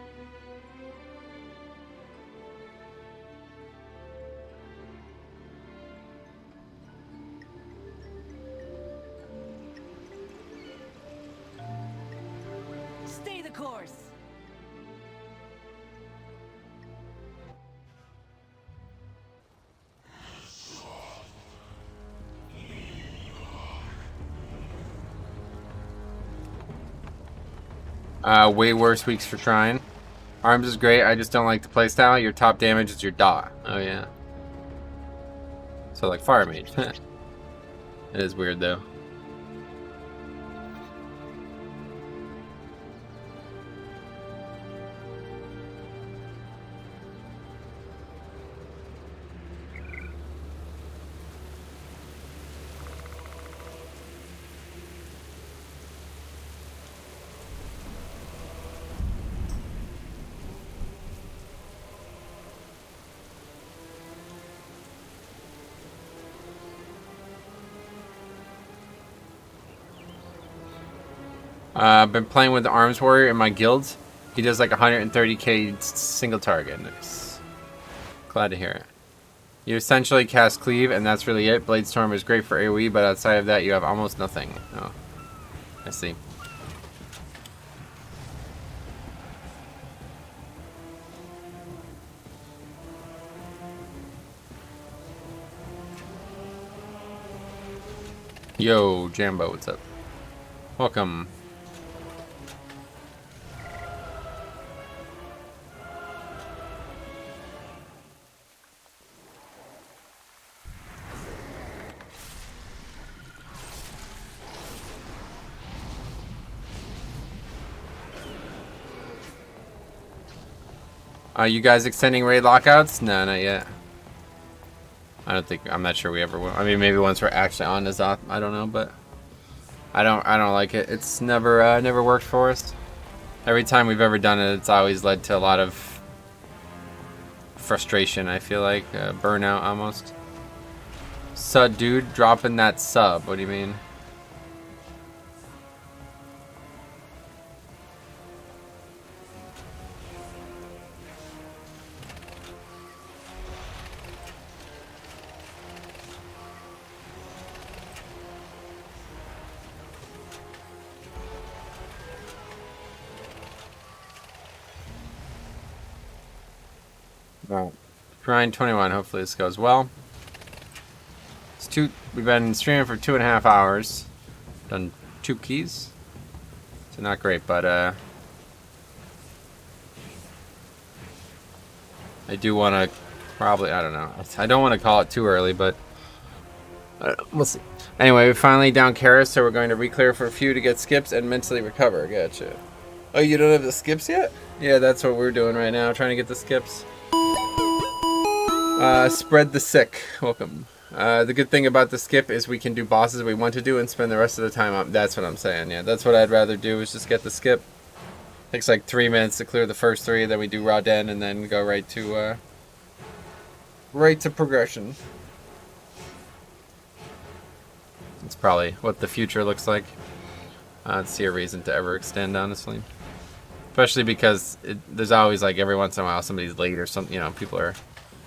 Stay the course. Way worse weeks for Shrine. Arms is great, I just don't like the playstyle. Your top damage is your dot. Oh yeah. So like Fire Mage. It is weird though. I've been playing with the Arms Warrior in my guild. He does like 130k single target. Nice. Glad to hear it. You essentially cast Cleave, and that's really it. Bladestorm is great for AoE, but outside of that, you have almost nothing. Oh, I see. Yo, Jambo, what's up? Welcome. Are you guys extending raid lockouts? No, not yet. I'm not sure we ever will. I mean, maybe once we're actually on Azoth, I don't know, but I don't like it. It's never worked for us. Every time we've ever done it, it's always led to a lot of frustration, I feel like. Burnout, almost. Sub dude, dropping that sub. What do you mean? Grind 21. Hopefully this goes well. We've been streaming for 2.5 hours. Done 2 keys. So not great, but I do want to probably, I don't know. I don't want to call it too early, but we'll see. Anyway, we finally down Karis, so we're going to reclear for a few to get skips and mentally recover. Gotcha. Oh, you don't have the skips yet? Yeah, that's what we're doing right now, trying to get the skips. Spread the sick. Welcome. The good thing about the skip is we can do bosses we want to do and spend the rest of the time up. That's what I'm saying. Yeah, that's what I'd rather do is just get the skip. Takes like 3 minutes to clear the first 3, then we do Raw Den and then go right to progression. It's probably what the future looks like. I don't see a reason to ever extend, honestly. Especially because there's always like every once in a while somebody's late or something. You know, people are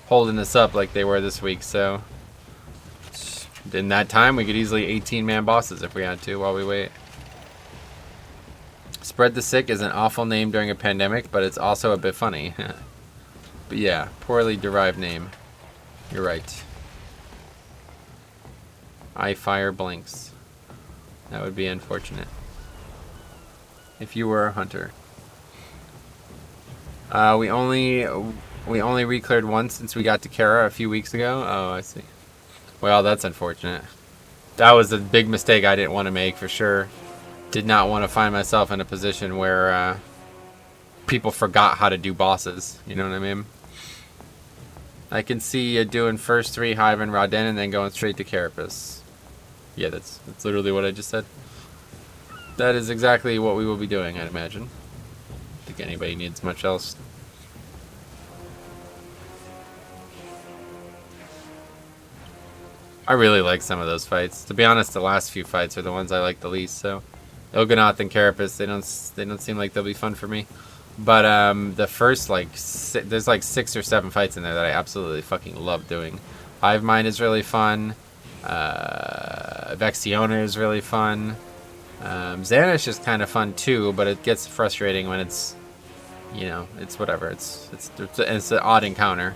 holding this up like they were this week, so in that time we could easily 18-man bosses if we had to while we wait. Spread the Sick is an awful name during a pandemic, but it's also a bit funny. But yeah, poorly derived name. You're right. Eye fire blinks. That would be unfortunate. if you were a hunter. We only re-cleared once since we got to Kara a few weeks ago. Oh, I see. Well, that's unfortunate. That was a big mistake I didn't want to make for sure. Did not want to find myself in a position where people forgot how to do bosses. You know what I mean? I can see you doing first 3 Hive and Raden and then going straight to Carapace. Yeah, that's literally what I just said. That is exactly what we will be doing, I'd imagine. I don't think anybody needs much else. I really like some of those fights. To be honest, the last few fights are the ones I like the least. So, Il'gynoth and Carapace, they don't seem like they'll be fun for me. But the first there's like 6 or 7 fights in there that I absolutely fucking love doing. Hive Mind is really fun. Vexiona is really fun. Xanish is kind of fun too, but it gets frustrating when it's, you know, it's whatever. It's an odd encounter.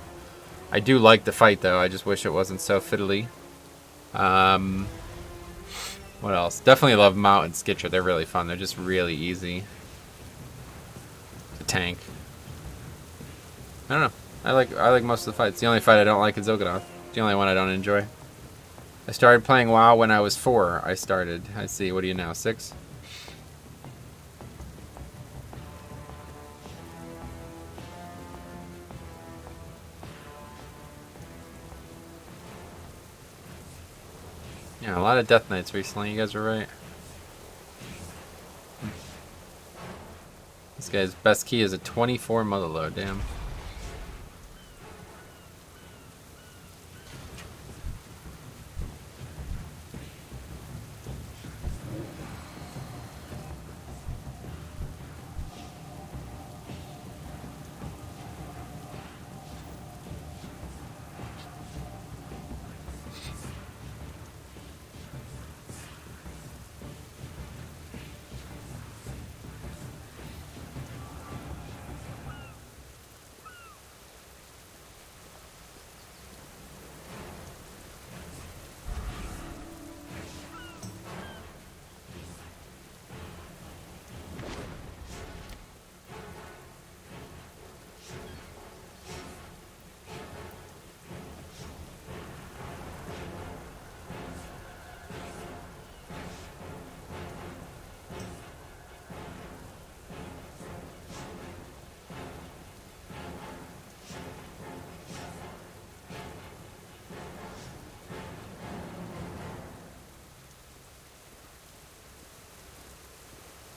I do like the fight though. I just wish it wasn't so fiddly. What else? Definitely love Mount and Skitcher. They're really fun. They're just really easy to tank. I don't know. I like most of the fights. The only fight I don't like is Il'gynoth. The only one I don't enjoy. I started playing WoW when I was 4. I see. What are you now? 6? Yeah, a lot of Death Knights recently. You guys are right. This guy's best key is a 24 Motherlode. Damn.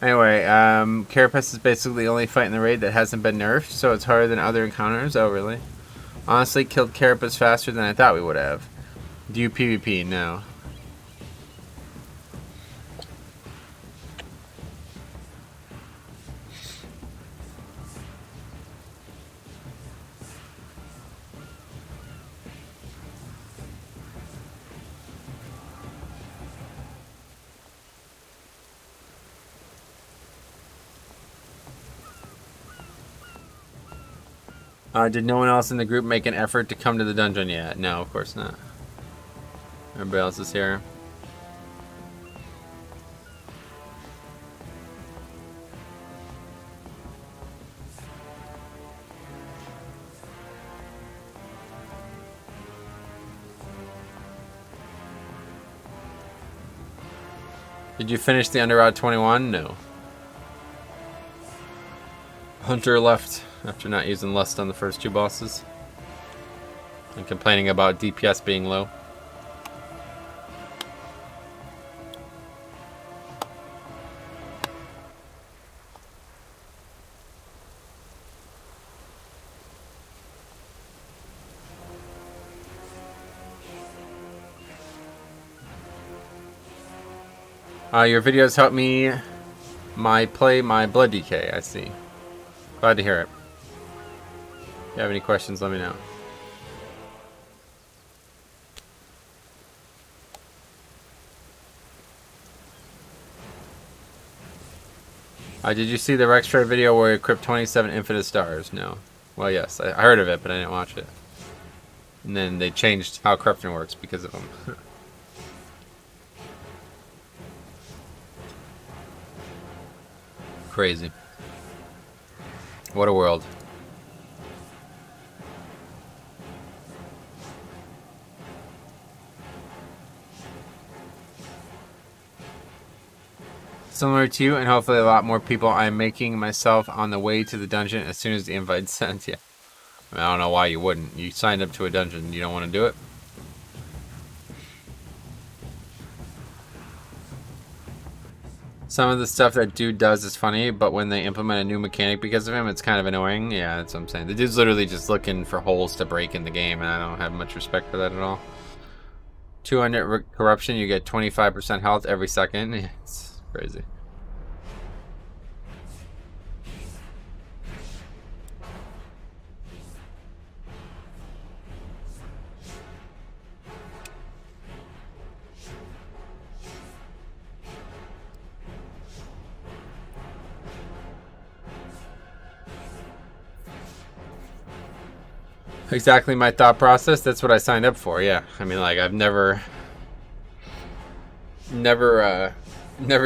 Anyway, Carapace is basically the only fight in the raid that hasn't been nerfed, so it's harder than other encounters. Oh, really? Honestly, killed Carapace faster than I thought we would have. Do you PvP? No. Did no one else in the group make an effort to come to the dungeon yet? No, of course not. Everybody else is here. Did you finish the Under Route 21? No. Hunter left after not using Lust on the first 2 bosses and complaining about DPS being low. Your videos help me play my Blood DK, I see. Glad to hear it. If you have any questions, let me know. Did you see the Rextrade video where he equipped 27 Infinite Stars? No. Well, yes. I heard of it, but I didn't watch it. And then they changed how corruption works because of him. Crazy. What a world. Similar to you, and hopefully a lot more people, I'm making myself on the way to the dungeon as soon as the invite's sent. Yeah. I mean, I don't know why you wouldn't. You signed up to a dungeon. You don't want to do it? Some of the stuff that dude does is funny, but when they implement a new mechanic because of him, it's kind of annoying. Yeah, that's what I'm saying. The dude's literally just looking for holes to break in the game, and I don't have much respect for that at all. 200 corruption, you get 25% health every second. Yeah, it's crazy. Exactly my thought process. That's what I signed up for. Yeah, I mean, like, I've never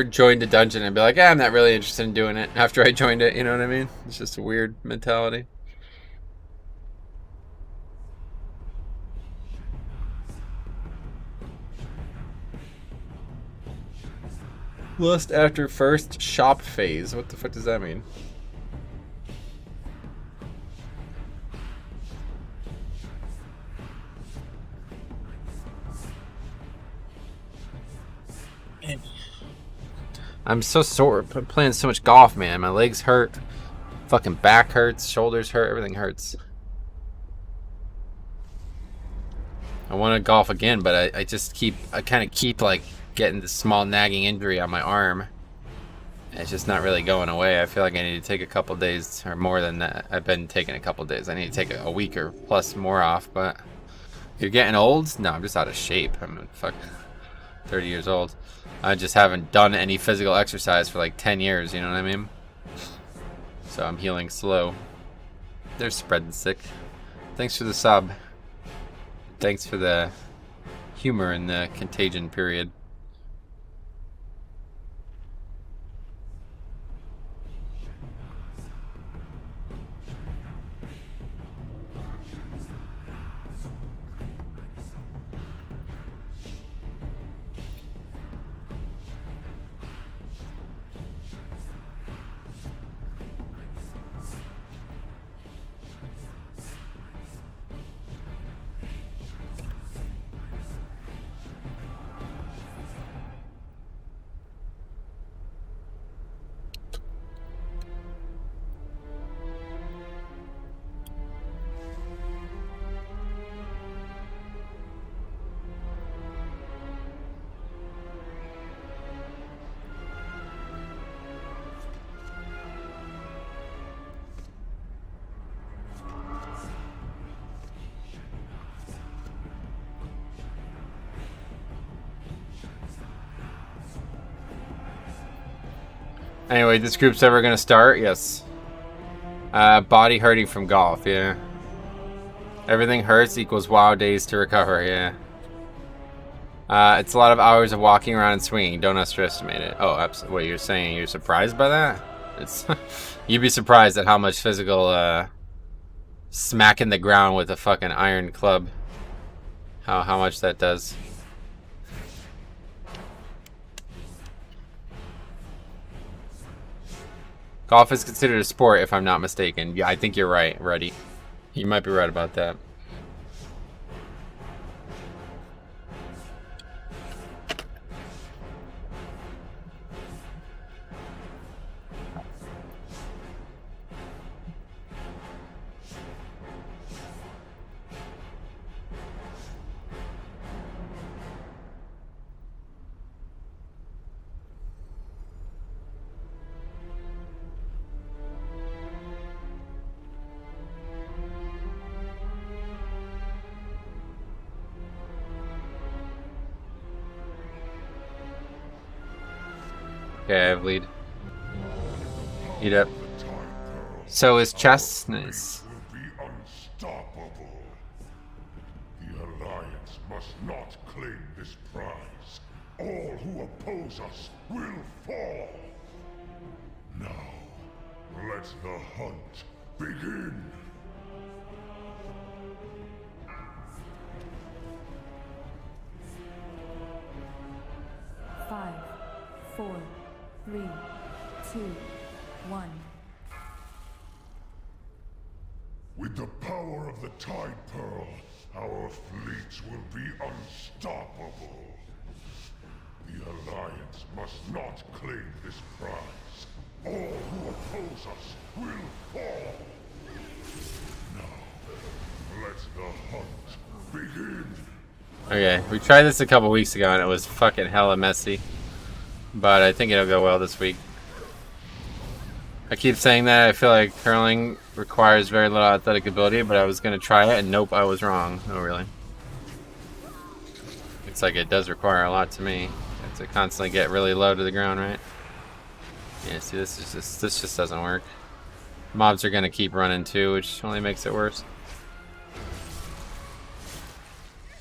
joined a dungeon and be like, I'm not really interested in doing it after I joined it. You know what I mean? It's just a weird mentality. Lust after first shop phase. What the fuck does that mean? I'm so sore. I'm playing so much golf, man. My legs hurt. Fucking back hurts. Shoulders hurt. Everything hurts. I want to golf again, but I kind of keep like getting this small nagging injury on my arm. And it's just not really going away. I feel like I need to take a couple days or more than that. I've been taking a couple days. I need to take a week or plus more off, but you're getting old? No, I'm just out of shape. I'm fucking 30 years old. I just haven't done any physical exercise for like 10 years, you know what I mean? So I'm healing slow. They're spreading sick. Thanks for the sub. Thanks for the humor in the contagion period. Anyway, this group's ever gonna start? Yes. Body hurting from golf, yeah. Everything hurts equals WoW days to recover, yeah. It's a lot of hours of walking around and swinging. Don't underestimate it. Oh, absolutely. What you're saying? You're surprised by that? It's you'd be surprised at how much physical smacking the ground with a fucking iron club. How much that does. Golf is considered a sport, if I'm not mistaken. Yeah, I think you're right, Ruddy. You might be right about that. Okay, I have lead. Eat up. So is chess nice. Will be unstoppable. The Alliance must not claim this prize. All who oppose us will fall. Now, the hunt begin. Five, four, three, two, one. With the power of the Tide Pearl, our fleets will be unstoppable. The Alliance must not claim this prize. All who oppose us will fall. Now, let the hunt begin. Okay, we tried this a couple weeks ago and it was fucking hella messy. But I think it'll go well this week. I keep saying that. I feel like curling requires very little athletic ability, but I was going to try it and nope, I was wrong. No, really. It's like it does require a lot to me. You have to constantly get really low to the ground, right? Yeah, see, this just doesn't work. Mobs are going to keep running too, which only makes it worse.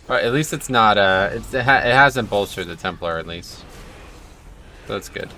But at least it's not, it hasn't bolstered the Templar, at least. So that's good.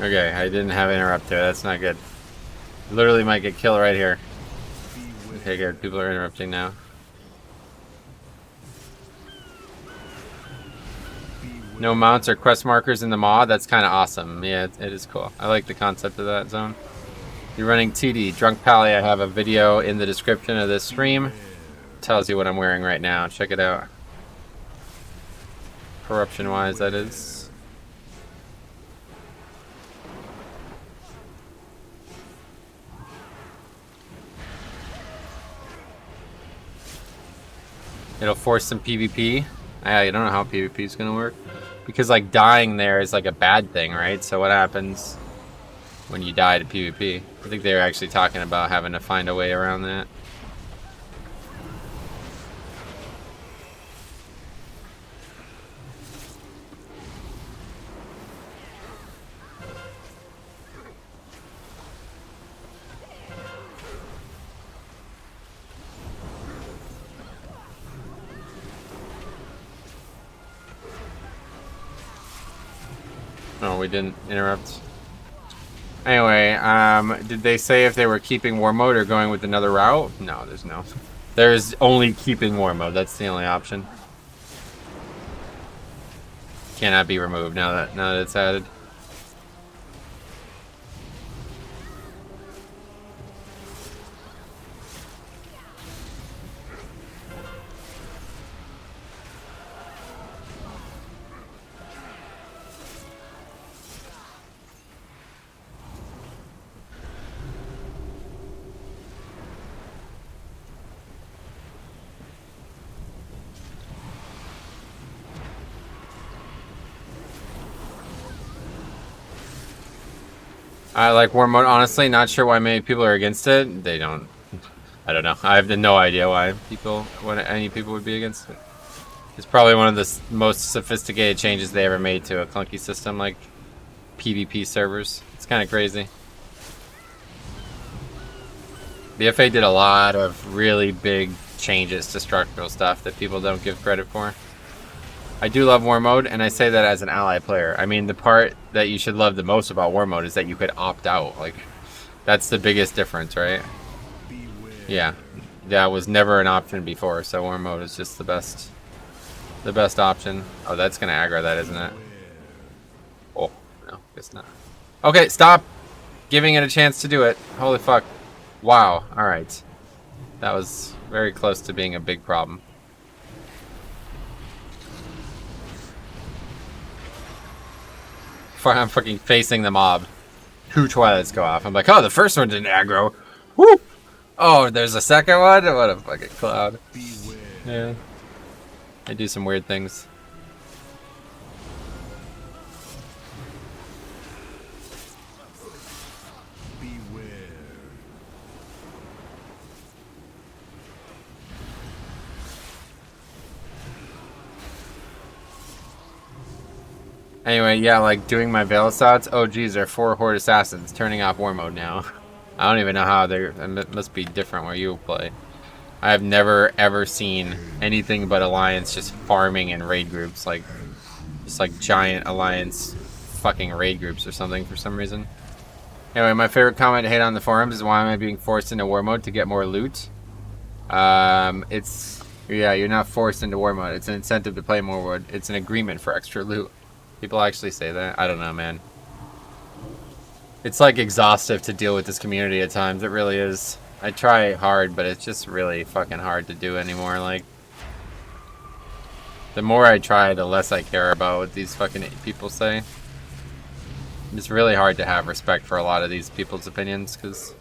Okay, I didn't have interrupt there. That's not good. Literally might get killed right here. Okay, good. People are interrupting now. No mounts or quest markers in the mod. That's kind of awesome. Yeah, it is cool. I like the concept of that zone. You're running TD. Drunk Pally, I have a video in the description of this stream. Tells you what I'm wearing right now. Check it out. Corruption-wise, that is. It'll force some PvP. I don't know how PvP is gonna work. Because like dying there is like a bad thing, right? So what happens when you die to PvP? I think they're actually talking about having to find a way around that. Oh, we didn't interrupt. Anyway, did they say if they were keeping war mode or going with another route? No, there's no. There's only keeping war mode. That's the only option. Cannot be removed now that it's added. I like war mode, honestly, not sure why many people are against it. They don't, I don't know. I have no idea why any people would be against it. It's probably one of the most sophisticated changes they ever made to a clunky system like PvP servers. It's kind of crazy. The FA did a lot of really big changes to structural stuff that people don't give credit for. I do love war mode, and I say that as an ally player. I mean, the part that you should love the most about war mode is that you could opt out. Like, that's the biggest difference, right? Yeah, that was never an option before, so war mode is just the best option. Oh, that's gonna aggro that, isn't it? Oh, no, guess not. Okay, stop giving it a chance to do it. Holy fuck. Wow, alright. That was very close to being a big problem. I'm fucking facing the mob. 2 Twilights go off. I'm like, oh, the first one didn't aggro. Whoop! Oh, there's a second one? What a fucking cloud. Yeah. They do some weird things. Anyway, yeah, like doing my Veil Assaults. Oh, geez, there are 4 Horde Assassins turning off War Mode now. I don't even know how they're. It must be different where you play. I have never ever seen anything but Alliance just farming in raid groups, like just like giant Alliance fucking raid groups or something for some reason. Anyway, my favorite comment to hate on the forums is why am I being forced into War Mode to get more loot? It's yeah, you're not forced into War Mode. It's an incentive to play more War. It's an agreement for extra loot. People actually say that. I don't know, man. It's like exhaustive to deal with this community at times. It really is. I try hard, but it's just really fucking hard to do anymore. Like, the more I try, the less I care about what these fucking people say. It's really hard to have respect for a lot of these people's opinions, because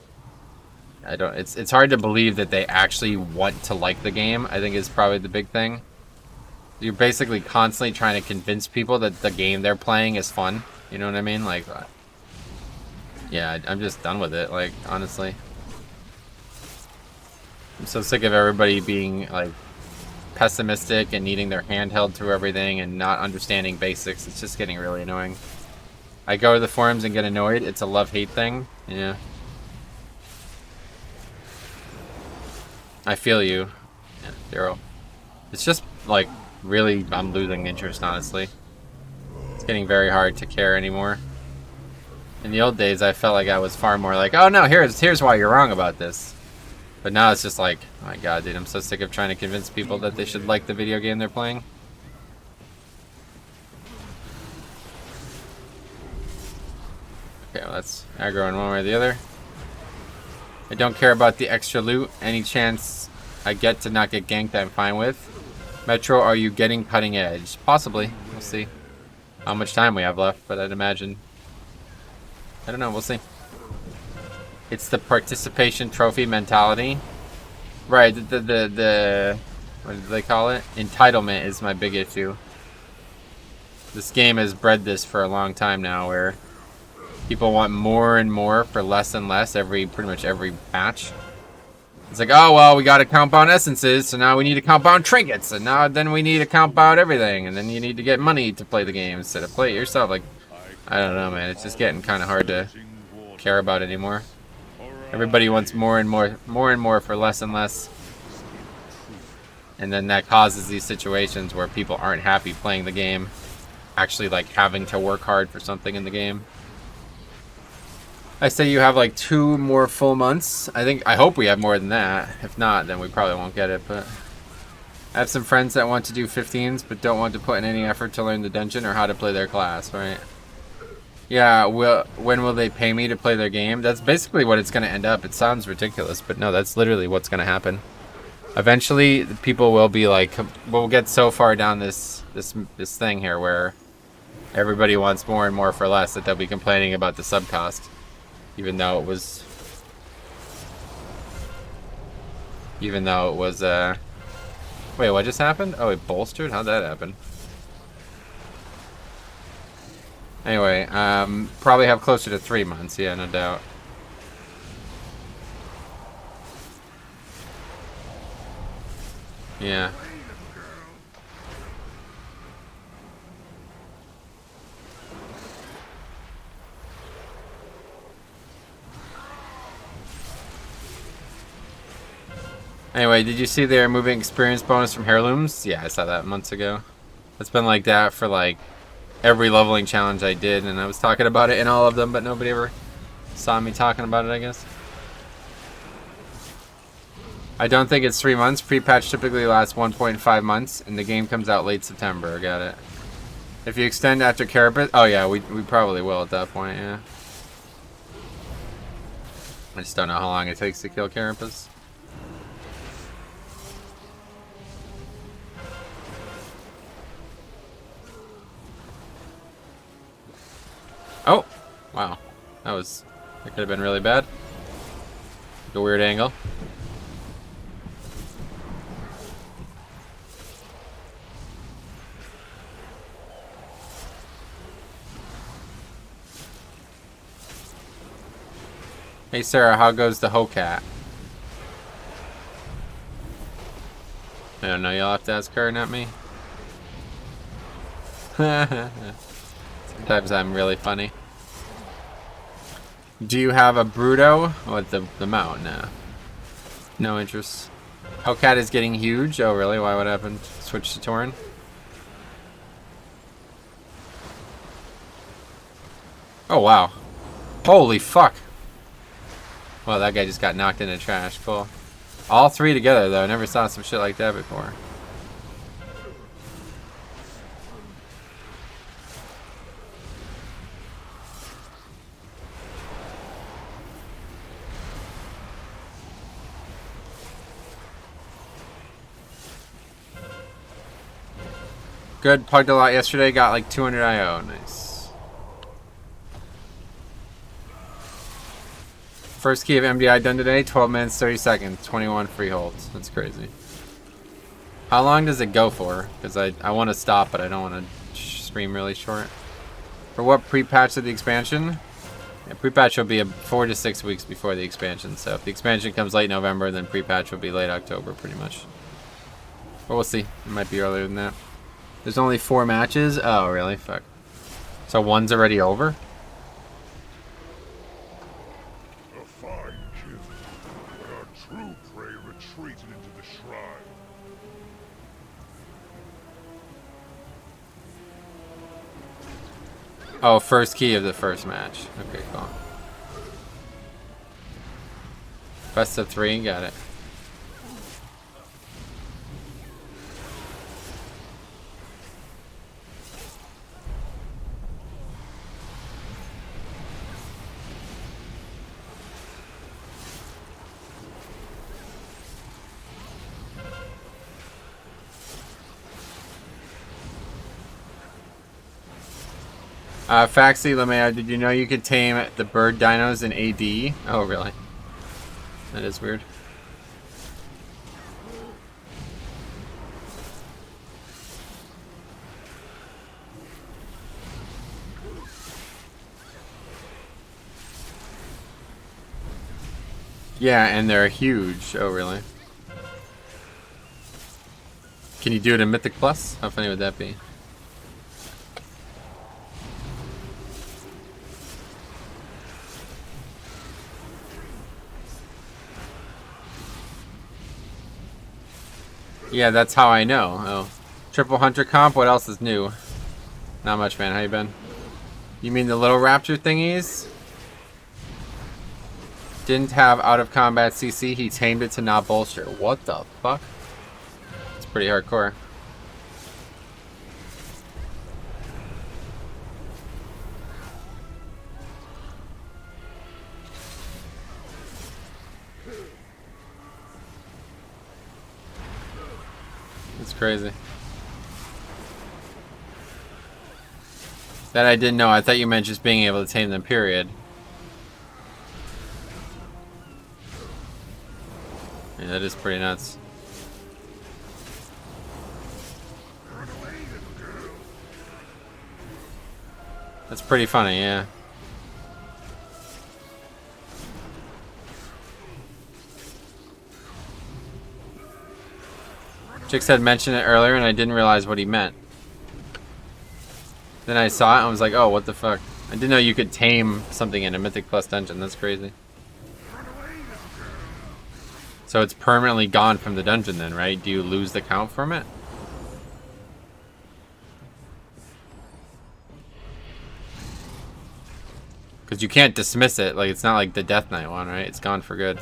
I don't. It's hard to believe that they actually want to like the game. I think is probably the big thing. You're basically constantly trying to convince people that the game they're playing is fun. You know what I mean? Like, yeah, I'm just done with it. Like, honestly. I'm so sick of everybody being like pessimistic and needing their hand held through everything and not understanding basics. It's just getting really annoying. I go to the forums and get annoyed. It's a love-hate thing. Yeah. I feel you, yeah, Daryl. It's just like really, I'm losing interest, honestly. It's getting very hard to care anymore. In the old days, I felt like I was far more like, oh no, here's why you're wrong about this. But now it's just like, oh my god, dude, I'm so sick of trying to convince people that they should like the video game they're playing. Okay, well, that's aggro in one way or the other. I don't care about the extra loot. Any chance I get to not get ganked, I'm fine with. Metro, are you getting cutting edge? Possibly. We'll see how much time we have left, but I'd imagine. I don't know, we'll see. It's the participation trophy mentality. Right, the what do they call it? Entitlement is my big issue. This game has bred this for a long time now, where people want more and more for less and less pretty much every patch. It's like, oh well, we got to compound essences, so now we need to compound trinkets, and then we need to compound everything, and then you need to get money to play the game instead of play it yourself. Like, I don't know, man. It's just getting kind of hard to care about anymore. Everybody wants more and more for less and less. And then that causes these situations where people aren't happy playing the game, actually like having to work hard for something in the game. I say you have like 2 more full months. I hope we have more than that. If not, then we probably won't get it, but I have some friends that want to do 15s but don't want to put in any effort to learn the dungeon or how to play their class, right? Yeah, when will they pay me to play their game? That's basically what it's going to end up. It sounds ridiculous, but no, that's literally what's going to happen. Eventually, people will be like, we'll get so far down this thing here where everybody wants more and more for less that they'll be complaining about the sub cost, even though it was wait, what just happened? Oh, it bolstered? How'd that happen? Anyway, probably have closer to 3 months, yeah, no doubt. Yeah. Anyway, did you see they're moving experience bonus from heirlooms? Yeah, I saw that months ago. It's been like that for like every leveling challenge I did, and I was talking about it in all of them, but nobody ever saw me talking about it, I guess. I don't think it's 3 months. Pre-patch typically lasts 1.5 months, and the game comes out late September. Got it. If you extend after Carapace, oh yeah, we probably will at that point, yeah. I just don't know how long it takes to kill Carapace. Oh, wow. That could have been really bad. Like a weird angle. Hey Sarah, how goes the Hocat? I don't know, you'll have to ask her, not me. Sometimes I'm really funny. Do you have a Bruto? What, the mount? No. No interest. Hocat is getting huge? Oh really? Why, what happened? Switch to Tauren? Oh wow. Holy fuck. Well, that guy just got knocked into trash. Cool. All three together, though. I never saw some shit like that before. Good. Pugged a lot yesterday. Got like 200 IO. Nice. First key of MDI done today, 12 minutes, 30 seconds, 21 free holds. That's crazy. How long does it go for? Because I want to stop, but I don't want to stream really short. For what pre-patch of the expansion? Yeah, pre-patch will be 4 to 6 weeks before the expansion. So if the expansion comes late November, then pre-patch will be late October, pretty much. But we'll see. It might be earlier than that. There's only 4 matches? Oh, really? Fuck. So one's already over? True prey retreated into the shrine. Oh, first key of the first match. Okay, cool. Best of 3, got it. Faxi Lamea, did you know you could tame the bird dinos in AD? Oh, really? That is weird. Yeah, and they're huge. Oh, really? Can you do it in Mythic Plus? How funny would that be? Yeah, that's how I know. Oh. Triple Hunter comp, what else is new? Not much, man. How you been? You mean the little raptor thingies? Didn't have out of combat CC, he tamed it to not bolster. What the fuck? It's pretty hardcore. It's crazy. That I didn't know. I thought you meant just being able to tame them, period. Yeah, that is pretty nuts. That's pretty funny, yeah. Chicks had mentioned it earlier and I didn't realize what he meant. Then I saw it and I was like, oh, what the fuck? I didn't know you could tame something in a Mythic Plus dungeon. That's crazy. So it's permanently gone from the dungeon then, right? Do you lose the count from it? Because you can't dismiss it. Like, it's not like the Death Knight one, right? It's gone for good.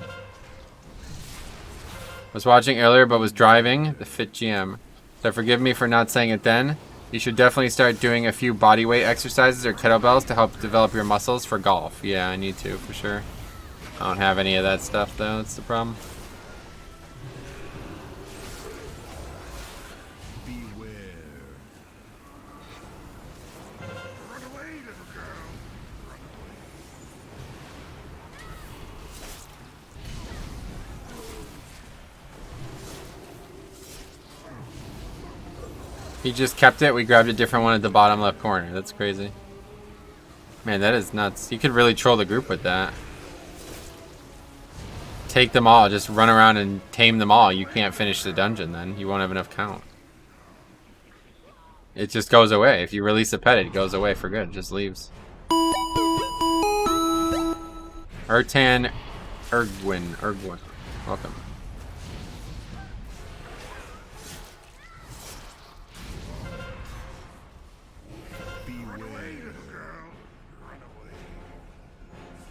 Was watching earlier but was driving. The Fit GM. So forgive me for not saying it then. You should definitely start doing a few bodyweight exercises or kettlebells to help develop your muscles for golf. Yeah, I need to, for sure. I don't have any of that stuff, though. That's the problem. He just kept it. We grabbed a different one at the bottom left corner. That's crazy. Man, that is nuts. You could really troll the group with that. take them all. Just run around and tame them all. You can't finish the dungeon then. You won't have enough count. It just goes away. If you release a pet, it goes away for good. It just leaves. Ertan Ergwin. Welcome.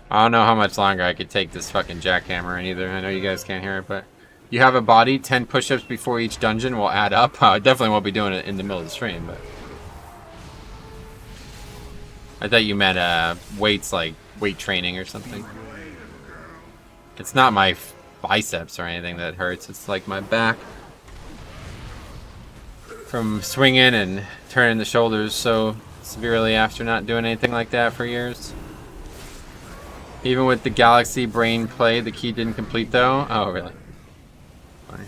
I don't know how much longer I could take this fucking jackhammer either. I know you guys can't hear it, but you have a body. 10 push-ups before each dungeon will add up. I definitely won't be doing it in the middle of the stream, but I thought you meant weights, like weight training or something. It's not my biceps or anything that hurts. It's like my back from swinging and turning the shoulders so severely after not doing anything like that for years. Even with the Galaxy Brain play, the key didn't complete though. Oh, really? Funny.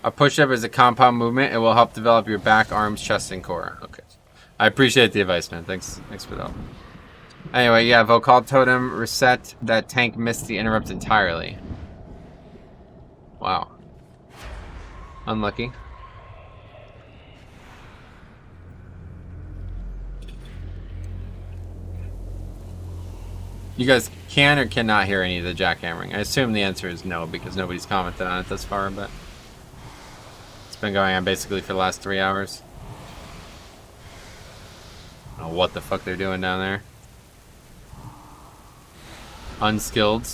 A push-up is a compound movement. It will help develop your back, arms, chest, and core. Okay. I appreciate the advice, man. Thanks for the help. Anyway, yeah, Vocal Totem reset. That tank missed the interrupt entirely. Wow. Unlucky. You guys can or cannot hear any of the jackhammering? I assume the answer is no because nobody's commented on it thus far, but it's been going on basically for the last 3 hours. I don't know what the fuck they're doing down there. Unskilled.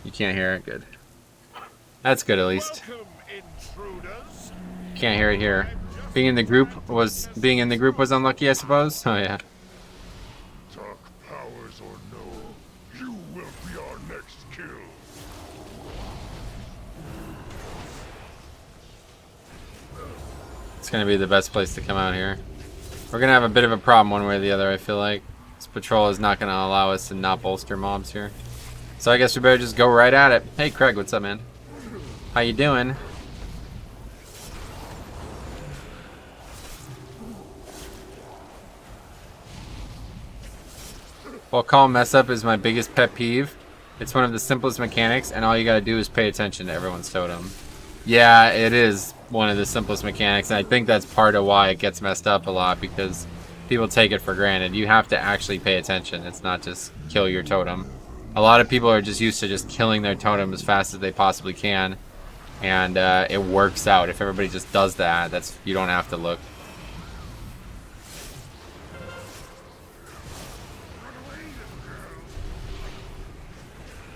You can't hear it. Good. That's good at least. Can't hear it here. Being in the group was unlucky, I suppose. Oh yeah. Dark powers or no, you will be our next kill. It's gonna be the best place to come out here. We're gonna have a bit of a problem one way or the other, I feel like. This patrol is not gonna allow us to not bolster mobs here. So I guess we better just go right at it. Hey Craig, what's up, man? How you doing? Well, call mess up is my biggest pet peeve. It's one of the simplest mechanics, and all you gotta do is pay attention to everyone's totem. Yeah, it is one of the simplest mechanics, and I think that's part of why it gets messed up a lot, because people take it for granted. You have to actually pay attention. It's not just kill your totem. A lot of people are just used to just killing their totem as fast as they possibly can, and it works out. If everybody just does that, you don't have to look.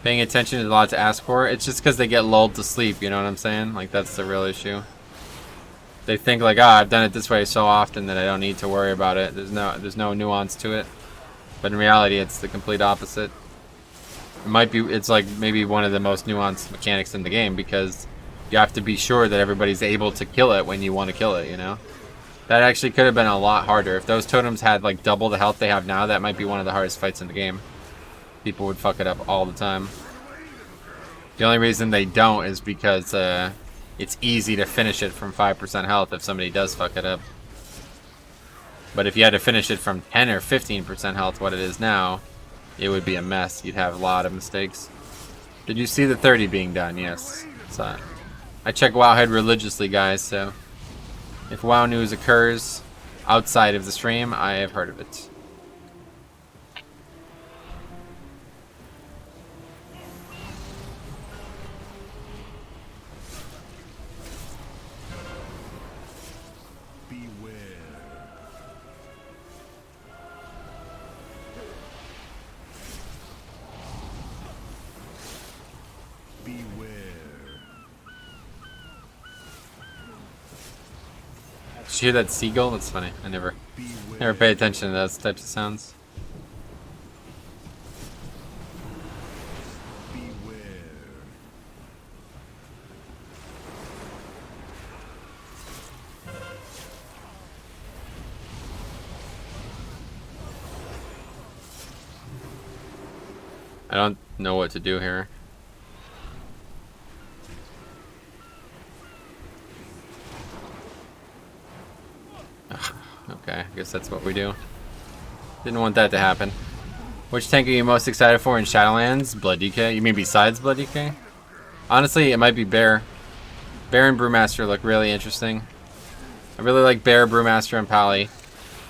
Paying attention is a lot to ask for. It's just because they get lulled to sleep, you know what I'm saying? Like, that's the real issue. They think like, I've done it this way so often that I don't need to worry about it. There's no nuance to it. But in reality, it's the complete opposite. It's like maybe one of the most nuanced mechanics in the game, because you have to be sure that everybody's able to kill it when you want to kill it, you know? That actually could have been a lot harder. If those totems had like double the health they have now, that might be one of the hardest fights in the game. People would fuck it up all the time. The only reason they don't is because it's easy to finish it from 5% health if somebody does fuck it up. But if you had to finish it from 10 or 15% health, what it is now, it would be a mess. You'd have a lot of mistakes. Did you see the 30 being done? Yes. I check Wowhead religiously, guys, so if WoW news occurs outside of the stream, I have heard of it. Did you hear that seagull? That's funny. I never pay attention to those types of sounds. don't know what to do here. Ugh, okay, I guess that's what we do. Didn't want that to happen. Which tank are you most excited for in Shadowlands? Blood DK? You mean besides Blood DK? Honestly, it might be Bear. Bear and Brewmaster look really interesting. I really like Bear, Brewmaster, and Pally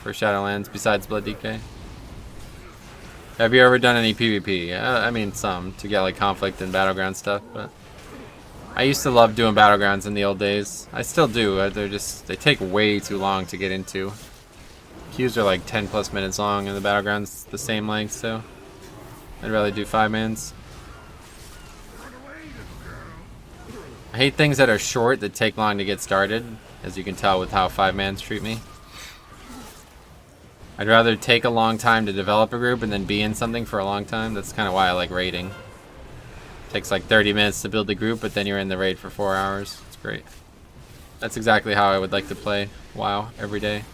for Shadowlands besides Blood DK. Have you ever done any PvP? I mean, some to get like conflict and battleground stuff, but I used to love doing battlegrounds in the old days. I still do. They take way too long to get into. Queues are like 10+ minutes long, and the battleground's the same length, so I'd rather do 5-mans. I hate things that are short that take long to get started, as you can tell with how 5-mans treat me. I'd rather take a long time to develop a group and then be in something for a long time. That's kind of why I like raiding. It takes like 30 minutes to build the group, but then you're in the raid for 4 hours. It's great. That's exactly how I would like to play WoW every day.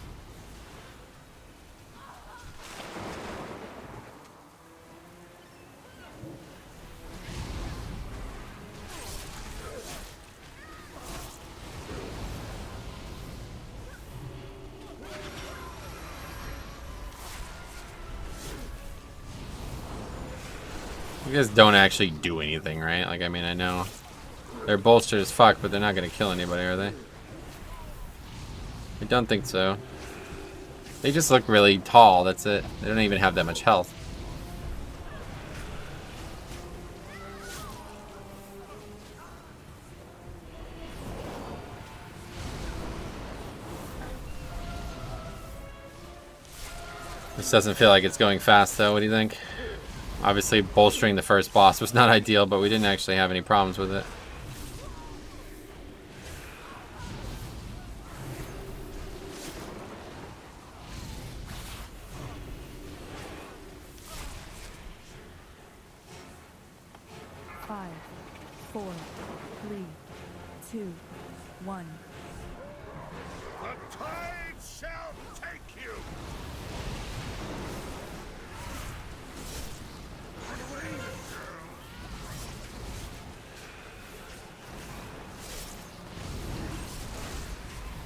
You guys don't actually do anything, right? Like, I mean, I know they're bolstered as fuck, but they're not gonna kill anybody, are they? I don't think so. They just look really tall, that's it. They don't even have that much health. This doesn't feel like it's going fast, though. What do you think? Obviously, bolstering the first boss was not ideal, but we didn't actually have any problems with it. Five, 4, 3, 2, 1. The tide shall take you!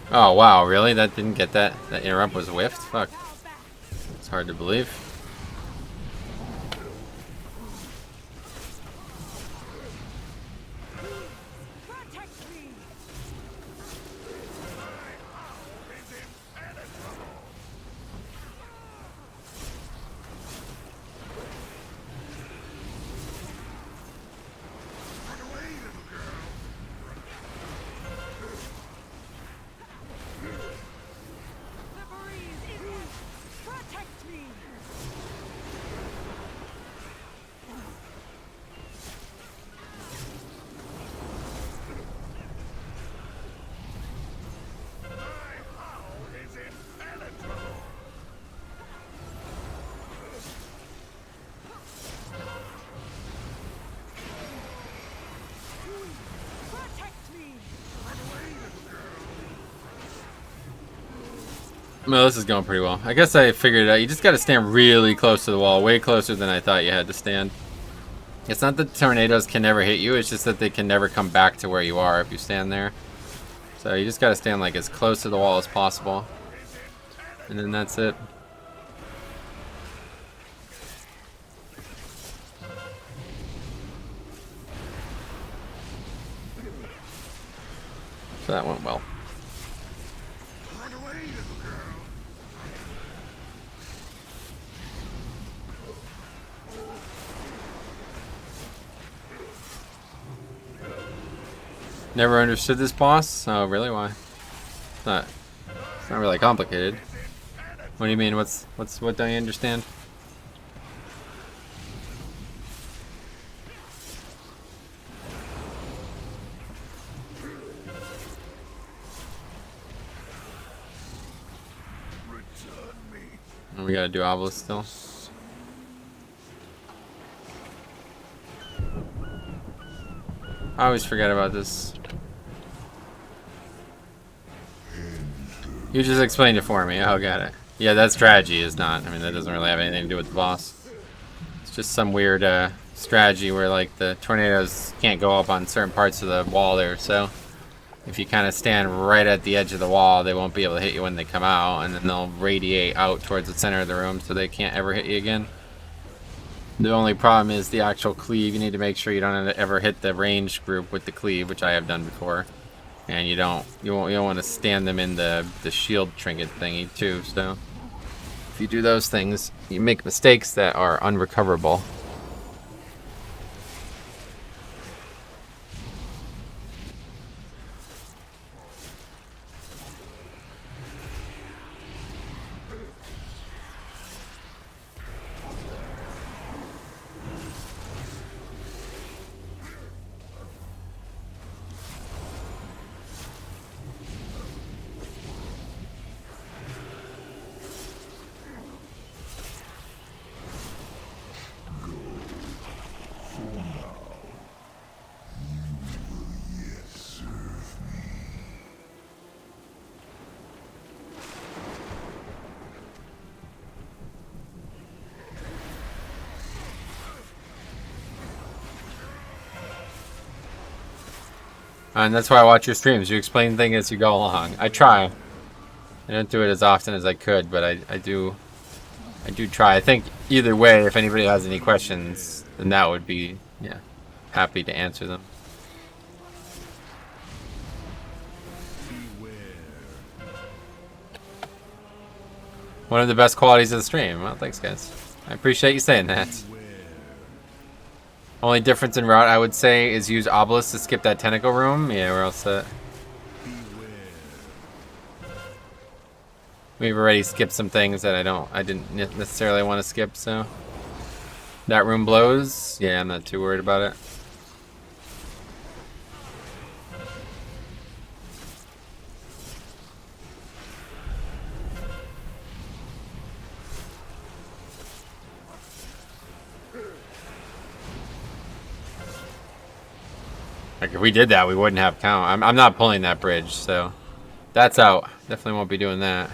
Oh wow, really? That didn't get that? That interrupt was whiffed? Fuck. It's hard to believe. Well, this is going pretty well. I guess I figured it out. You just got to stand really close to the wall. Way closer than I thought you had to stand. It's not that tornadoes can never hit you. It's just that they can never come back to where you are if you stand there. So you just got to stand like as close to the wall as possible. And then that's it. So that went well. Never understood this boss? Oh, really? Why? It's not really complicated. What do you mean? What don't you understand? We gotta do obelisk still. I always forget about this. You just explained it for me. Oh, got it. Yeah, that strategy is not. I mean, that doesn't really have anything to do with the boss. It's just some weird strategy where like the tornadoes can't go up on certain parts of the wall there, so if you kind of stand right at the edge of the wall, they won't be able to hit you when they come out, and then they'll radiate out towards the center of the room so they can't ever hit you again. The only problem is the actual cleave. You need to make sure you don't ever hit the ranged group with the cleave, which I have done before. And you don't want to stand them in the shield trinket thingy too, so if you do those things, you make mistakes that are unrecoverable. And that's why I watch your streams. You explain things as you go along. I try. I don't do it as often as I could, but I do try. I think either way, if anybody has any questions, then that would be, yeah, happy to answer them. One of the best qualities of the stream. Well, thanks, guys. I appreciate you saying that. Only difference in route, I would say, is use Obelisk to skip that tentacle room. Yeah, we're all set. We've already skipped some things that I didn't necessarily want to skip, so. That room blows. Yeah, I'm not too worried about it. Like, if we did that, we wouldn't have count. I'm not pulling that bridge, so that's out. Definitely won't be doing that.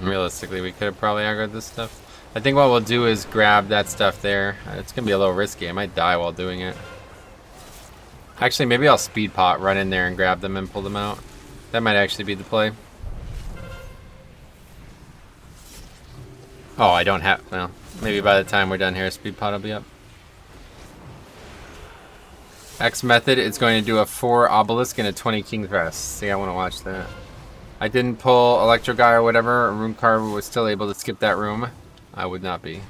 Realistically, we could have probably aggroed this stuff. I think what we'll do is grab that stuff there. It's going to be a little risky. I might die while doing it. Actually, maybe I'll speed pot, run in there and grab them and pull them out. That might actually be the play. Oh, I don't have... Well, maybe by the time we're done here, speed pot will be up. X method is going to do a 4 obelisk and a 20 king's rest. See, I want to watch that. I didn't pull Electro Guy or whatever. A Rune Carver was still able to skip that room. I would not be.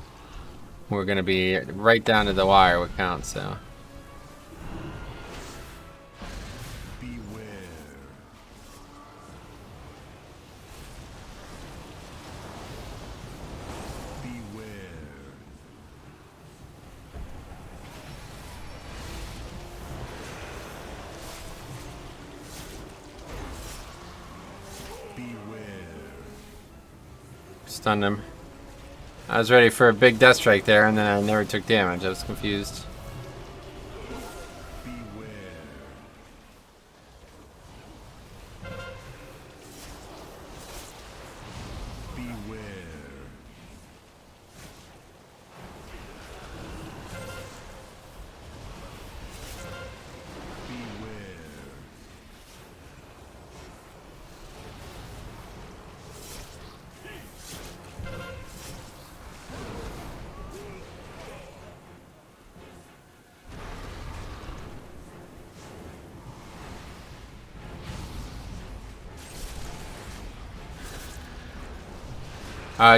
We're going to be right down to the wire with count, so... Stunned him. I was ready for a big death strike there, and then I never took damage. I was confused.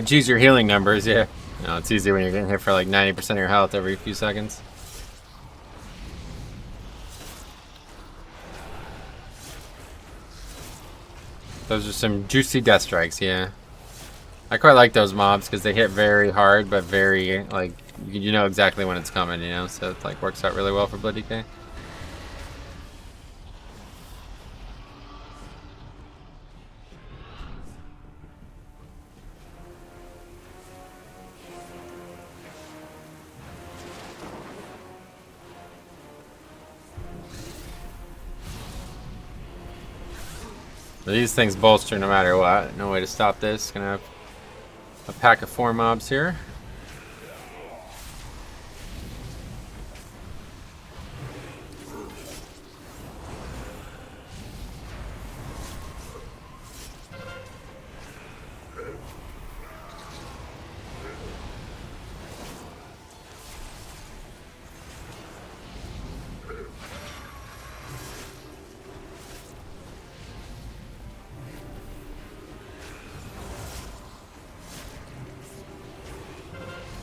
Choose your healing numbers, yeah. No, it's easy when you're getting hit for like 90% of your health every few seconds. Those are some juicy death strikes, yeah. I quite like those mobs because they hit very hard, but very, like, you know exactly when it's coming, you know? So it, like, works out really well for Blood DK. These things bolster no matter what. No way to stop this. Gonna have a pack of 4 mobs here.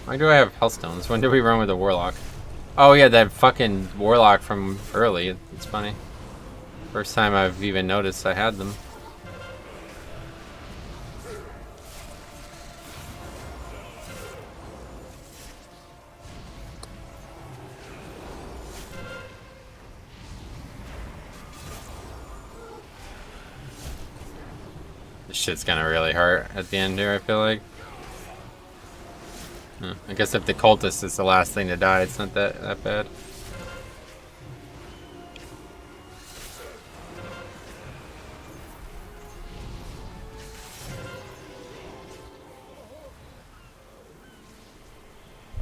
Why do I have Hellstones? When did we run with a Warlock? Oh yeah, that fucking Warlock from early. It's funny. First time I've even noticed I had them. This shit's gonna really hurt at the end here, I feel like. I guess if the cultist is the last thing to die, it's not that bad.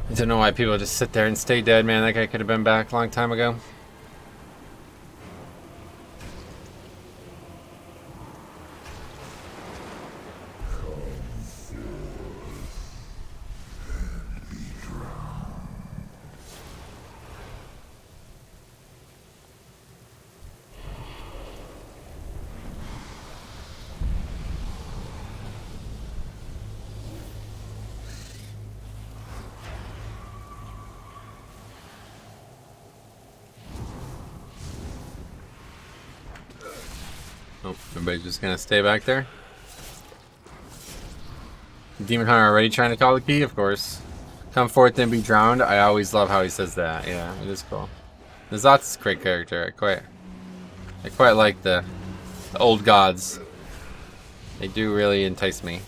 I don't know why people just sit there and stay dead, man. That guy could have been back a long time ago. Oh, everybody's just gonna stay back there. Demon Hunter already trying to call the key, of course. Come forth and be drowned. I always love how he says that. Yeah, it is cool. Nazat's a great character. I quite like the old gods. They do really entice me.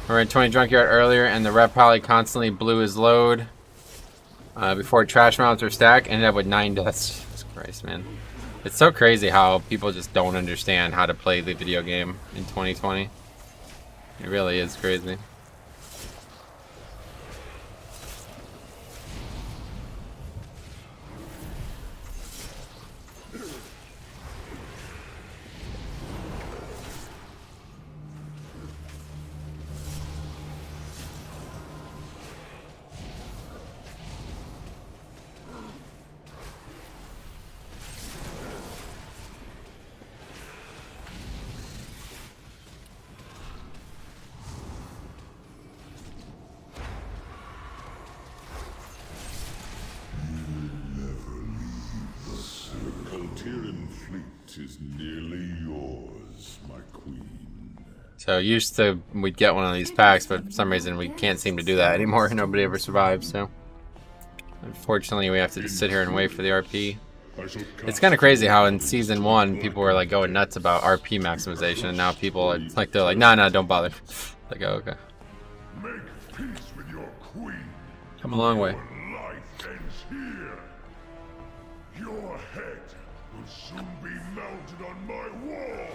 We were in 20 Junkyard earlier, and the rep probably constantly blew his load before trash mounts or stack. Ended up with 9 deaths. Jesus Christ, man. It's so crazy how people just don't understand how to play the video game in 2020. It really is crazy. Is nearly yours, my queen. So used to we'd get one of these packs, but for some reason we can't seem to do that anymore. Nobody ever survives, so unfortunately we have to just sit here and wait for the RP. It's kind of crazy how in season 1 people were like going nuts about RP maximization, and now people are like, they're like, nah, don't bother. Like, oh, okay. Make peace with your queen. Come a long way. Your life ends here. Your head will soon be mounted on my wall.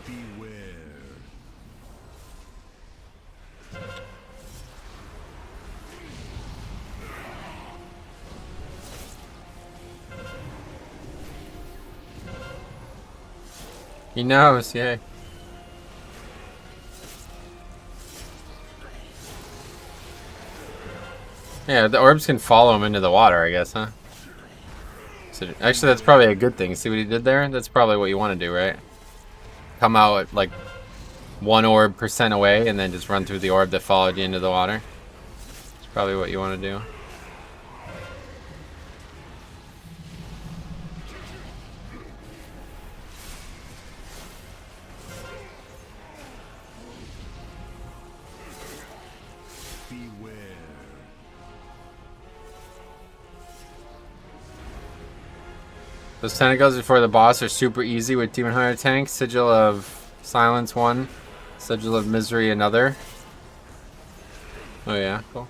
Beware. He knows, yay. Yeah, the orbs can follow him into the water, I guess, huh? So, actually, that's probably a good thing. See what he did there? That's probably what you want to do, right? Come out at, like, 1 orb % away, and then just run through the orb that followed you into the water. It's probably what you want to do. Those tentacles before the boss are super easy with Demon Hunter tank. Sigil of Silence 1. Sigil of Misery another. Oh yeah, cool.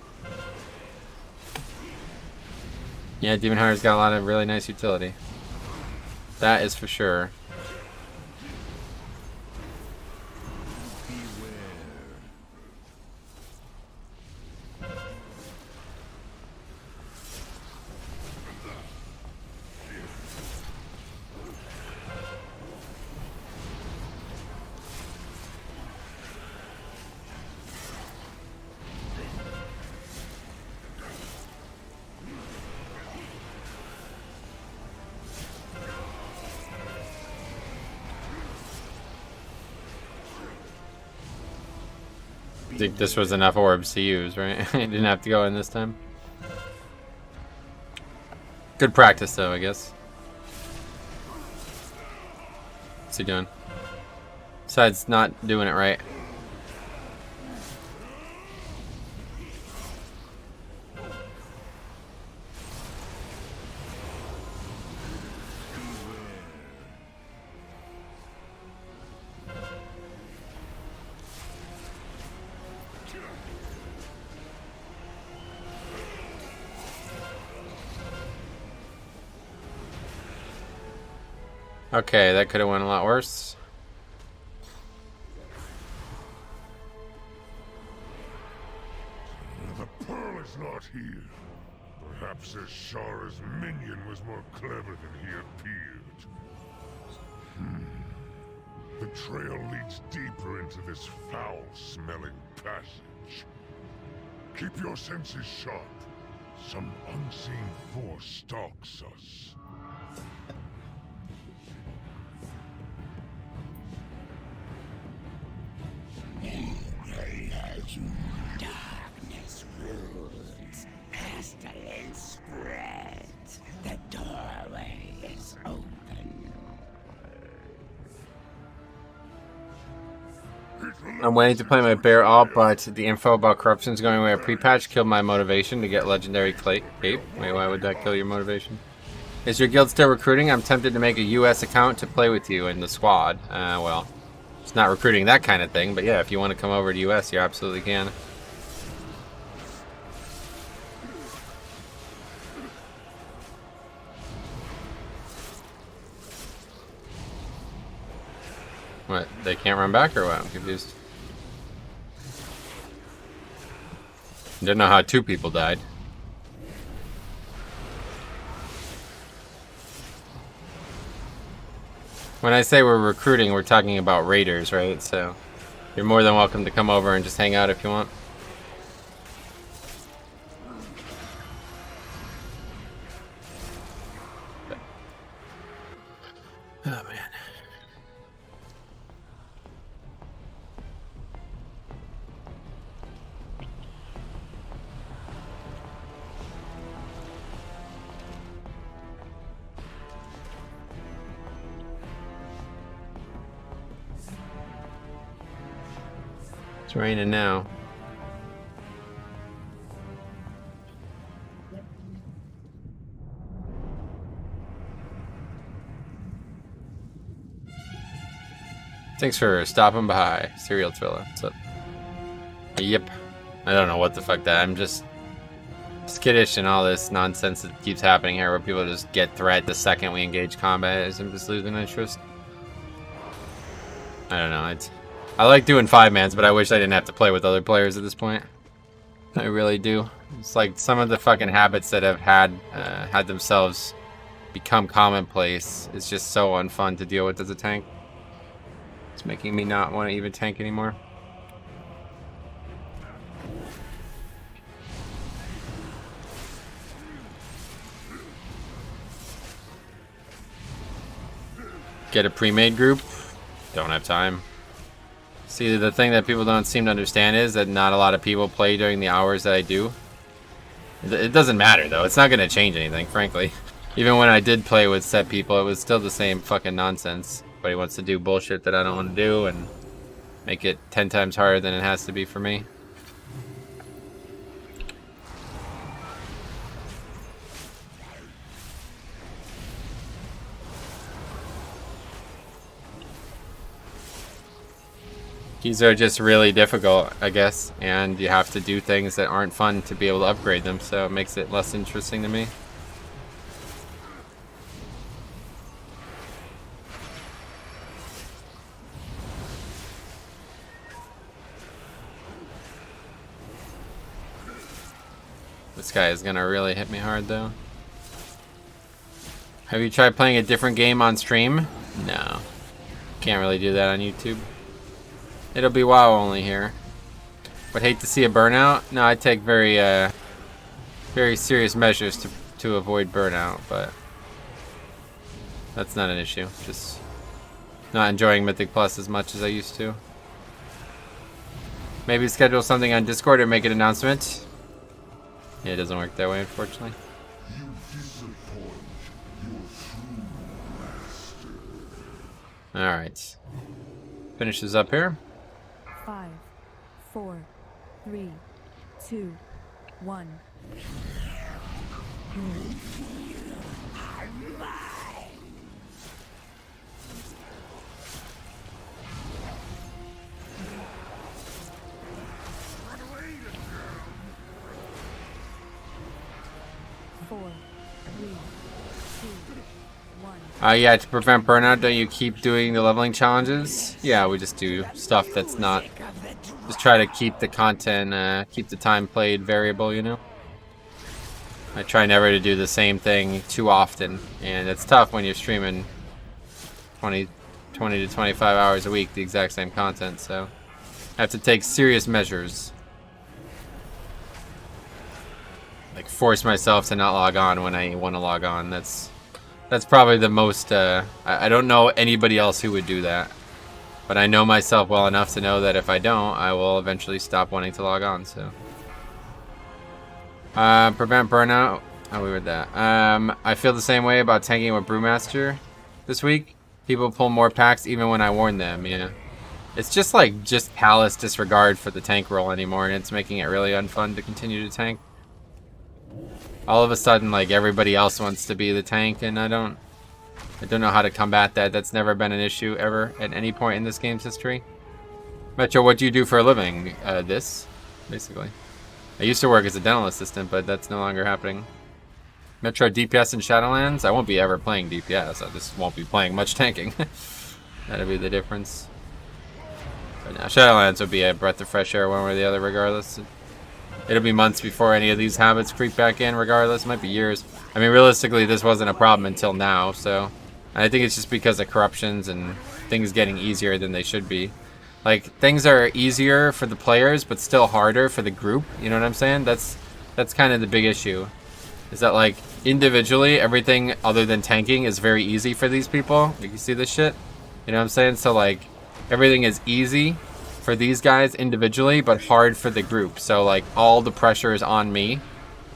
Yeah, Demon Hunter's got a lot of really nice utility. That is for sure. I think this was enough orbs to use, right? I didn't have to go in this time. Good practice, though, I guess. What's he doing? Besides not doing it right. Okay, that could have went a lot worse. The pearl is not here. Perhaps Ashara's minion was more clever than he appeared. The trail leads deeper into this foul-smelling passage. Keep your senses sharp. Some unseen force stalks us. Darkness rules. Pestilence spreads. The doorway is open. I'm waiting to play my bear alt, but the info about corruption's going away at pre-patch killed my motivation to get legendary cape. Wait, why would that kill your motivation? Is your guild still recruiting? I'm tempted to make a US account to play with you in the squad. Well, it's not recruiting that kind of thing, but yeah, if you want to come over to US, you absolutely can. What, they can't run back or what? I'm confused. Didn't know how 2 people died. When I say we're recruiting, we're talking about raiders, right? So you're more than welcome to come over and just hang out if you want. Oh, man. It's raining now. Thanks for stopping by, Serial Thriller. What's up? Yep. I don't know what the fuck that. I'm just skittish and all this nonsense that keeps happening here where people just get threat the second we engage combat. I'm just losing interest. I don't know. I like doing 5-mans, but I wish I didn't have to play with other players at this point. I really do. It's like some of the fucking habits that have had themselves become commonplace. It's just so unfun to deal with as a tank. It's making me not want to even tank anymore. Get a pre-made group? Don't have time. See, the thing that people don't seem to understand is that not a lot of people play during the hours that I do. It doesn't matter, though. It's not going to change anything, frankly. Even when I did play with set people, it was still the same fucking nonsense. Everybody wants to do bullshit that I don't want to do and make it 10 times harder than it has to be for me. Keys are just really difficult, I guess, and you have to do things that aren't fun to be able to upgrade them, so it makes it less interesting to me. This guy is gonna really hit me hard, though. Have you tried playing a different game on stream? No. Can't really do that on YouTube. It'll be WoW only here. Would hate to see a burnout. No, I take very serious measures to avoid burnout, but that's not an issue. Just not enjoying Mythic Plus as much as I used to. Maybe schedule something on Discord or make an announcement. Yeah, it doesn't work that way, unfortunately. Alright. Finishes up here. 5, 4, 3, 2, 1. Yeah, to prevent burnout, don't you keep doing the leveling challenges? Yeah, we just do stuff that's not... Just try to keep the content, keep the time played variable, you know? I try never to do the same thing too often, and it's tough when you're streaming 20 to 25 hours a week, the exact same content, so... I have to take serious measures. Like, force myself to not log on when I want to log on. That's probably the most, I don't know anybody else who would do that. But I know myself well enough to know that if I don't, I will eventually stop wanting to log on, so. Prevent burnout. Oh, we read that. I feel the same way about tanking with Brewmaster this week. People pull more packs even when I warn them, yeah. It's just like, callous disregard for the tank role anymore, and it's making it really unfun to continue to tank. All of a sudden, like, everybody else wants to be the tank, and I don't know how to combat that. That's never been an issue ever at any point in this game's history. Metro, what do you do for a living? This, basically. I used to work as a dental assistant, but that's no longer happening. Metro, DPS in Shadowlands? I won't be ever playing DPS. I just won't be playing much tanking. That'll be the difference. But now, Shadowlands would be a breath of fresh air one way or the other, regardless. It'll be months before any of these habits creep back in, regardless. It might be years. I mean, realistically, this wasn't a problem until now, so... I think it's just because of corruptions and things getting easier than they should be. Like, things are easier for the players, but still harder for the group. You know what I'm saying? That's kind of the big issue. Is that, like, individually, everything other than tanking is very easy for these people. Like, you see this shit? You know what I'm saying? So, like, everything is easy for these guys individually, but hard for the group. So, like, all the pressure is on me,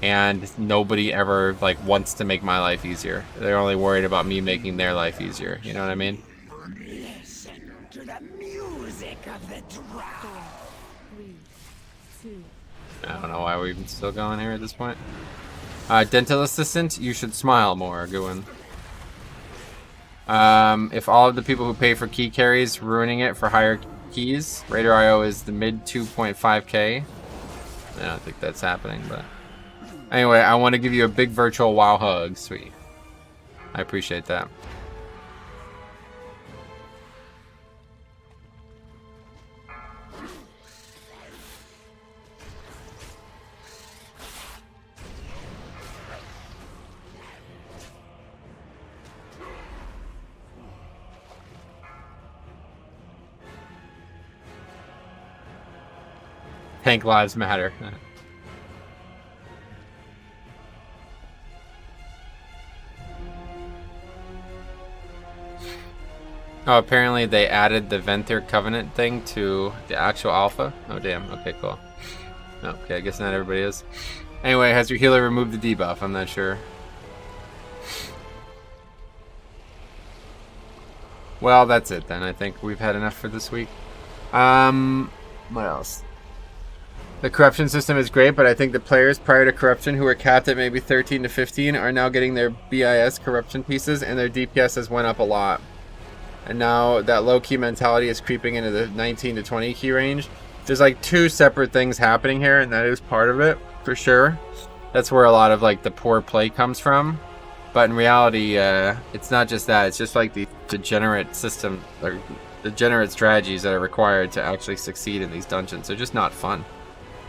and nobody ever, like, wants to make my life easier. They're only worried about me making their life easier. You know what I mean? Listen to the music of the drum. 3, 2. I don't know why we're even still going here at this point. Dental assistant, you should smile more, Gwyn. If all of the people who pay for key carries ruining it for higher keys, Raider IO is the mid 2.5k. I don't think that's happening, but anyway, I want to give you a big virtual WoW hug. Sweet. I appreciate that. Tank lives matter. Oh, apparently they added the Venthyr Covenant thing to the actual alpha. Oh, damn. Okay, cool. Okay, I guess not everybody is. Anyway, has your healer removed the debuff? I'm not sure. Well, that's it then. I think we've had enough for this week. What else? The corruption system is great, but I think the players prior to corruption who were capped at maybe 13 to 15 are now getting their BIS corruption pieces, and their DPS has went up a lot. and now that low key mentality is creeping into the 19 to 20 key range. There's like two separate things happening here, and that is part of it for sure. That's where a lot of like the poor play comes from. But in reality, it's not just that. It's just like the degenerate system, or degenerate strategies that are required to actually succeed in these dungeons. They're just not fun.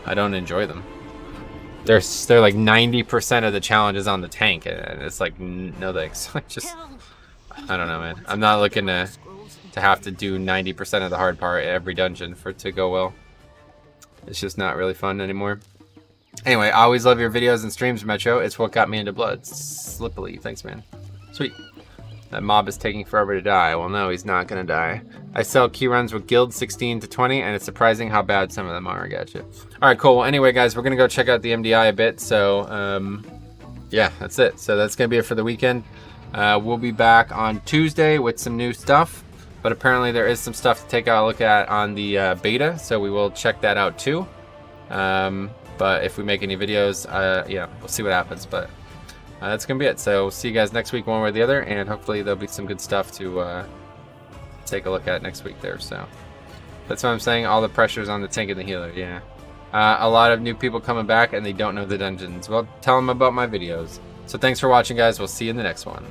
I don't enjoy them. They're like 90% of the challenges on the tank, and it's like no thanks. Just I don't know, man. I'm not looking to have to do 90% of the hard part every dungeon for it to go well. It's just not really fun anymore. Anyway, I always love your videos and streams, Metro. It's what got me into Blood. Slippily. Thanks, man. Sweet. That mob is taking forever to die. Well, no, he's not going to die. I sell key runs with guild 16 to 20, and it's surprising how bad some of them are. I gotcha. All right, cool. Well, anyway, guys, we're going to go check out the MDI a bit. So, yeah, that's it. So that's going to be it for the weekend. We'll be back on Tuesday with some new stuff. But apparently there is some stuff to take a look at on the beta. So we will check that out, too. But if we make any videos, yeah, we'll see what happens. But that's going to be it. So we'll see you guys next week one way or the other. And hopefully there'll be some good stuff to take a look at next week there. So that's what I'm saying. All the pressure's on the tank and the healer. Yeah. A lot of new people coming back and they don't know the dungeons. Well, tell them about my videos. So thanks for watching, guys. We'll see you in the next one.